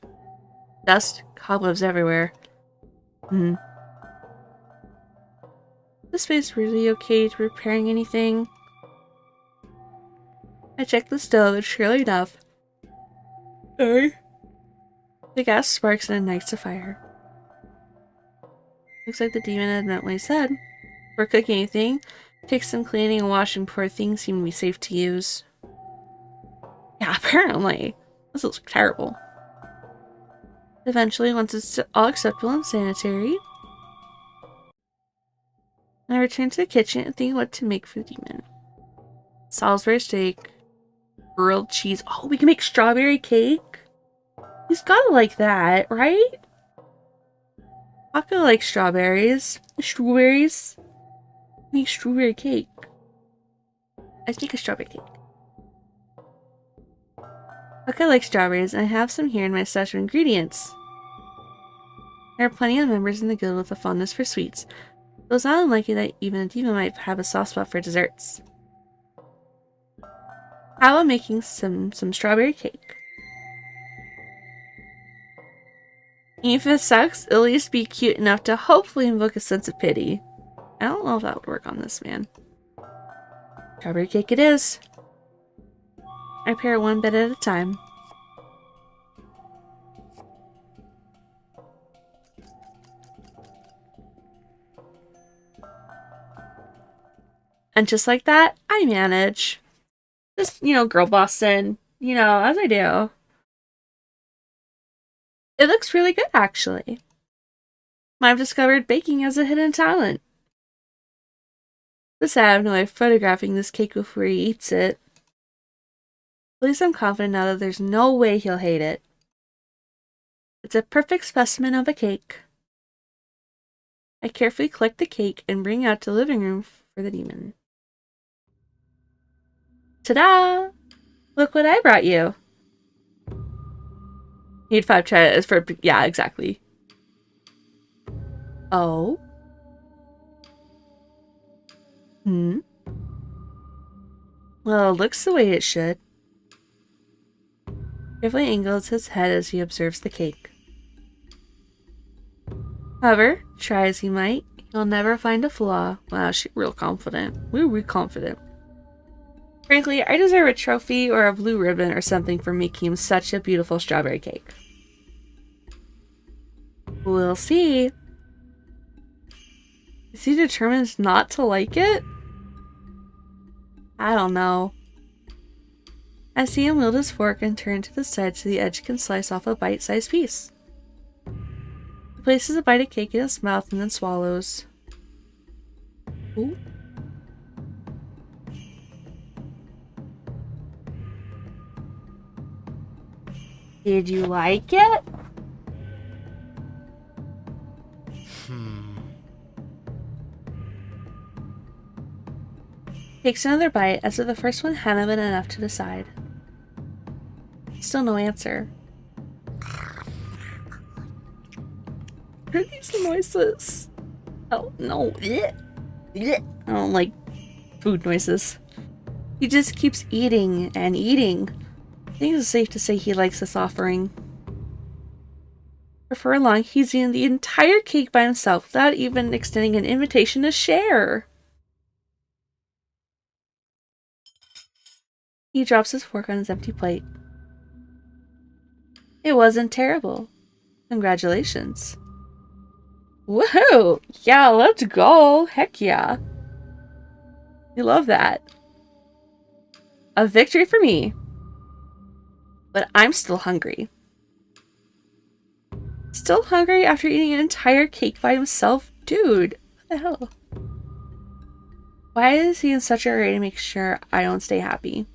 Dust, cobwebs everywhere. The space really okay to preparing anything? I check the stove, and surely enough, the gas sparks and ignites a fire. Looks like the demon had meant what he said. For cooking anything, take some cleaning and washing before things seem to be safe to use. Yeah, apparently. This looks terrible. Eventually, once it's all acceptable and sanitary, I return to the kitchen and think what to make for the demon. Salisbury steak, grilled cheese. Oh, we can make strawberry cake? He's gotta like that, right? Paco likes strawberries. Strawberries? Make strawberry cake. Let's make a strawberry cake. Paco likes strawberries, and I have some here in my stash of ingredients. There are plenty of members in the guild with a fondness for sweets, so it's not unlikely that even a demon might have a soft spot for desserts. How about making some strawberry cake? Even if it sucks, it'll at least be cute enough to hopefully invoke a sense of pity. I don't know if that would work on this man. Strawberry cake it is. I prepare one bit at a time. And just like that, I manage. Just, girl bossing, as I do. It looks really good, actually. I've discovered baking as a hidden talent. This I have no way of photographing this cake before he eats it. At least I'm confident now that there's no way he'll hate it. It's a perfect specimen of a cake. I carefully collect the cake and bring it out to the living room for the demon. Ta-da! Look what I brought you. Need 5 tries for... Yeah, exactly. Oh? Well, it looks the way it should. Carefully angles his head as he observes the cake. However, try as he might, he'll never find a flaw. Wow, she's real confident. We're confident. Frankly, I deserve a trophy or a blue ribbon or something for making him such a beautiful strawberry cake. We'll see. Is he determined not to like it? I don't know. I see him wield his fork and turn to the side so the edge can slice off a bite-sized piece. He places a bite of cake in his mouth and then swallows. Ooh. Did you like it? Takes another bite as if the first one hadn't been enough to decide. Still no answer. What are these noises? Oh no. I don't like food noises. He just keeps eating and eating. I think it's safe to say he likes this offering. For long, he's eaten the entire cake by himself without even extending an invitation to share. He drops his fork on his empty plate. It wasn't terrible. Congratulations. Woohoo! Yeah, let's go! Heck yeah. We love that. A victory for me. But I'm still hungry. Still hungry after eating an entire cake by himself? Dude, what the hell? Why is he in such a hurry to make sure I don't stay happy?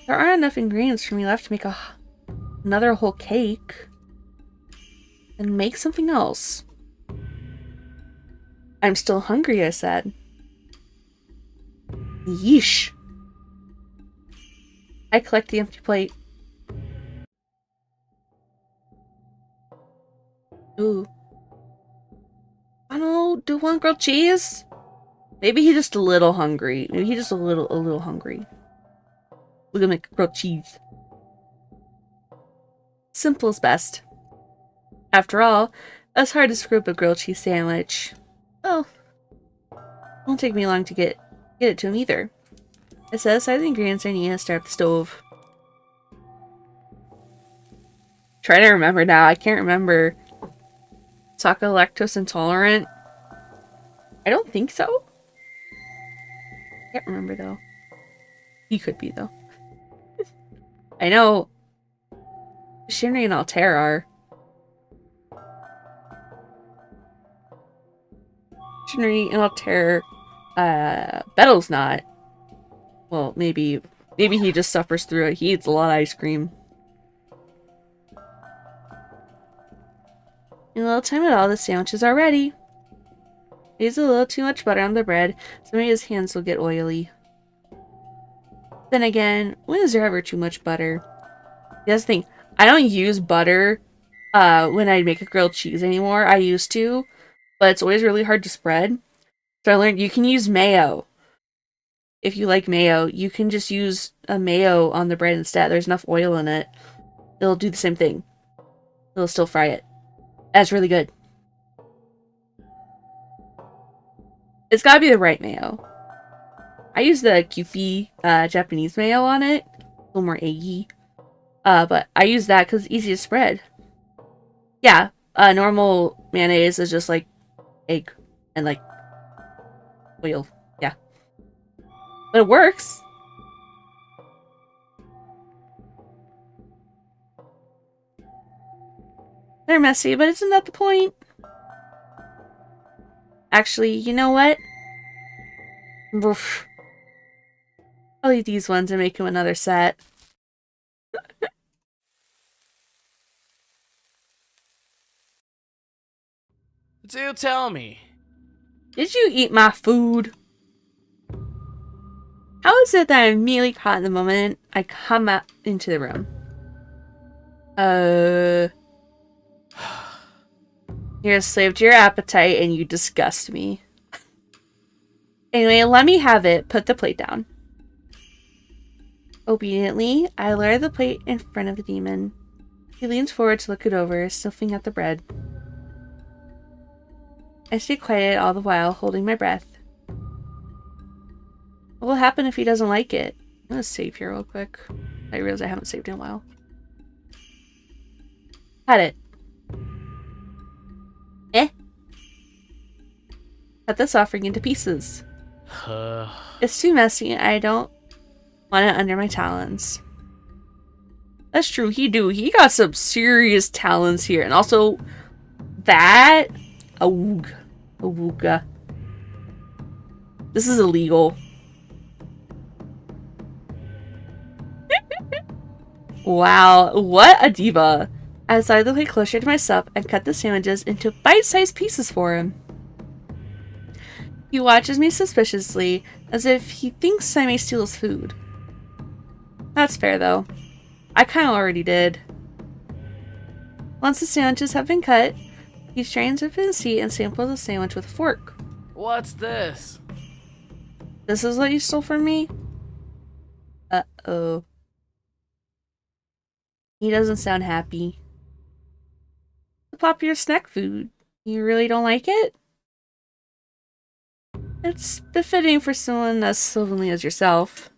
There aren't enough ingredients for me left to make another whole cake. Then make something else. I'm still hungry, I said. Yeesh. I collect the empty plate. Ooh. I don't know, do one grilled cheese? Maybe he's just a little hungry. Maybe he's just a little hungry. We're gonna make grilled cheese. Simple is best. After all, it's hard to screw up a grilled cheese sandwich. Oh. It won't take me long to get it to him either. I set aside the ingredients I need and start up the stove. Trying to remember now. I can't remember. Sokka lactose intolerant? I don't think so. Can't remember though. He could be though. I know Shinri and Altair are. Shinri and Altair, Bettel's not. Well, maybe he just suffers through it. He eats a lot of ice cream. In a little time at all, the sandwiches are ready. He used a little too much butter on the bread, so maybe his hands will get oily. Then again, when is there ever too much butter? That's the thing. I don't use butter when I make a grilled cheese anymore. I used to, but it's always really hard to spread. So I learned you can use mayo. If you like mayo, you can just use a mayo on the bread instead. There's enough oil in it. It'll do the same thing. It'll still fry it. That's really good. It's gotta be the right mayo. I use the Kewpie Japanese mayo on it. A little more eggy. But I use that because it's easy to spread. Yeah, normal mayonnaise is just like egg and like oil. Yeah. But it works. They're messy, but isn't that the point? Actually, you know what? Oof. I'll eat these ones and make him another set. Do tell me. Did you eat my food? How is it that I'm immediately caught in the moment I come out into the room? You're a slave to your appetite and you disgust me. Anyway, let me have it. Put the plate down. Obediently, I lower the plate in front of the demon. He leans forward to look it over, sniffing at the bread. I stay quiet all the while, holding my breath. What will happen if he doesn't like it? I'm gonna save here real quick. I realize I haven't saved in a while. Had it. Cut this offering into pieces. It's too messy and I don't want it under my talons. That's true, he got some serious talons here. And also, that... Awooga. This is illegal. Wow, what a diva. I slide the plate closer to myself and cut the sandwiches into bite-sized pieces for him. He watches me suspiciously, as if he thinks I may steal his food. That's fair, though. I kind of already did. Once the sandwiches have been cut, he strains up his seat and samples a sandwich with a fork. What's this? This is what you stole from me? Uh-oh. He doesn't sound happy. The popular snack food. You really don't like it? It's befitting for someone as slovenly as yourself.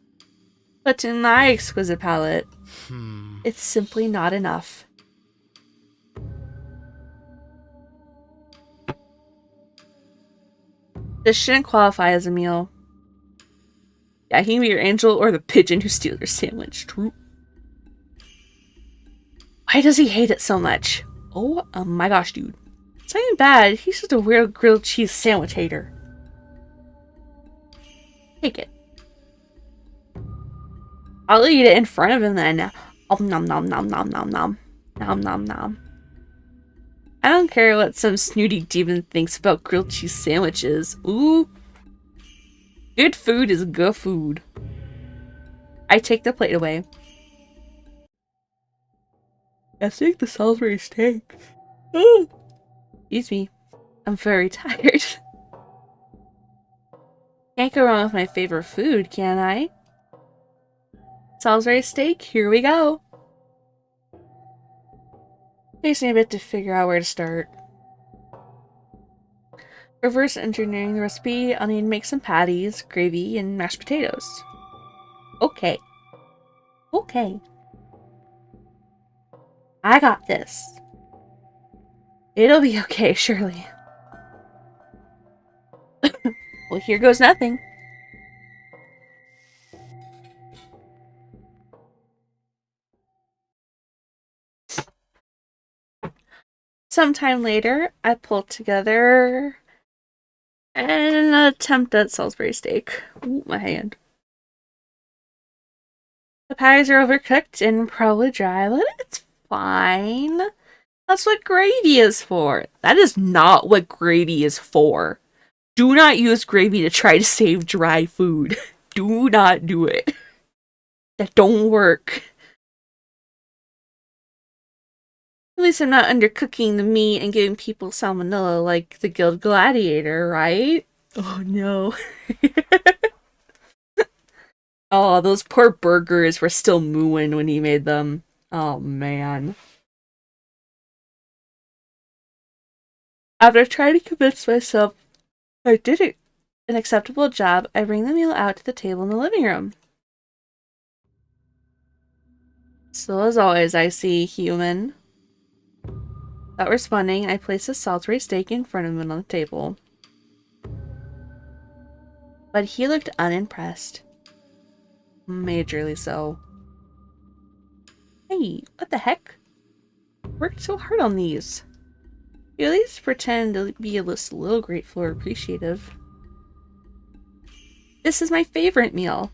But to my exquisite palate. It's simply not enough. This shouldn't qualify as a meal. Yeah, he can be your angel or the pigeon who steals your sandwich. True. Why does he hate it so much? Oh my gosh, dude. It's not even bad. He's just a weird grilled cheese sandwich hater. Take it. I'll eat it in front of him then. Nom nom nom nom nom nom. Nom nom nom. I don't care what some snooty demon thinks about grilled cheese sandwiches. Ooh. Good food is good food. I take the plate away. I think the Salisbury steak. Ooh. Excuse me. I'm very tired. Can't go wrong with my favorite food, can I? Salisbury steak, here we go. Takes me a bit to figure out where to start. Reverse engineering the recipe, I'll need to make some patties, gravy, and mashed potatoes. Okay. Okay. I got this. It'll be okay, surely. Well, here goes nothing. Sometime later, I pulled together an attempt at Salisbury steak. Ooh, my hand. The patties are overcooked and probably dry, but it's fine. That's what gravy is for. That is not what gravy is for. Do not use gravy to try to save dry food. Do not do it. That don't work. At least I'm not undercooking the meat and giving people salmonella like the Guild Gladiator, right? Oh no. Oh, those poor burgers were still mooing when he made them. Oh man. After trying to convince myself I did an acceptable job, I bring the meal out to the table in the living room. Still as always, I see human. Without responding, I place a Salisbury steak in front of him on the table. But he looked unimpressed. Majorly so. Hey, what the heck? Worked so hard on these. You at least pretend to be a little grateful or appreciative. This is my favorite meal.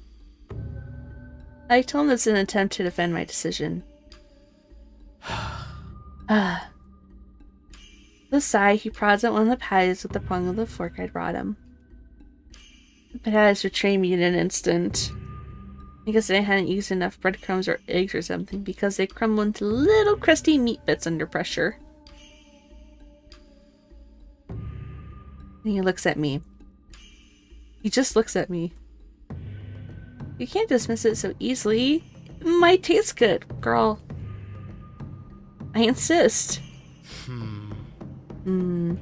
I told him this in an attempt to defend my decision. With a sigh, he prods at one of the patties with the prong of the fork I brought him. The patties betrayed me in an instant. I guess I hadn't used enough breadcrumbs or eggs or something because they crumble into little crusty meat bits under pressure. And he looks at me. He just looks at me. You can't dismiss it so easily. It might taste good, girl. I insist. Hearing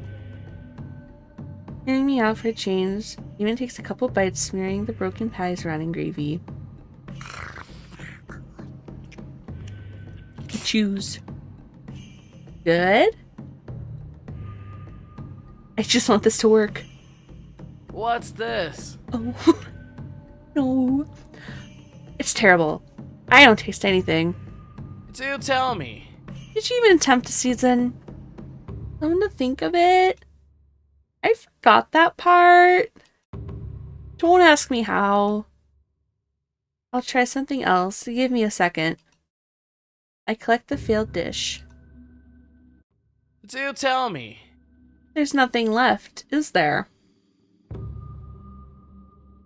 me out for a change, even takes a couple bites, smearing the broken patties around in gravy. Choose. Good? I just want this to work. What's this? Oh. No. It's terrible. I don't taste anything. Do tell me. Did you even attempt to season? Come to think of it, I forgot that part. Don't ask me how. I'll try something else. Give me a second. I collect the failed dish. Do tell me. There's nothing left, is there?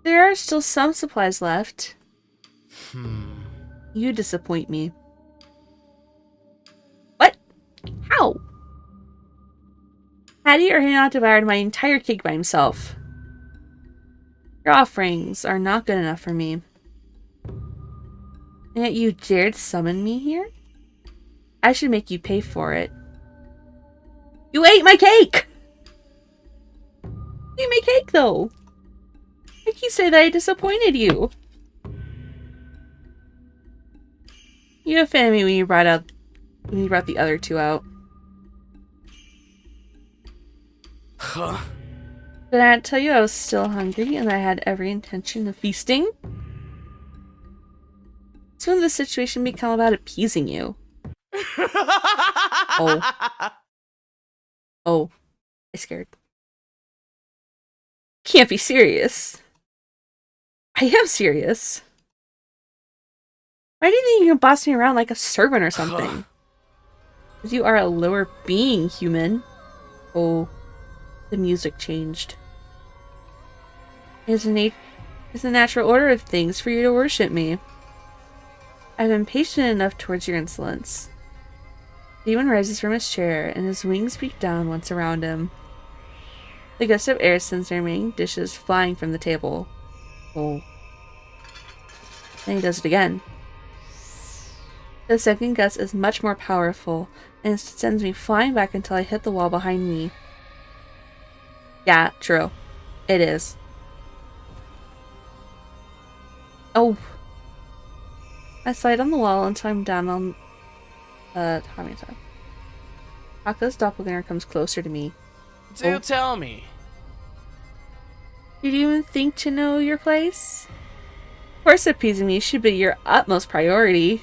There are still some supplies left. You disappoint me. What? How? Hattie or he not devoured my entire cake by himself. Your offerings are not good enough for me. And yet you dared summon me here? I should make you pay for it. You ate my cake! You ate my cake, though. Like you say that I disappointed you. You offended me when you brought the other two out. Huh? Did I not tell you I was still hungry and I had every intention of feasting? So when the situation become about appeasing you. Oh. Oh. I scared. Can't be serious. I am serious. Why do you think you can boss me around like a servant or something? Because you are a lower being, human. Oh. The music changed. It's a natural order of things for you to worship me. I've been patient enough towards your insolence. The demon rises from his chair, and his wings beat down once around him. The gust of air sends their remaining dishes flying from the table. Oh. Then he does it again. The second gust is much more powerful, and it sends me flying back until I hit the wall behind me. Yeah, true. It is. Oh. I slide on the wall until I'm down on how many times? Aka's doppelganger comes closer to me. Do tell me. Did you even think to know your place? Of course appeasing me should be your utmost priority.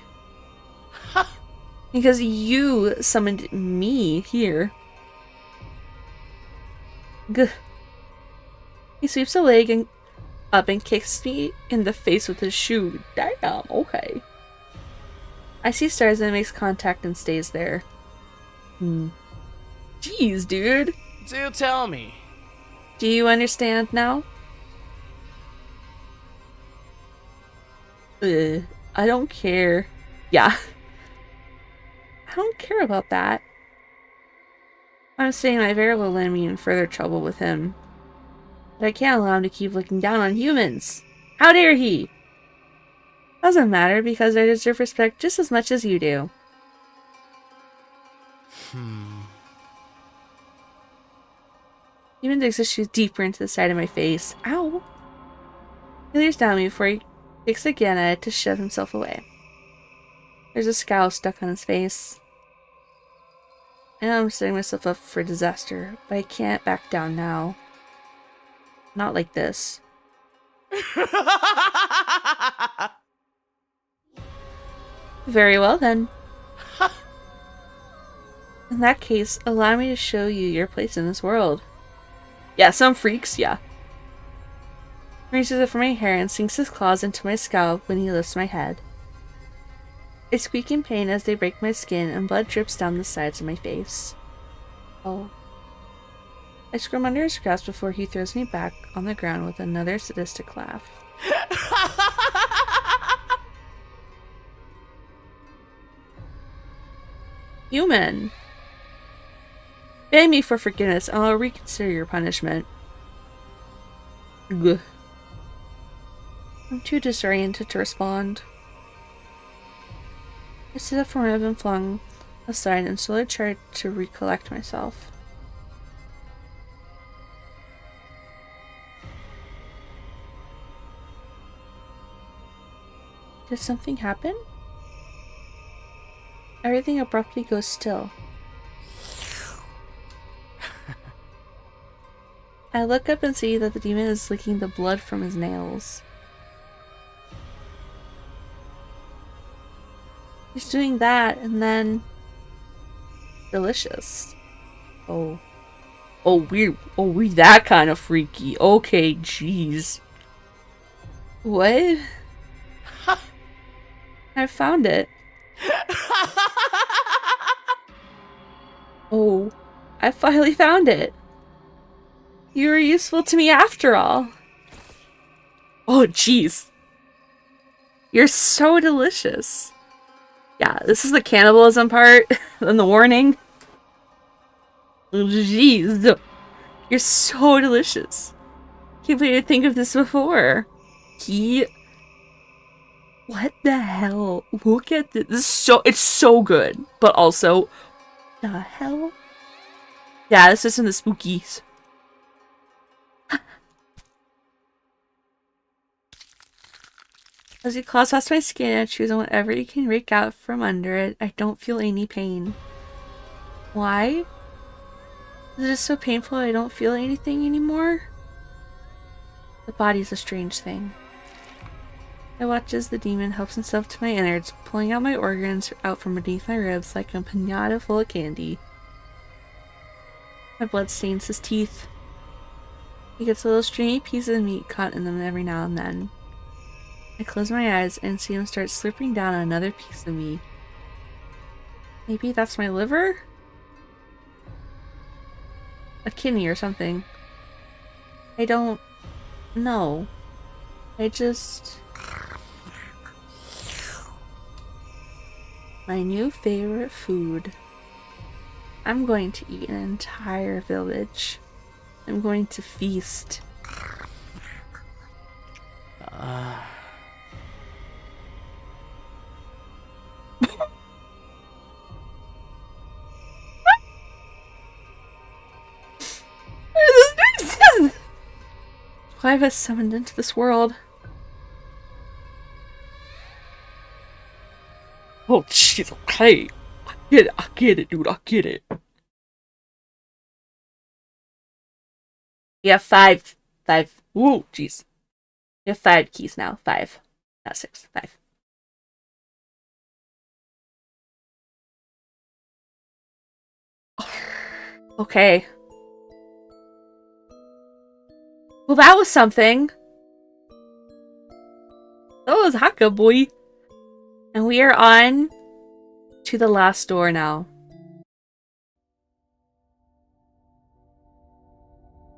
Because you summoned me here. Gah. He sweeps a leg up and kicks me in the face with his shoe. Damn, okay. I see stars and it makes contact and stays there. Jeez, dude. Do tell me. Do you understand now? I don't care. Yeah. I don't care about that. I'm saying my very will land me in further trouble with him. But I can't allow him to keep looking down on humans. How dare he? Doesn't matter because I deserve respect just as much as you do. Demon digs his shoes deeper into the side of my face. Ow! He leers down at me before he kicks again at it to shove himself away. There's a scowl stuck on his face. I know I'm setting myself up for disaster, but I can't back down now. Not like this. Very well then. In that case, allow me to show you your place in this world. Yeah, some freaks, yeah. He reaches it for my hair and sinks his claws into my scalp when he lifts my head. I squeak in pain as they break my skin and blood drips down the sides of my face. Oh. I squirm under his grasp before he throws me back on the ground with another sadistic laugh. Human! Beg me for forgiveness and I'll reconsider your punishment. Gah. I'm too disoriented to respond. I sit up from where I've been flung aside and slowly try to recollect myself. Did something happen? Everything abruptly goes still. I look up and see that the demon is licking the blood from his nails. He's doing that and then... delicious. Oh. Oh, we that kind of freaky. Okay, jeez. What? I found it. Oh, I finally found it. You were useful to me after all. Oh, jeez. You're so delicious. Yeah, this is the cannibalism part and the warning. Jeez. You're so delicious. Can't believe I didn't think of this before. What the hell? Look at this. It's so good. But also, the hell? Yeah, this is in the spookies. As he claws past my skin and chews on whatever he can rake out from under it, I don't feel any pain. Why? Is it just so painful I don't feel anything anymore? The body's a strange thing. I watch as the demon helps himself to my innards, pulling out my organs out from beneath my ribs like a piñata full of candy. My blood stains his teeth. He gets a little stringy piece of meat caught in them every now and then. I close my eyes and see him start slurping down another piece of me. Maybe that's my liver? A kidney or something. I don't know. I just... My new favorite food. I'm going to eat an entire village. I'm going to feast. Why have I summoned into this world? Oh, jeez, okay. I get it, dude. I get it. You have five. Whoa, jeez. You have 5 keys now. 5. Not 6. 5. Okay. Well, that was something. That was Haka, boy. And we are on to the last door now.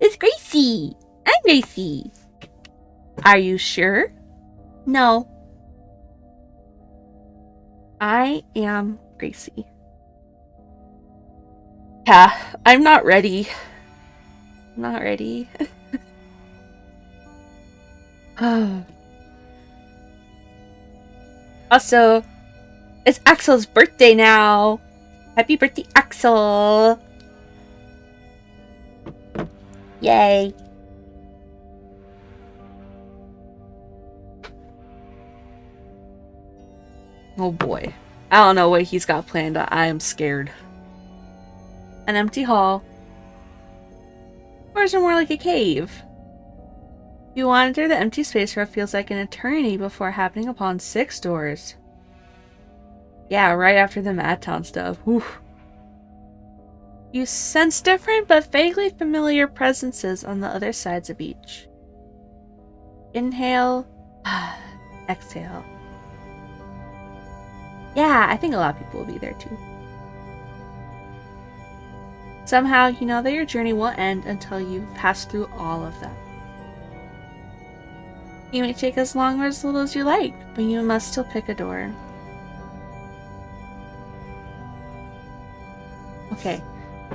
It's Gracie! I'm Gracie! Are you sure? No. I am Gracie. Yeah, I'm not ready. I'm not ready. Also, it's Axel's birthday now. Happy birthday, Axel. Yay. Oh boy. I don't know what he's got planned. I am scared. An empty hall. Or is it more like a cave? You wander the empty space where it feels like an eternity before happening upon 6 doors. Yeah, right after the Madtown stuff. Whew. You sense different but vaguely familiar presences on the other sides of each. Inhale. Exhale. Yeah, I think a lot of people will be there too. Somehow, you know that your journey won't end until you've passed through all of them. You may take as long or as little as you like, but you must still pick a door. Okay.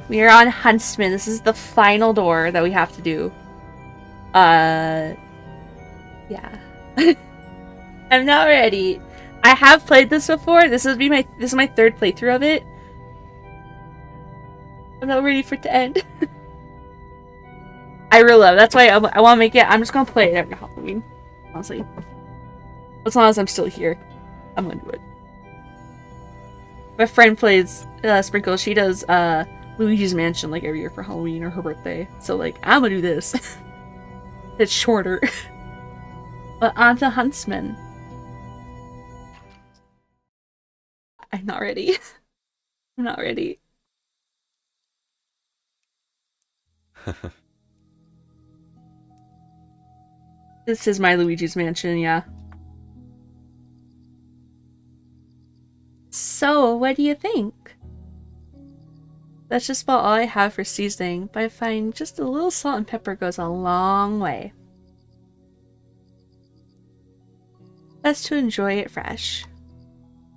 We are on Huntsman. This is the final door that we have to do. Yeah. I'm not ready. I have played this before. This is my 3rd playthrough of it. I'm not ready for it to end. I really love it. That's why I want to make it. I'm just gonna play it every Halloween. Honestly. As long as I'm still here, I'm gonna do it. My friend plays Sprinkle. She does Luigi's Mansion like every year for Halloween or her birthday. So like, I'm gonna do this. It's shorter. But on to Huntsman. I'm not ready. I'm not ready. This is my Luigi's Mansion, yeah. So, what do you think? That's just about all I have for seasoning, but I find just a little salt and pepper goes a long way. Best to enjoy it fresh.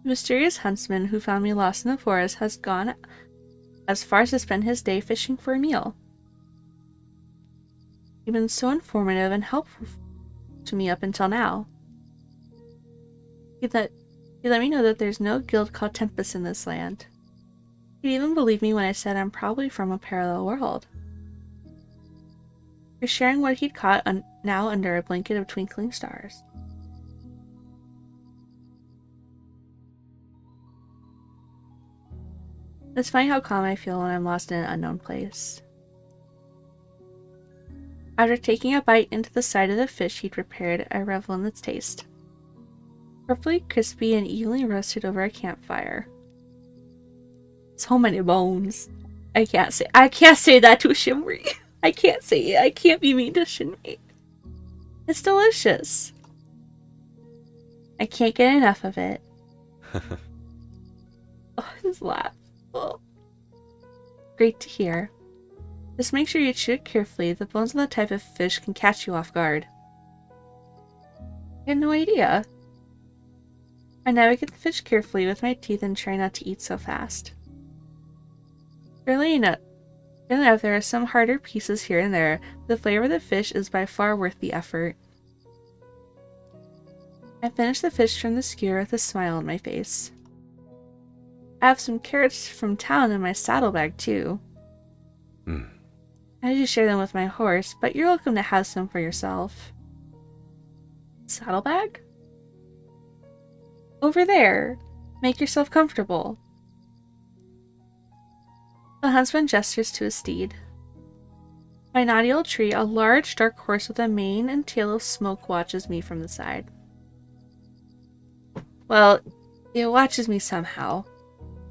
The mysterious huntsman who found me lost in the forest has gone as far as to spend his day fishing for a meal. You've been so informative and helpful to me up until now. He let me know that there's no guild called TEMPUS in this land. He'd even believe me when I said I'm probably from a parallel world. You're sharing what he'd caught now under a blanket of twinkling stars. It's funny how calm I feel when I'm lost in an unknown place. After taking a bite into the side of the fish he'd prepared, I revel in its taste. Perfectly crispy and evenly roasted over a campfire. So many bones. I can't say that to Shinri. I can't say it. I can't be mean to Shinri. It's delicious. I can't get enough of it. Oh, his laugh. Oh. Great to hear. Just make sure you chew it carefully. The bones of that type of fish can catch you off guard. I had no idea. I navigate the fish carefully with my teeth and try not to eat so fast. Surely enough, there are some harder pieces here and there. The flavor of the fish is by far worth the effort. I finished the fish from the skewer with a smile on my face. I have some carrots from town in my saddlebag too. I usually share them with my horse, but you're welcome to have some for yourself. Saddlebag? Over there. Make yourself comfortable. The huntsman gestures to his steed. My naughty old tree, a large dark horse with a mane and tail of smoke, watches me from the side. Well, it watches me somehow.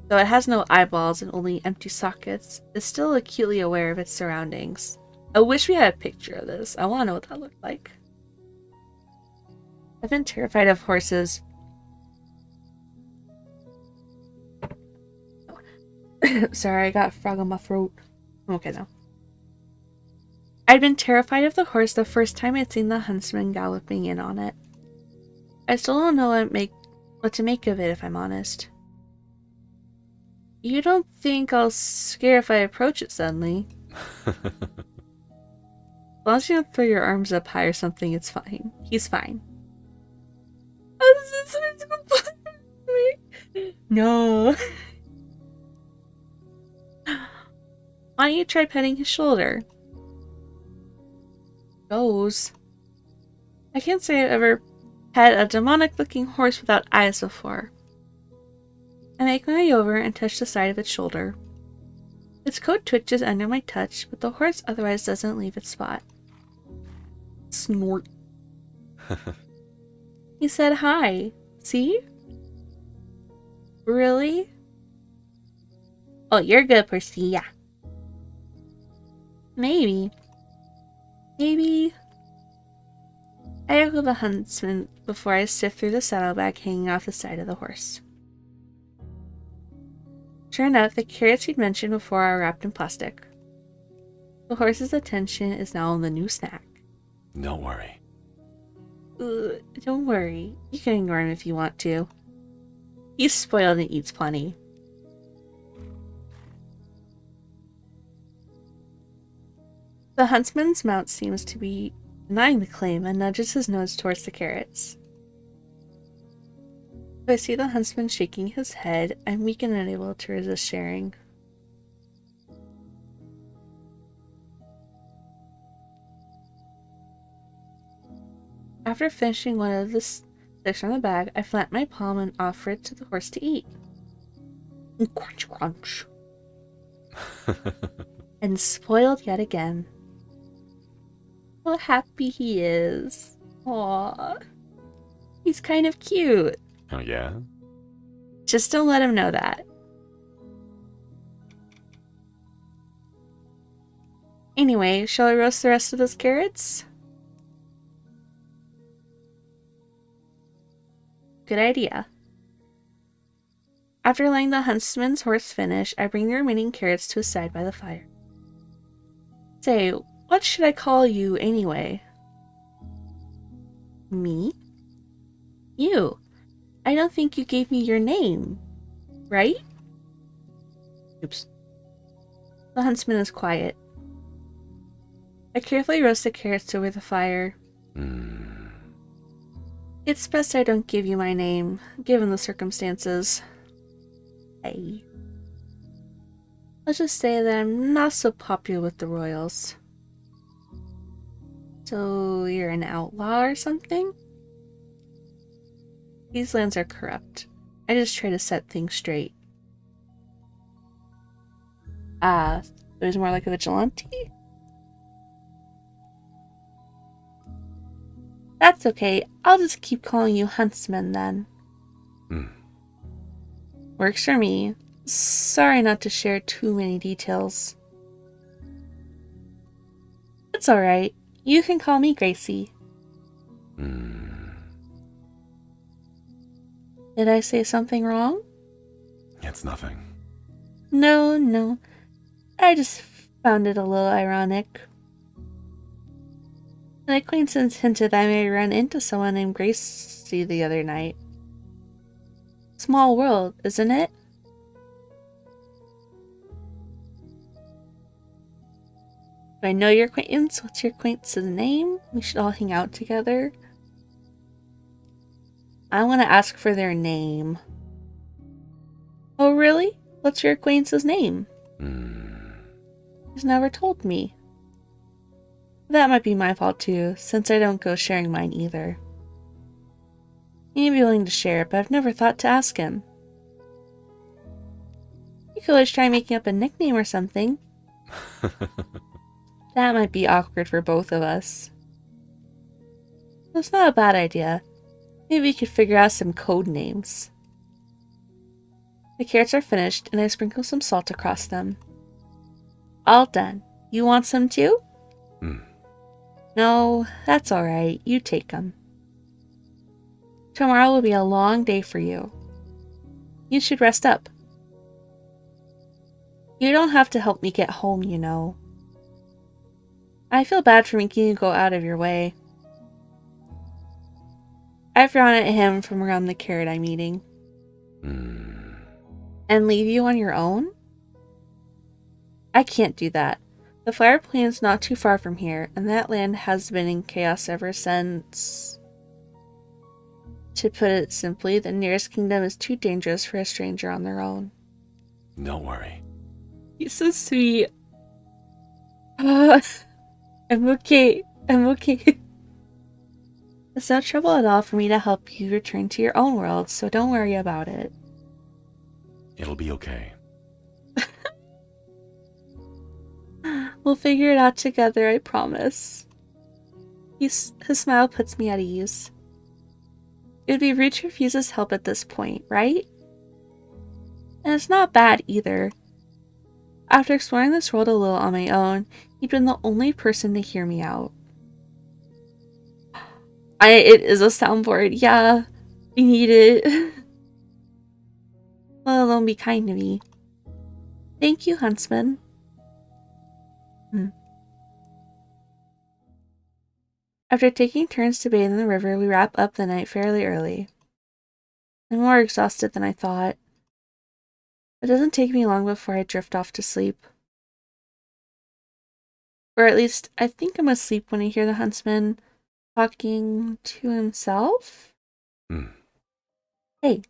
Though it has no eyeballs and only empty sockets, it's still acutely aware of its surroundings. I wish we had a picture of this. I want to know what that looked like. I've been terrified of horses. Sorry, I got a frog on my throat. I'm okay now. I'd been terrified of the horse the first time I'd seen the huntsman galloping in on it. I still don't know what to make of it, if I'm honest. You don't think I'll scare if I approach it suddenly? As long as you don't throw your arms up high or something, it's fine. He's fine. No. Why don't you try petting his shoulder? Goes. I can't say I've ever pet a demonic-looking horse without eyes before. I make my way over and touch the side of its shoulder. Its coat twitches under my touch, but the horse otherwise doesn't leave its spot. Snort. He said hi. See? Really? Oh, you're good, Percy. Yeah. Maybe. I echo the huntsman before I sift through the saddlebag hanging off the side of the horse. Sure enough, the carrots he'd mentioned before are wrapped in plastic. The horse's attention is now on the new snack. Don't worry. Don't worry. You can ignore him if you want to. He's spoiled and eats plenty. The huntsman's mount seems to be denying the claim and nudges his nose towards the carrots. If I see the huntsman shaking his head, I'm weak and unable to resist sharing. After finishing one of the sticks from the bag, I plant my palm and offer it to the horse to eat. Crunch, crunch. And spoiled yet again. How happy he is. Aww. He's kind of cute. Oh, yeah? Just don't let him know that. Anyway, shall I roast the rest of those carrots? Good idea. After letting the huntsman's horse finish, I bring the remaining carrots to his side by the fire. Say, what should I call you anyway? Me? You. I don't think you gave me your name, right? Oops. The huntsman is quiet. I carefully roast the carrots over the fire. It's best I don't give you my name, given the circumstances. Hey. Let's just say that I'm not so popular with the royals. So you're an outlaw or something? These lands are corrupt. I just try to set things straight. So he's more like a vigilante? That's okay. I'll just keep calling you Huntsman then. Works for me. Sorry not to share too many details. It's alright. You can call me Gracie. Did I say something wrong? It's nothing. No. I just found it a little ironic. An acquaintance hinted I may run into someone named Gracie the other night. Small world, isn't it? Do I know your acquaintance? What's your acquaintance's name? We should all hang out together. I want to ask for their name. Oh, really? What's your acquaintance's name? He's never told me. That might be my fault too, since I don't go sharing mine either. He may be willing to share, but I've never thought to ask him. You could always try making up a nickname or something. That might be awkward for both of us. That's not a bad idea. Maybe we could figure out some code names. The carrots are finished, and I sprinkle some salt across them. All done. You want some too? No, that's alright. You take them. Tomorrow will be a long day for you. You should rest up. You don't have to help me get home, you know. I feel bad for making you go out of your way. I've run at him from around the carrot I'm eating. And leave you on your own? I can't do that. The Flower Plain's not too far from here, and that land has been in chaos ever since. To put it simply, the nearest kingdom is too dangerous for a stranger on their own. Don't worry. He's so sweet. I'm okay. It's no trouble at all for me to help you return to your own world, so don't worry about it. It'll be okay. We'll figure it out together, I promise. His smile puts me at ease. It would be rude to refuse his help at this point, right? And it's not bad either. After exploring this world a little on my own, he'd been the only person to hear me out. It is a soundboard, yeah. We need it. Let alone be kind to me. Thank you, Huntsman. After taking turns to bathe in the river, we wrap up the night fairly early. I'm more exhausted than I thought. It doesn't take me long before I drift off to sleep. Or at least, I think I'm asleep when I hear the huntsman talking to himself? Hey.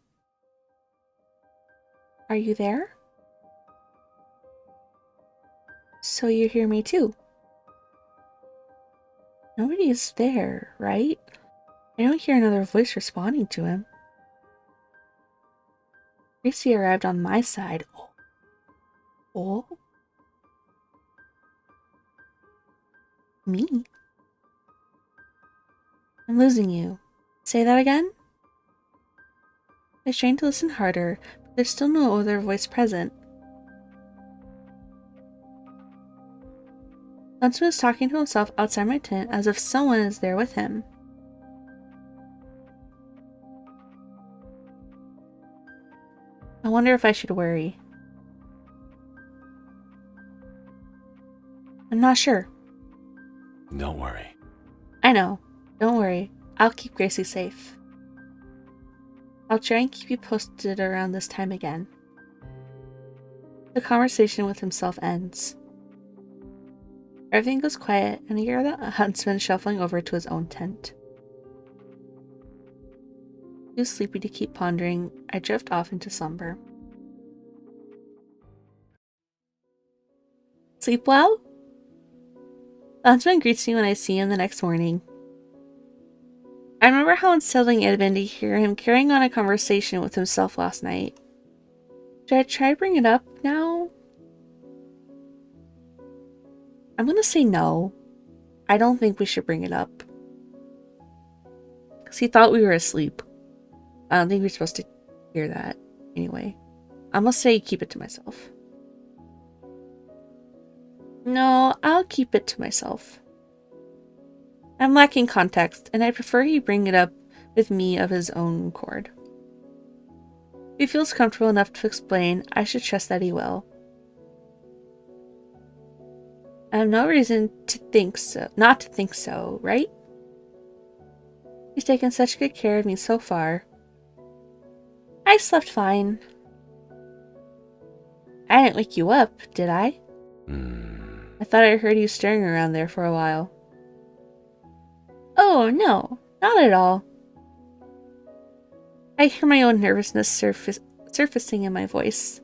Are you there? So you hear me too? Nobody is there, right? I don't hear another voice responding to him. Gracie arrived on my side. Oh? Me? I'm losing you. Say that again? I strain to listen harder, but there's still no other voice present. Huntsman is talking to himself outside my tent as if someone is there with him. I wonder if I should worry. I'm not sure. Don't worry. I know. Don't worry. I'll keep Gracie safe. I'll try and keep you posted around this time again. The conversation with himself ends. Everything goes quiet, and I hear the huntsman shuffling over to his own tent. Too sleepy to keep pondering, I drift off into slumber. Sleep well? The huntsman greets me when I see him the next morning. I remember how unsettling it had been to hear him carrying on a conversation with himself last night. Should I try to bring it up now? I'm gonna say no. I don't think we should bring it up. Because he thought we were asleep. I don't think we're supposed to hear that. Anyway. I'm gonna say keep it to myself. No, I'll keep it to myself. I'm lacking context, and I prefer he bring it up with me of his own accord. If he feels comfortable enough to explain, I should trust that he will. I have no reason to think so, not to think so, right? He's taken such good care of me so far. I slept fine. I didn't wake you up, did I? I thought I heard you stirring around there for a while. Oh, no, not at all. I hear my own nervousness surfacing in my voice.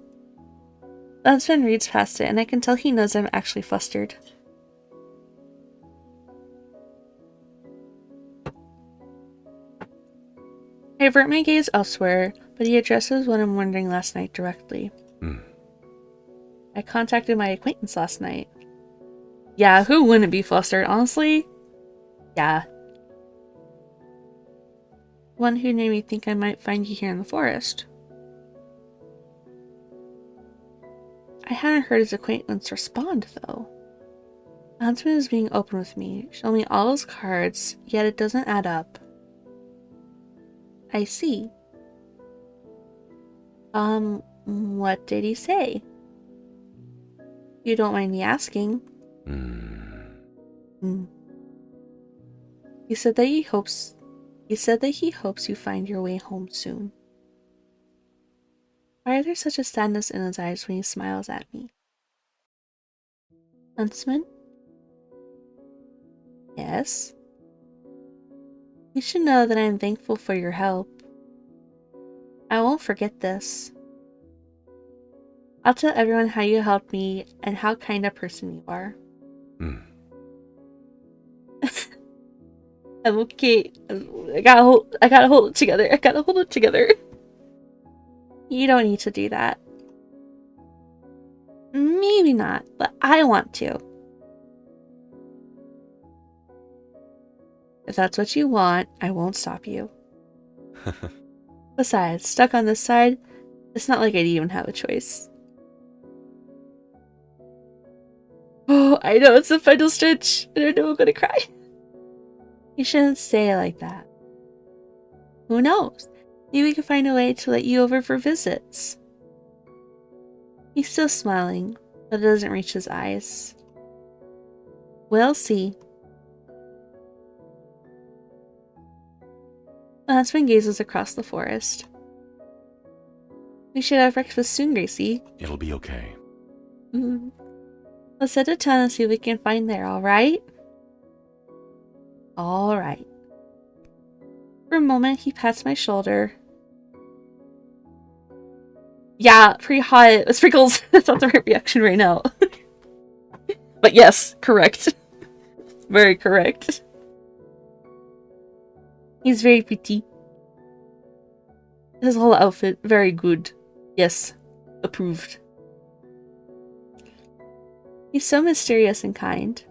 The husband reads past it, and I can tell he knows I'm actually flustered. I avert my gaze elsewhere, but he addresses what I'm wondering last night directly. I contacted my acquaintance last night. Yeah, who wouldn't be flustered, honestly? Yeah. One who made me think I might find you here in the forest. I hadn't heard his acquaintance respond, though. The huntsman is being open with me, showing me all his cards, yet it doesn't add up. I see. What did he say? You don't mind me asking. He said that he hopes you find your way home soon. Why is there such a sadness in his eyes when he smiles at me? Huntsman? Yes? You should know that I am thankful for your help. I won't forget this. I'll tell everyone how you helped me and how kind a person you are. I'm okay. I gotta hold it together. I gotta hold it together. You don't need to do that. Maybe not, but I want to. If that's what you want, I won't stop you. Besides, stuck on this side, it's not like I'd even have a choice. Oh, I know, it's the final stretch. I don't know, I'm gonna cry. You shouldn't say it like that. Who knows? Maybe we can find a way to let you over for visits. He's still smiling, but it doesn't reach his eyes. We'll see. The huntsman gazes across the forest. We should have breakfast soon, Gracie. It'll be okay. Let's head to town and see what we can find there, alright? Alright. For a moment, he pats my shoulder. Yeah, pretty hot. Sprinkles. That's not the right reaction right now. But yes, correct. Very correct. He's very pretty. His whole outfit, very good. Yes, approved. He's so mysterious and kind.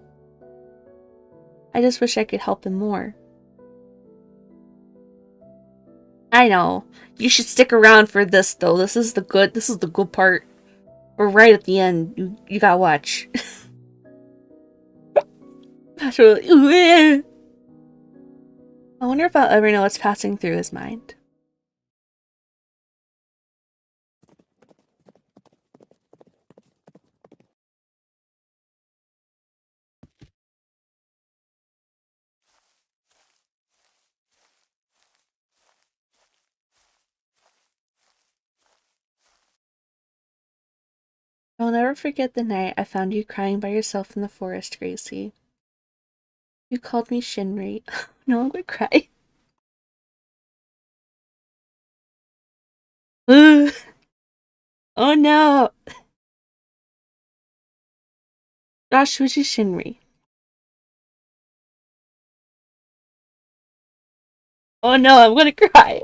I just wish I could help him more. I know. You should stick around for this though. This is the good part. We're right at the end. You gotta watch. Naturally. I wonder if I'll ever know what's passing through his mind. I'll never forget the night I found you crying by yourself in the forest, Gracie. You called me Shinri. No, I'm gonna cry. Oh no! Josh, which is Shinri? Oh no, I'm gonna cry.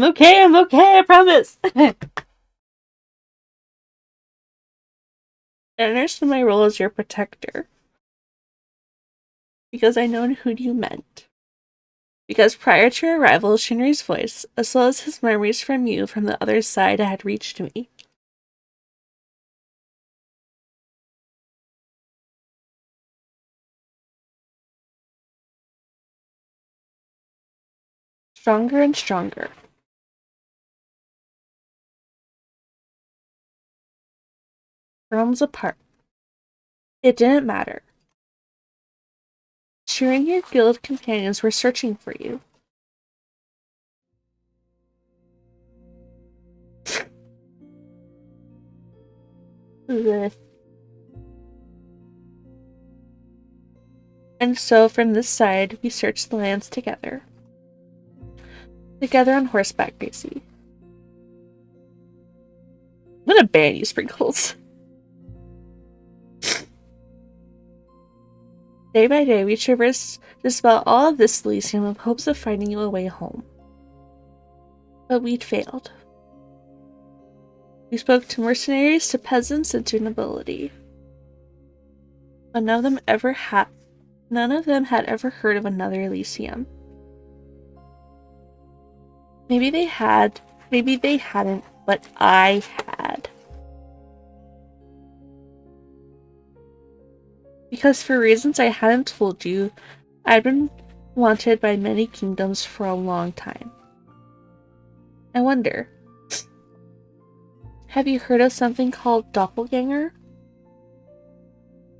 I'm okay, I promise. I understood my role as your protector. Because I know who you meant. Because prior to your arrival, Shinri's voice, as well as his memories from you from the other side, had reached me. Stronger and stronger. Realms apart. It didn't matter. Shiri and your guild companions were searching for you. Ugh. And so, from this side, we searched the lands together. Together on horseback, Gracie. I'm gonna ban you, Sprinkles. Day by day, we traversed just about all of this Elysium with hopes of finding you a way home. But we'd failed. We spoke to mercenaries, to peasants, and to nobility. But none of them had ever heard of another Elysium. Maybe they had, maybe they hadn't, but I had. Because for reasons I hadn't told you, I'd been wanted by many kingdoms for a long time. I wonder, have you heard of something called Doppelgänger?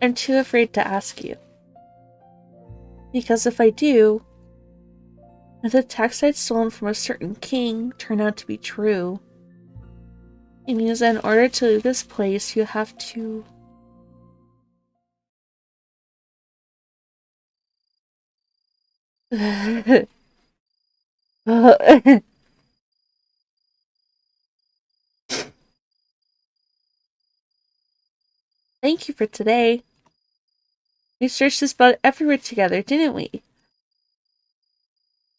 I'm too afraid to ask you. Because if I do, if the text I'd stolen from a certain king turned out to be true, it means that in order to leave this place, you have to... Thank you for today. We searched this spot everywhere together, didn't we?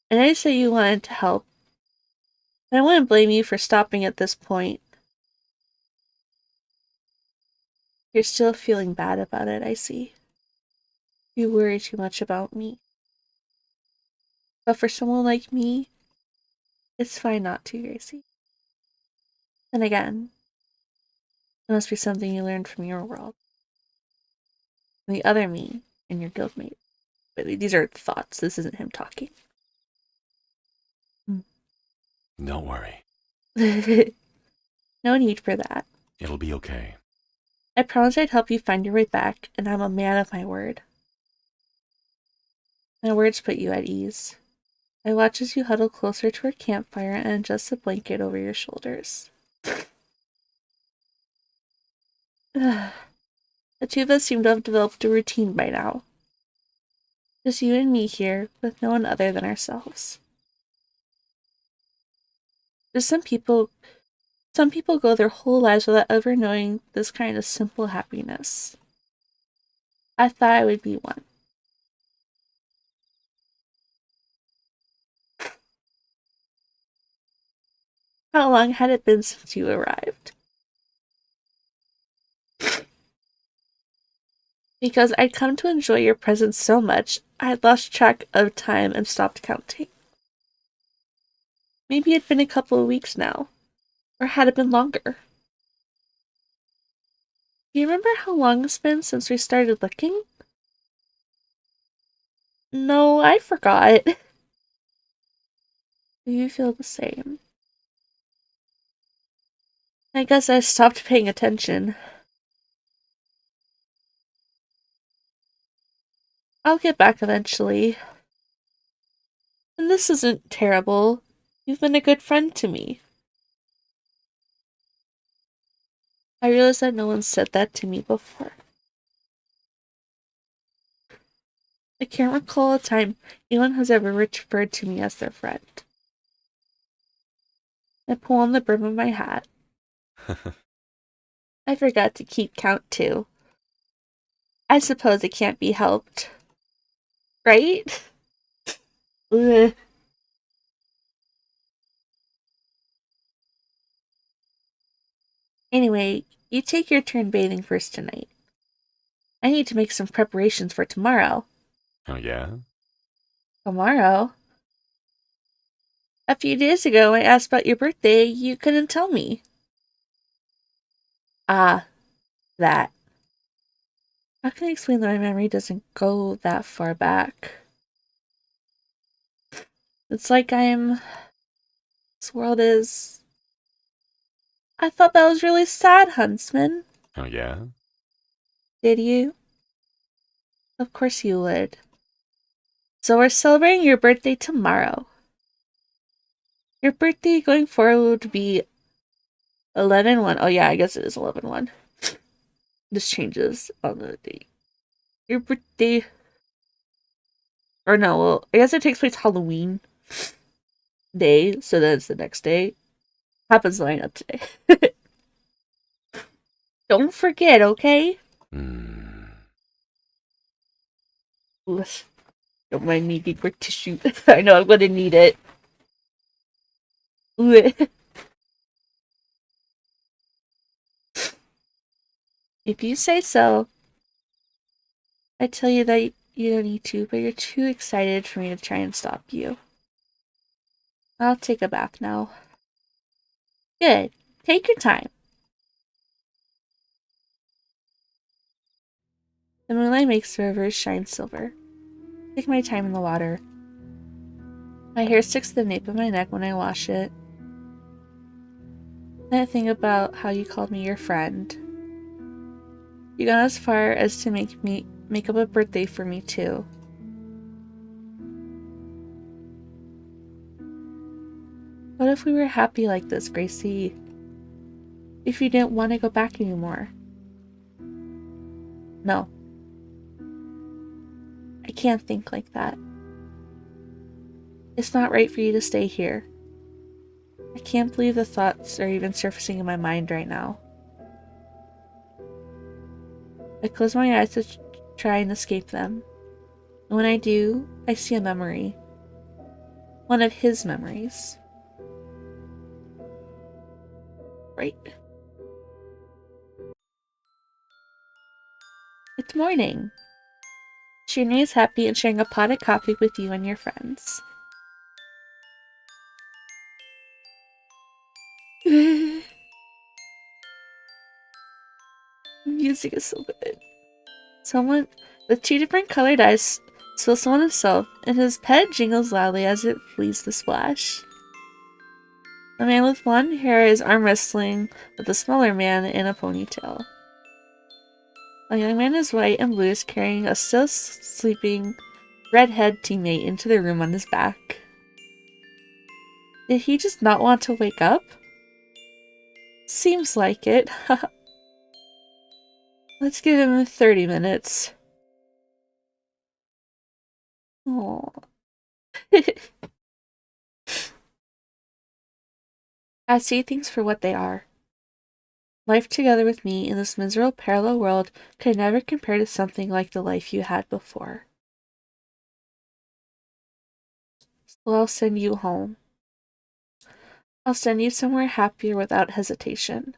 And I said you wanted to help. And I wouldn't blame you for stopping at this point. You're still feeling bad about it, I see. You worry too much about me. But for someone like me, it's fine not to, Gracie. Then again, it must be something you learned from your world. And the other me and your guildmate. But these are thoughts, this isn't him talking. Don't worry. No need for that. It'll be okay. I promised I'd help you find your way back, and I'm a man of my word. My words put you at ease. I watch as you huddle closer to our campfire and adjust the blanket over your shoulders. The two of us seem to have developed a routine by now. Just you and me here, with no one other than ourselves. There's some people go their whole lives without ever knowing this kind of simple happiness. I thought I would be one. How long had it been since you arrived? Because I'd come to enjoy your presence so much, I had lost track of time and stopped counting. Maybe it'd been a couple of weeks now. Or had it been longer? Do you remember how long it's been since we started looking? No, I forgot. Do you feel the same? I guess I stopped paying attention. I'll get back eventually. And this isn't terrible. You've been a good friend to me. I realize that no one said that to me before. I can't recall a time anyone has ever referred to me as their friend. I pull on the brim of my hat. I forgot to keep count too. I suppose it can't be helped. Right? Ugh. Anyway, you take your turn bathing first tonight. I need to make some preparations for tomorrow. Oh, yeah? Tomorrow? A few days ago, I asked about your birthday. You couldn't tell me. Ah, that. How can I explain that my memory doesn't go that far back? It's like this world is... I thought that was really sad, Huntsman. Oh, yeah? Did you? Of course you would. So we're celebrating your birthday tomorrow. Your birthday going forward would be 11/1. Oh yeah, I guess it is 11/1. This changes on the date. Your birthday... Or no, well, I guess it takes place Halloween day, so then it's the next day. Happens to line up today. Don't forget, okay? Don't mind me being for tissue. I know I'm gonna need it. If you say so. I tell you that you don't need to, but you're too excited for me to try and stop you. I'll take a bath now. Good. Take your time. The moonlight makes the rivers shine silver. Take my time in the water. My hair sticks to the nape of my neck when I wash it. Then I think about how you called me your friend. You got as far as to make up a birthday for me too. What if we were happy like this, Gracie? If you didn't want to go back anymore? No. I can't think like that. It's not right for you to stay here. I can't believe the thoughts are even surfacing in my mind right now. I close my eyes to try and escape them. And when I do, I see a memory. One of his memories. Right. It's morning. Shinri is happy and sharing a pot of coffee with you and your friends. Music is so good. Someone with 2 different colored eyes spills some on himself, and his pet jingles loudly as it flees the splash. A man with blonde hair is arm wrestling with a smaller man in a ponytail. A young man in white and blue is carrying a still sleeping redhead teammate into the room on his back. Did he just not want to wake up? Seems like it. Let's give him 30 minutes. Aww. I see things for what they are. Life together with me in this miserable parallel world could never compare to something like the life you had before. So I'll send you home. I'll send you somewhere happier without hesitation.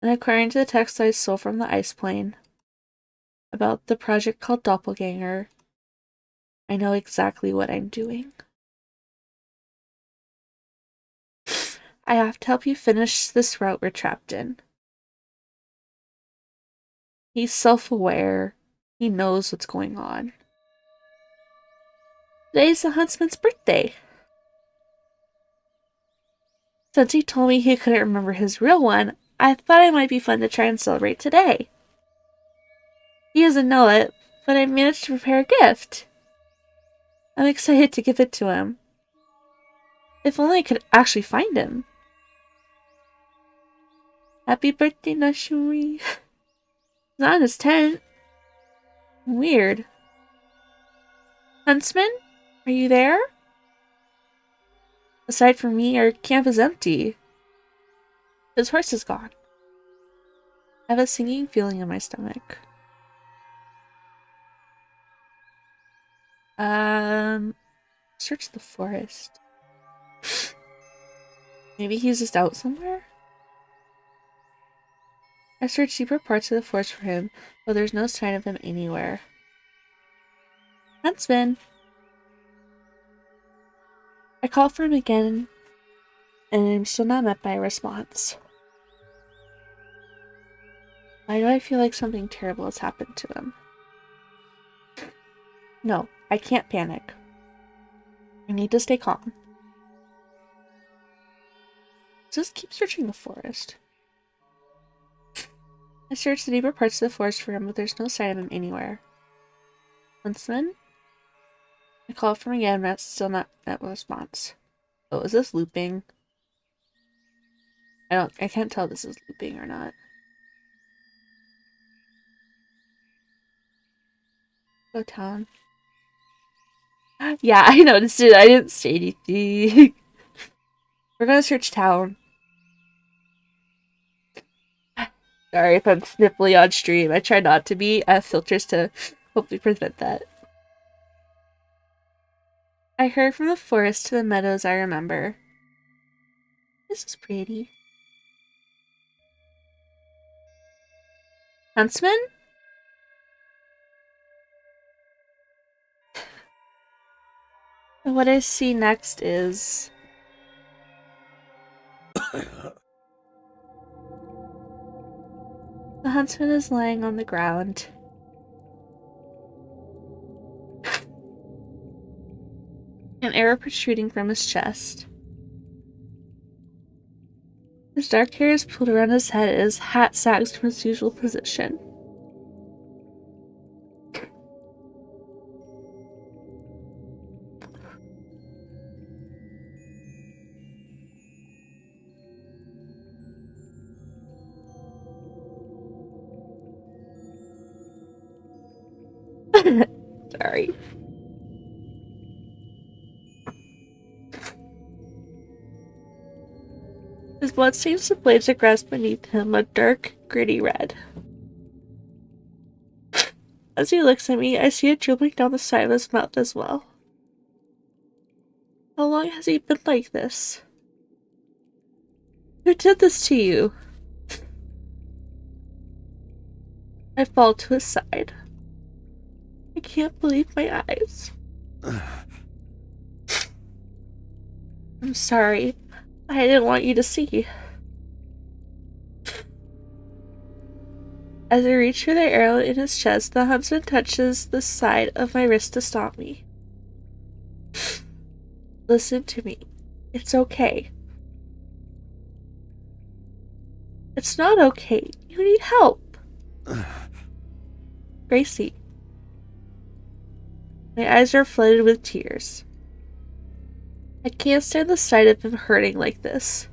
And according to the text I stole from the ice plane about the project called Doppelgänger, I know exactly what I'm doing. I have to help you finish this route we're trapped in. He's self-aware. He knows what's going on. Today's the huntsman's birthday. Since he told me he couldn't remember his real one, I thought it might be fun to try and celebrate today. He doesn't know it, but I managed to prepare a gift. I'm excited to give it to him. If only I could actually find him. Happy birthday, Nashuri. He's not in his tent. Weird. Huntsman? Are you there? Aside from me, our camp is empty. His horse is gone. I have a sinking feeling in my stomach. Search the forest. Maybe he's just out somewhere? I searched deeper parts of the forest for him, but there's no sign of him anywhere. Huntsman! I called for him again, and I'm still not met by a response. Why do I feel like something terrible has happened to him? No, I can't panic. I need to stay calm. Just keep searching the forest. I searched the deeper parts of the forest for him, but there's no sign of him anywhere. Huntsman? I called for him again, but still not met a response. Oh, is this looping? I can't tell if this is looping or not. Go town. Yeah, I noticed it. I didn't say anything. We're gonna search town. Sorry if I'm sniffly on stream. I try not to be. I have filters to hopefully prevent that. I heard from the forest to the meadows I remember. This is pretty. Huntsman? And what I see next is... The huntsman is lying on the ground. An arrow protruding from his chest. His dark hair is pulled around his head and his hat sags from its usual position. Sorry. His blood stains the blades of grass beneath him, a dark, gritty red. As he looks at me, I see it dribbling down the side of his mouth as well. How long has he been like this? Who did this to you? I fall to his side. I can't believe my eyes. I'm sorry. I didn't want you to see. As I reach for the arrow in his chest, the huntsman touches the side of my wrist to stop me. Listen to me. It's okay. It's not okay. You need help. Gracie. My eyes are flooded with tears. I can't stand the sight of him hurting like this.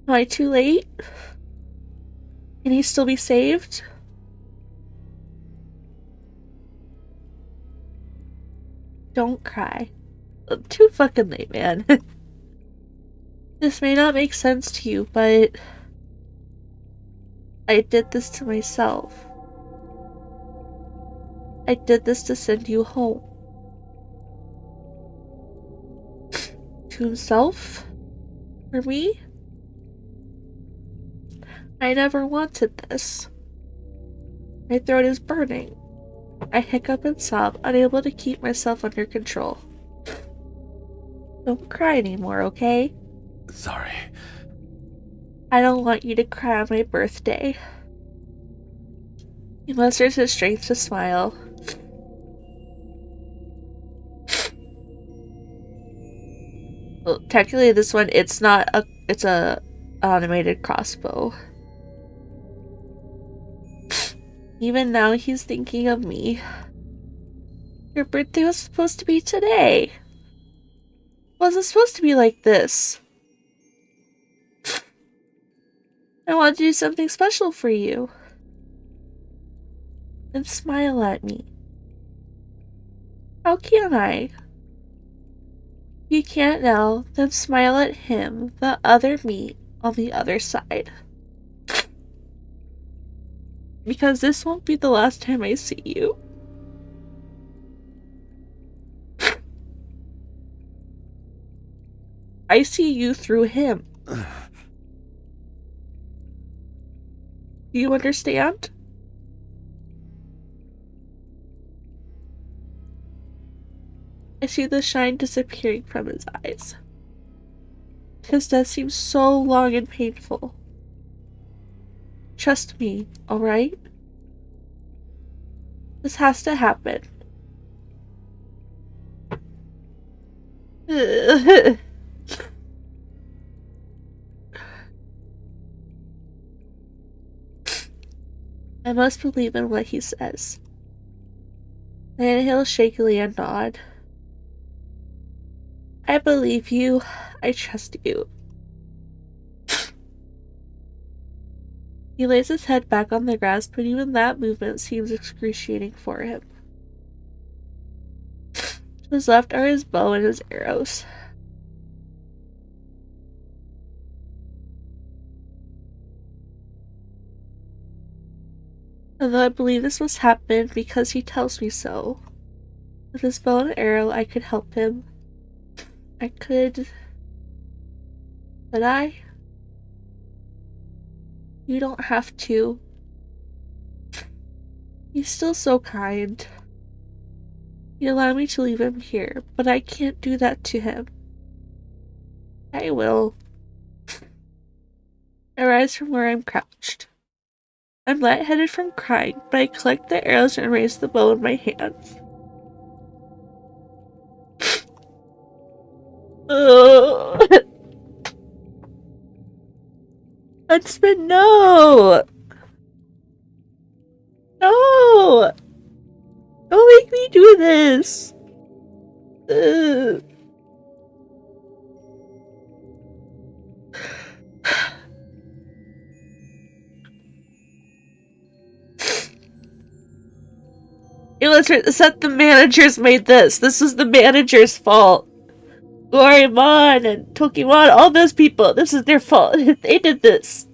Am I too late? Can he still be saved? Don't cry. I'm too fucking late, man. This may not make sense to you, but I did this to myself. I did this to send you home. To himself? For me? I never wanted this. My throat is burning. I hiccup and sob, unable to keep myself under control. Don't cry anymore, okay? Sorry. I don't want you to cry on my birthday. He musters his strength to smile. Well, technically this one, it's a automated crossbow. Even now he's thinking of me. Your birthday was supposed to be today. It wasn't supposed to be like this. I want to do something special for you. And smile at me. How can I? You can't now, then smile at him, the other me, on the other side. Because this won't be the last time I see you. I see you through him. Do you understand? I see the shine disappearing from his eyes. His death seems so long and painful. Trust me, alright? This has to happen. I must believe in what he says. I inhale shakily and nod. I believe you. I trust you. He lays his head back on the grass, but even that movement seems excruciating for him. To his left are his bow and his arrows. Although I believe this must happen because he tells me so. With his bow and arrow, I could help him. I could... But I... You don't have to. He's still so kind. He allowed me to leave him here, but I can't do that to him. I will. I rise from where I'm crouched. I'm lightheaded from crying, but I collect the arrows and raise the bow in my hands. Huntsman, no! No! Don't make me do this! It was said the managers made this. This was the manager's fault. Gorimon and Tokimon, all those people. This is their fault. They did this.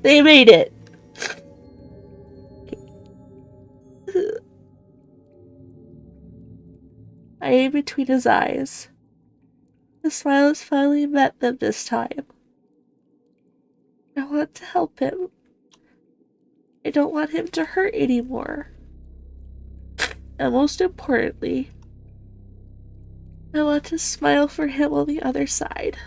They made it. I aim between his eyes. The smile has finally met them this time. I want to help him. I don't want him to hurt anymore. And most importantly, I want to smile for him on the other side.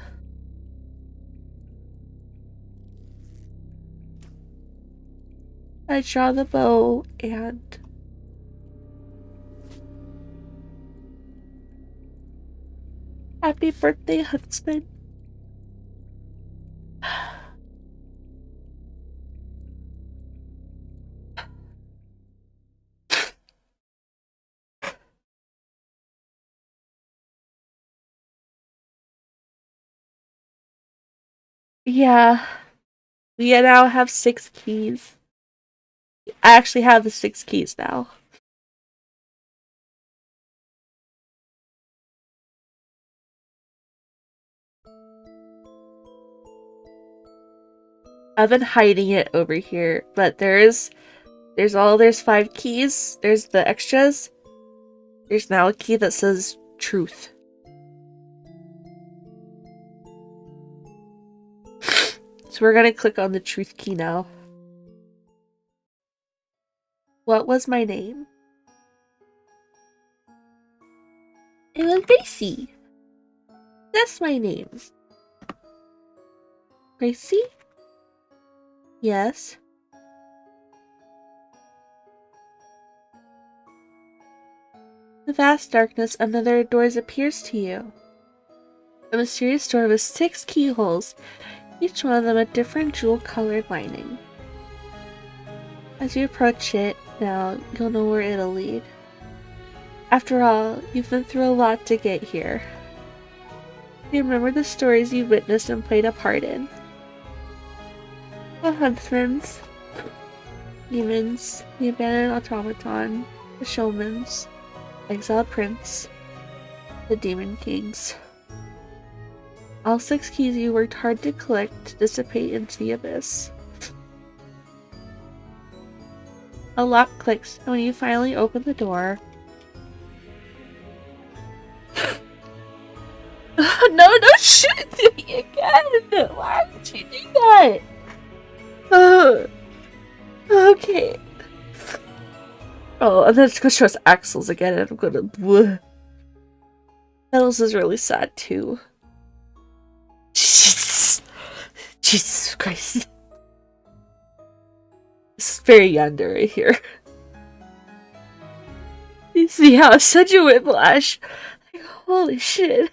I draw the bow and... Happy birthday, Huntsman. Yeah, we now have 6 keys. I actually have the 6 keys now. I've been hiding it over here, but there's 5 keys. There's the extras. There's now a key that says truth. So we're gonna click on the truth key now. What was my name? It was Gracie. That's my name. Gracie? Yes. The vast darkness under their doors appears to you. A mysterious door with 6 keyholes, each one of them a different jewel-colored lining. As you approach it, now you'll know where it'll lead. After all, you've been through a lot to get here. You remember the stories you witnessed and played a part in. The huntsmen's, demons, the abandoned automaton, the showmans, exiled prince, the demon kings. All 6 keys you worked hard to collect to dissipate into the abyss. A lock clicks, and when you finally open the door... No, don't shoot at me again! Why would you do that? Okay. Oh, and then it's gonna show us axles again, and I'm gonna. Bleh. Petals is really sad too. Jesus Christ. This is very yonder right here. You see how it's such a whiplash? Like, holy shit.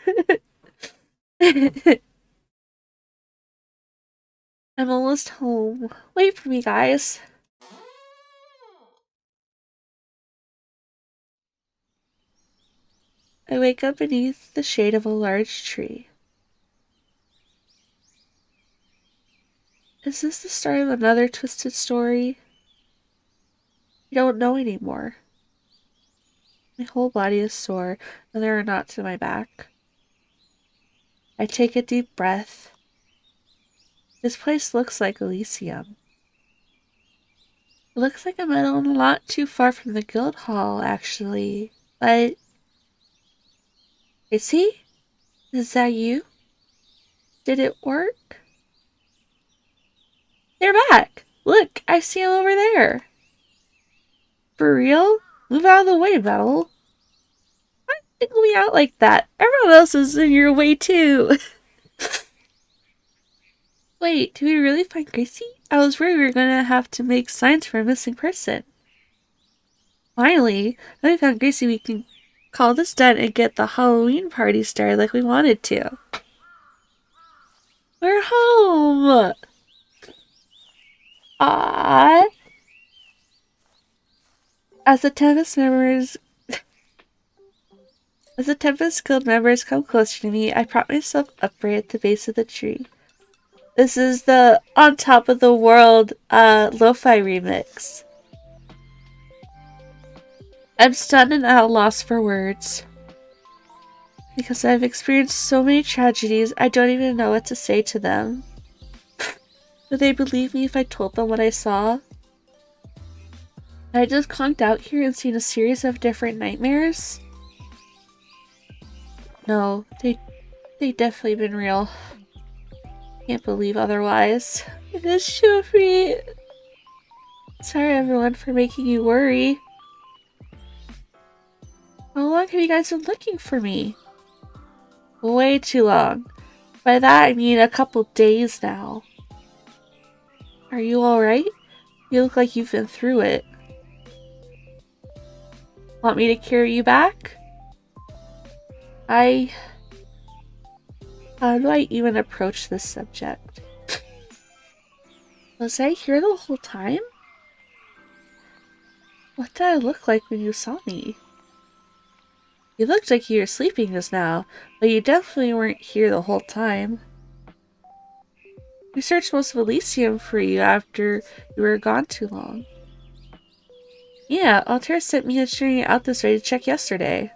I'm almost home. Wait for me, guys. I wake up beneath the shade of a large tree. Is this the start of another twisted story? I don't know anymore. My whole body is sore, and there are knots in my back. I take a deep breath. This place looks like Elysium. It looks like I'm not too far from the guild hall, actually. But... Gracie? Is that you? Did it work? They're back! Look, I see them over there. For real? Move out of the way, Metal. Why single me out like that? Everyone else is in your way too. Wait, do we really find Gracie? I was worried we were gonna have to make signs for a missing person. Finally, now we found Gracie, we can call this done and get the Halloween party started like we wanted to. We're home! Ah. As the Tempest Guild members come closer to me, I prop myself upright at the base of the tree. This is the On Top of the World lo-fi remix. I'm stunned and at a loss for words. Because I've experienced so many tragedies, I don't even know what to say to them. Would they believe me if I told them what I saw? I just conked out here and seen a series of different nightmares? No, they definitely been real. Can't believe otherwise. It is Shufri. Sorry everyone for making you worry. How long have you guys been looking for me? Way too long. By that I mean a couple days now. Are you alright? You look like you've been through it. Want me to carry you back? How do I even approach this subject? Was I here the whole time? What did I look like when you saw me? You looked like you were sleeping just now, but you definitely weren't here the whole time. We searched most of Elysium for you after you were gone too long. Yeah, Altair sent me a journey out this way to check yesterday.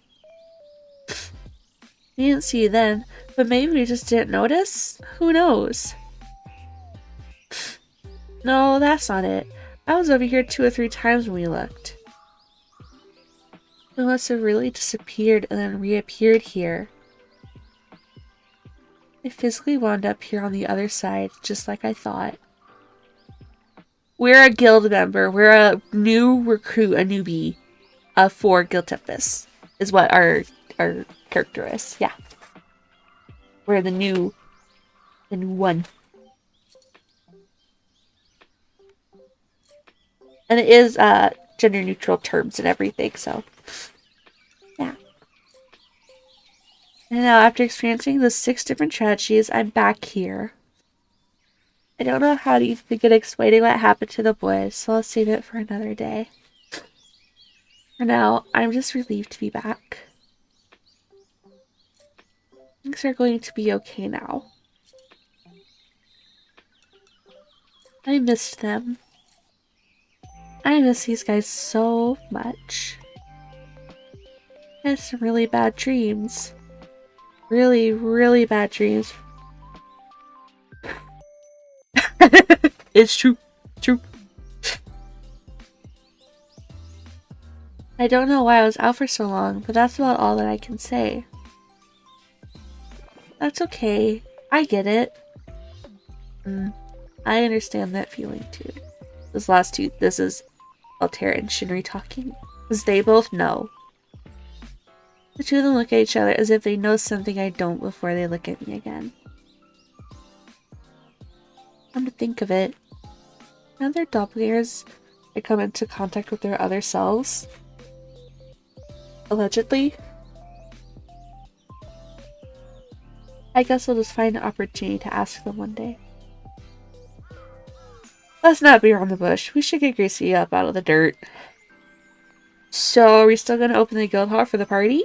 We didn't see you then, but maybe we just didn't notice? Who knows? No, that's not it. I was over here 2 or 3 times when we looked. We must have really disappeared and then reappeared here. I physically wound up here on the other side, just like I thought. We're a guild member. We're a new recruit, a newbie, for Guild Tempus, is what our character is. Yeah, we're the new one, and it is gender neutral terms and everything. So, yeah. And now, after experiencing the 6 different tragedies, I'm back here. I don't know how to begin explaining what happened to the boys, so I'll save it for another day. For now, I'm just relieved to be back. Things are going to be okay now. I missed them. I miss these guys so much. I had some really bad dreams. Really, really bad dreams. It's true. True. I don't know why I was out for so long, but that's about all that I can say. That's okay. I get it. I understand that feeling too. This is Altair and Shinri talking. Because they both know. The two of them look at each other as if they know something I don't before they look at me again. Come to think of it, now they're doppelgangers that come into contact with their other selves. Allegedly. I guess I'll just find an opportunity to ask them one day. Let's not beat around the bush. We should get Gracie up out of the dirt. So, are we still gonna open the guild hall for the party?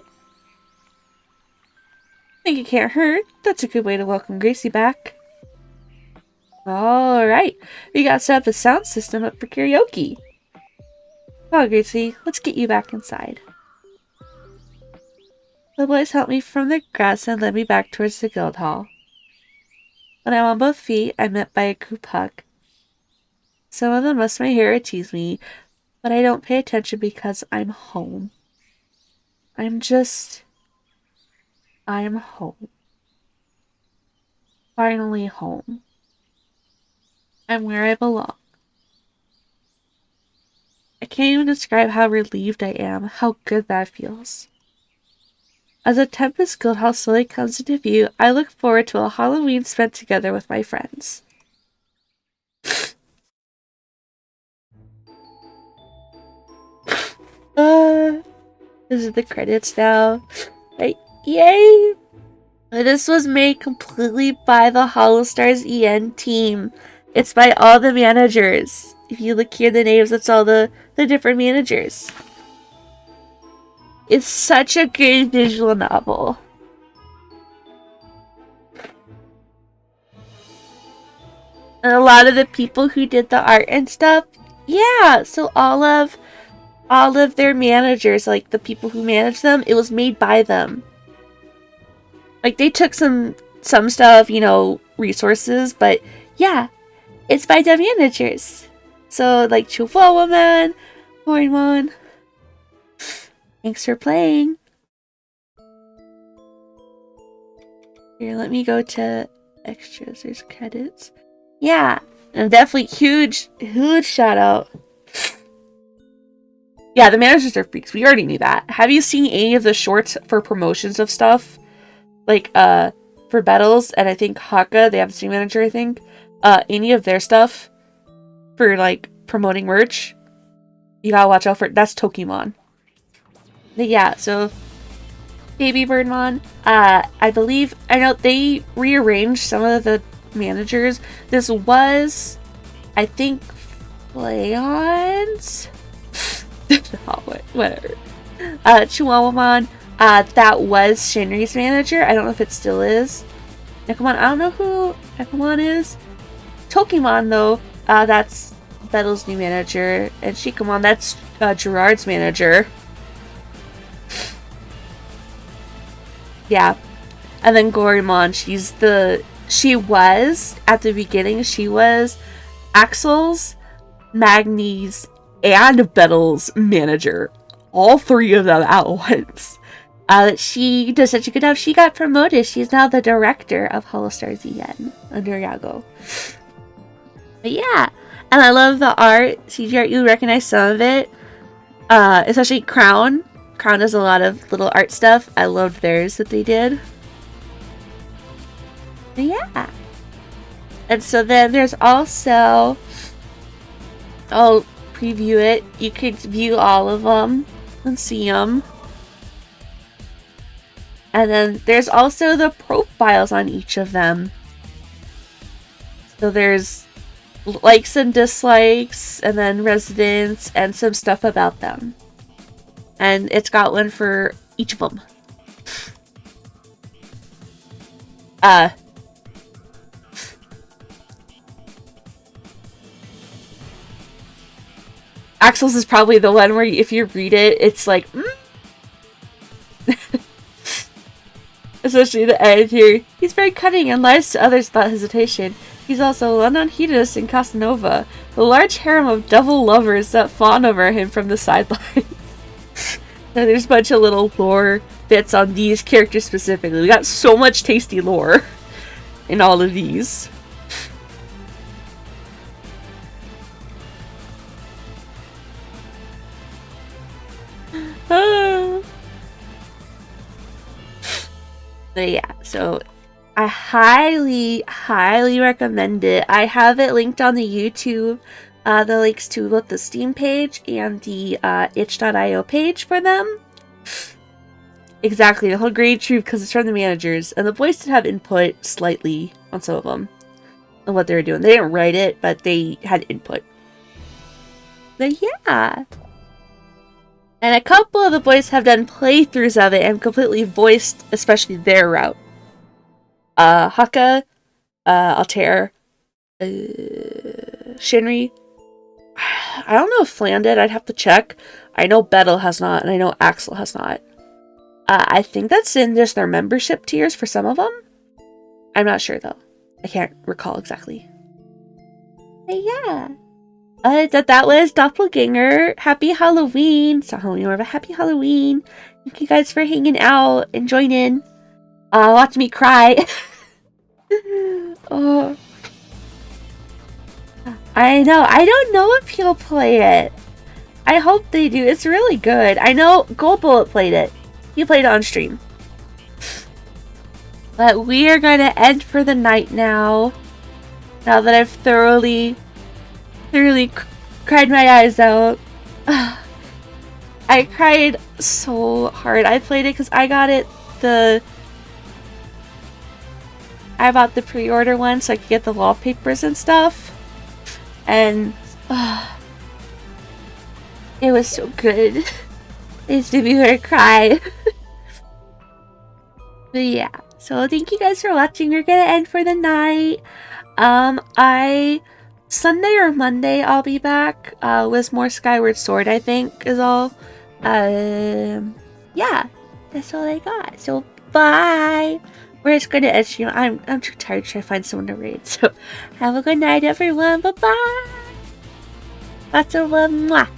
Think it can't hurt. That's a good way to welcome Gracie back. Alright, we got set up the sound system up for karaoke. Come on, Gracie, let's get you back inside. The boys helped me from the grass and led me back towards the guild hall. When I'm on both feet, I'm met by a group hug. Some of them muss my hair or tease me, but I don't pay attention because I'm home. I'm home. Finally home. I'm where I belong. I can't even describe how relieved I am, how good that feels. As the TEMPUS Guildhall slowly comes into view, I look forward to a Halloween spent together with my friends. This is the credits now. Right? Yay! This was made completely by the Holostars EN team. It's by all the managers. If you look here, the names, that's all the different managers. It's such a good visual novel. And a lot of the people who did the art and stuff, yeah, so all of their managers, like the people who manage them, it was made by them. Like they took some stuff, you know, resources, but yeah, it's by the managers. So like Chihuahua Man, Hornmon. Thanks for playing. Here, let me go to extras. There's credits. Yeah, and definitely huge shout out. Yeah, the managers are freaks. We already knew that. Have you seen any of the shorts for promotions of stuff? Like, for battles, and I think Haka, they have the same manager, I think. Any of their stuff for, like, promoting merch. You gotta watch out for it. That's Tokimon. But yeah, so Baby Birdmon, I know they rearranged some of the managers. This was, I think, Flayons? Oh, whatever. Chihuahuamon, that was Shinri's manager. I don't know if it still is. Nekomon, I don't know who Nekomon is. Tokimon, though, that's Bettel's new manager. And Shikamon, that's Gerard's manager. Yeah. And then Gorimon, she was, at the beginning, she was Axel's, Magni's, and Bettel's manager. All three of them at once. She does such a good job. She got promoted. She's now the director of Holostars EN under Yago. But yeah. And I love the art. CG art, you recognize some of it. Especially Crown. Crown does a lot of little art stuff. I loved theirs that they did. But yeah. And so then there's also... I'll preview it. You could view all of them and see them. And then there's also the profiles on each of them. So there's likes and dislikes, and then residents, and some stuff about them. And it's got one for each of them. Axel's is probably the one where if you read it, it's like, Especially the end here. He's very cunning and lies to others without hesitation. He's also a well-known hedonist in Casanova, the large harem of devil lovers that fawn over him from the sidelines. There's a bunch of little lore bits on these characters specifically. We got so much tasty lore in all of these. But yeah, so I highly, highly recommend it. I have it linked on the YouTube. The links to both the Steam page and the itch.io page for them. Exactly, the whole grade troop because it's from the managers. And the boys did have input slightly on some of them. On what they were doing. They didn't write it, but they had input. But yeah. And a couple of the boys have done playthroughs of it and completely voiced, especially their route. Haka, Altair, Shinri. I don't know if Flan did, I'd have to check. I know Bettel has not, and I know Axel has not. I think that's in just their membership tiers for some of them. I'm not sure though. I can't recall exactly. But yeah. That was Doppelgänger. Happy Halloween. It's not Halloween, more of a happy Halloween. Thank you guys for hanging out and joining. Watch me cry. Oh. I know. I don't know if he'll play it. I hope they do. It's really good. I know Gold Bullet played it. He played it on stream. But we are going to end for the night now. Now that I've thoroughly cried my eyes out. I cried so hard. I played it because I got it I bought the pre-order one so I could get the wallpapers and stuff. And it was so good. It used to be where I cry. But yeah. So thank you guys for watching. We're gonna end for the night. Sunday or Monday I'll be back with more Skyward Sword, I think, is all. Yeah, that's all I got. So bye. We're just gonna end. I'm too tired to try to find someone to raid. So have a good night, everyone. Bye bye. Lots of love. Mwah.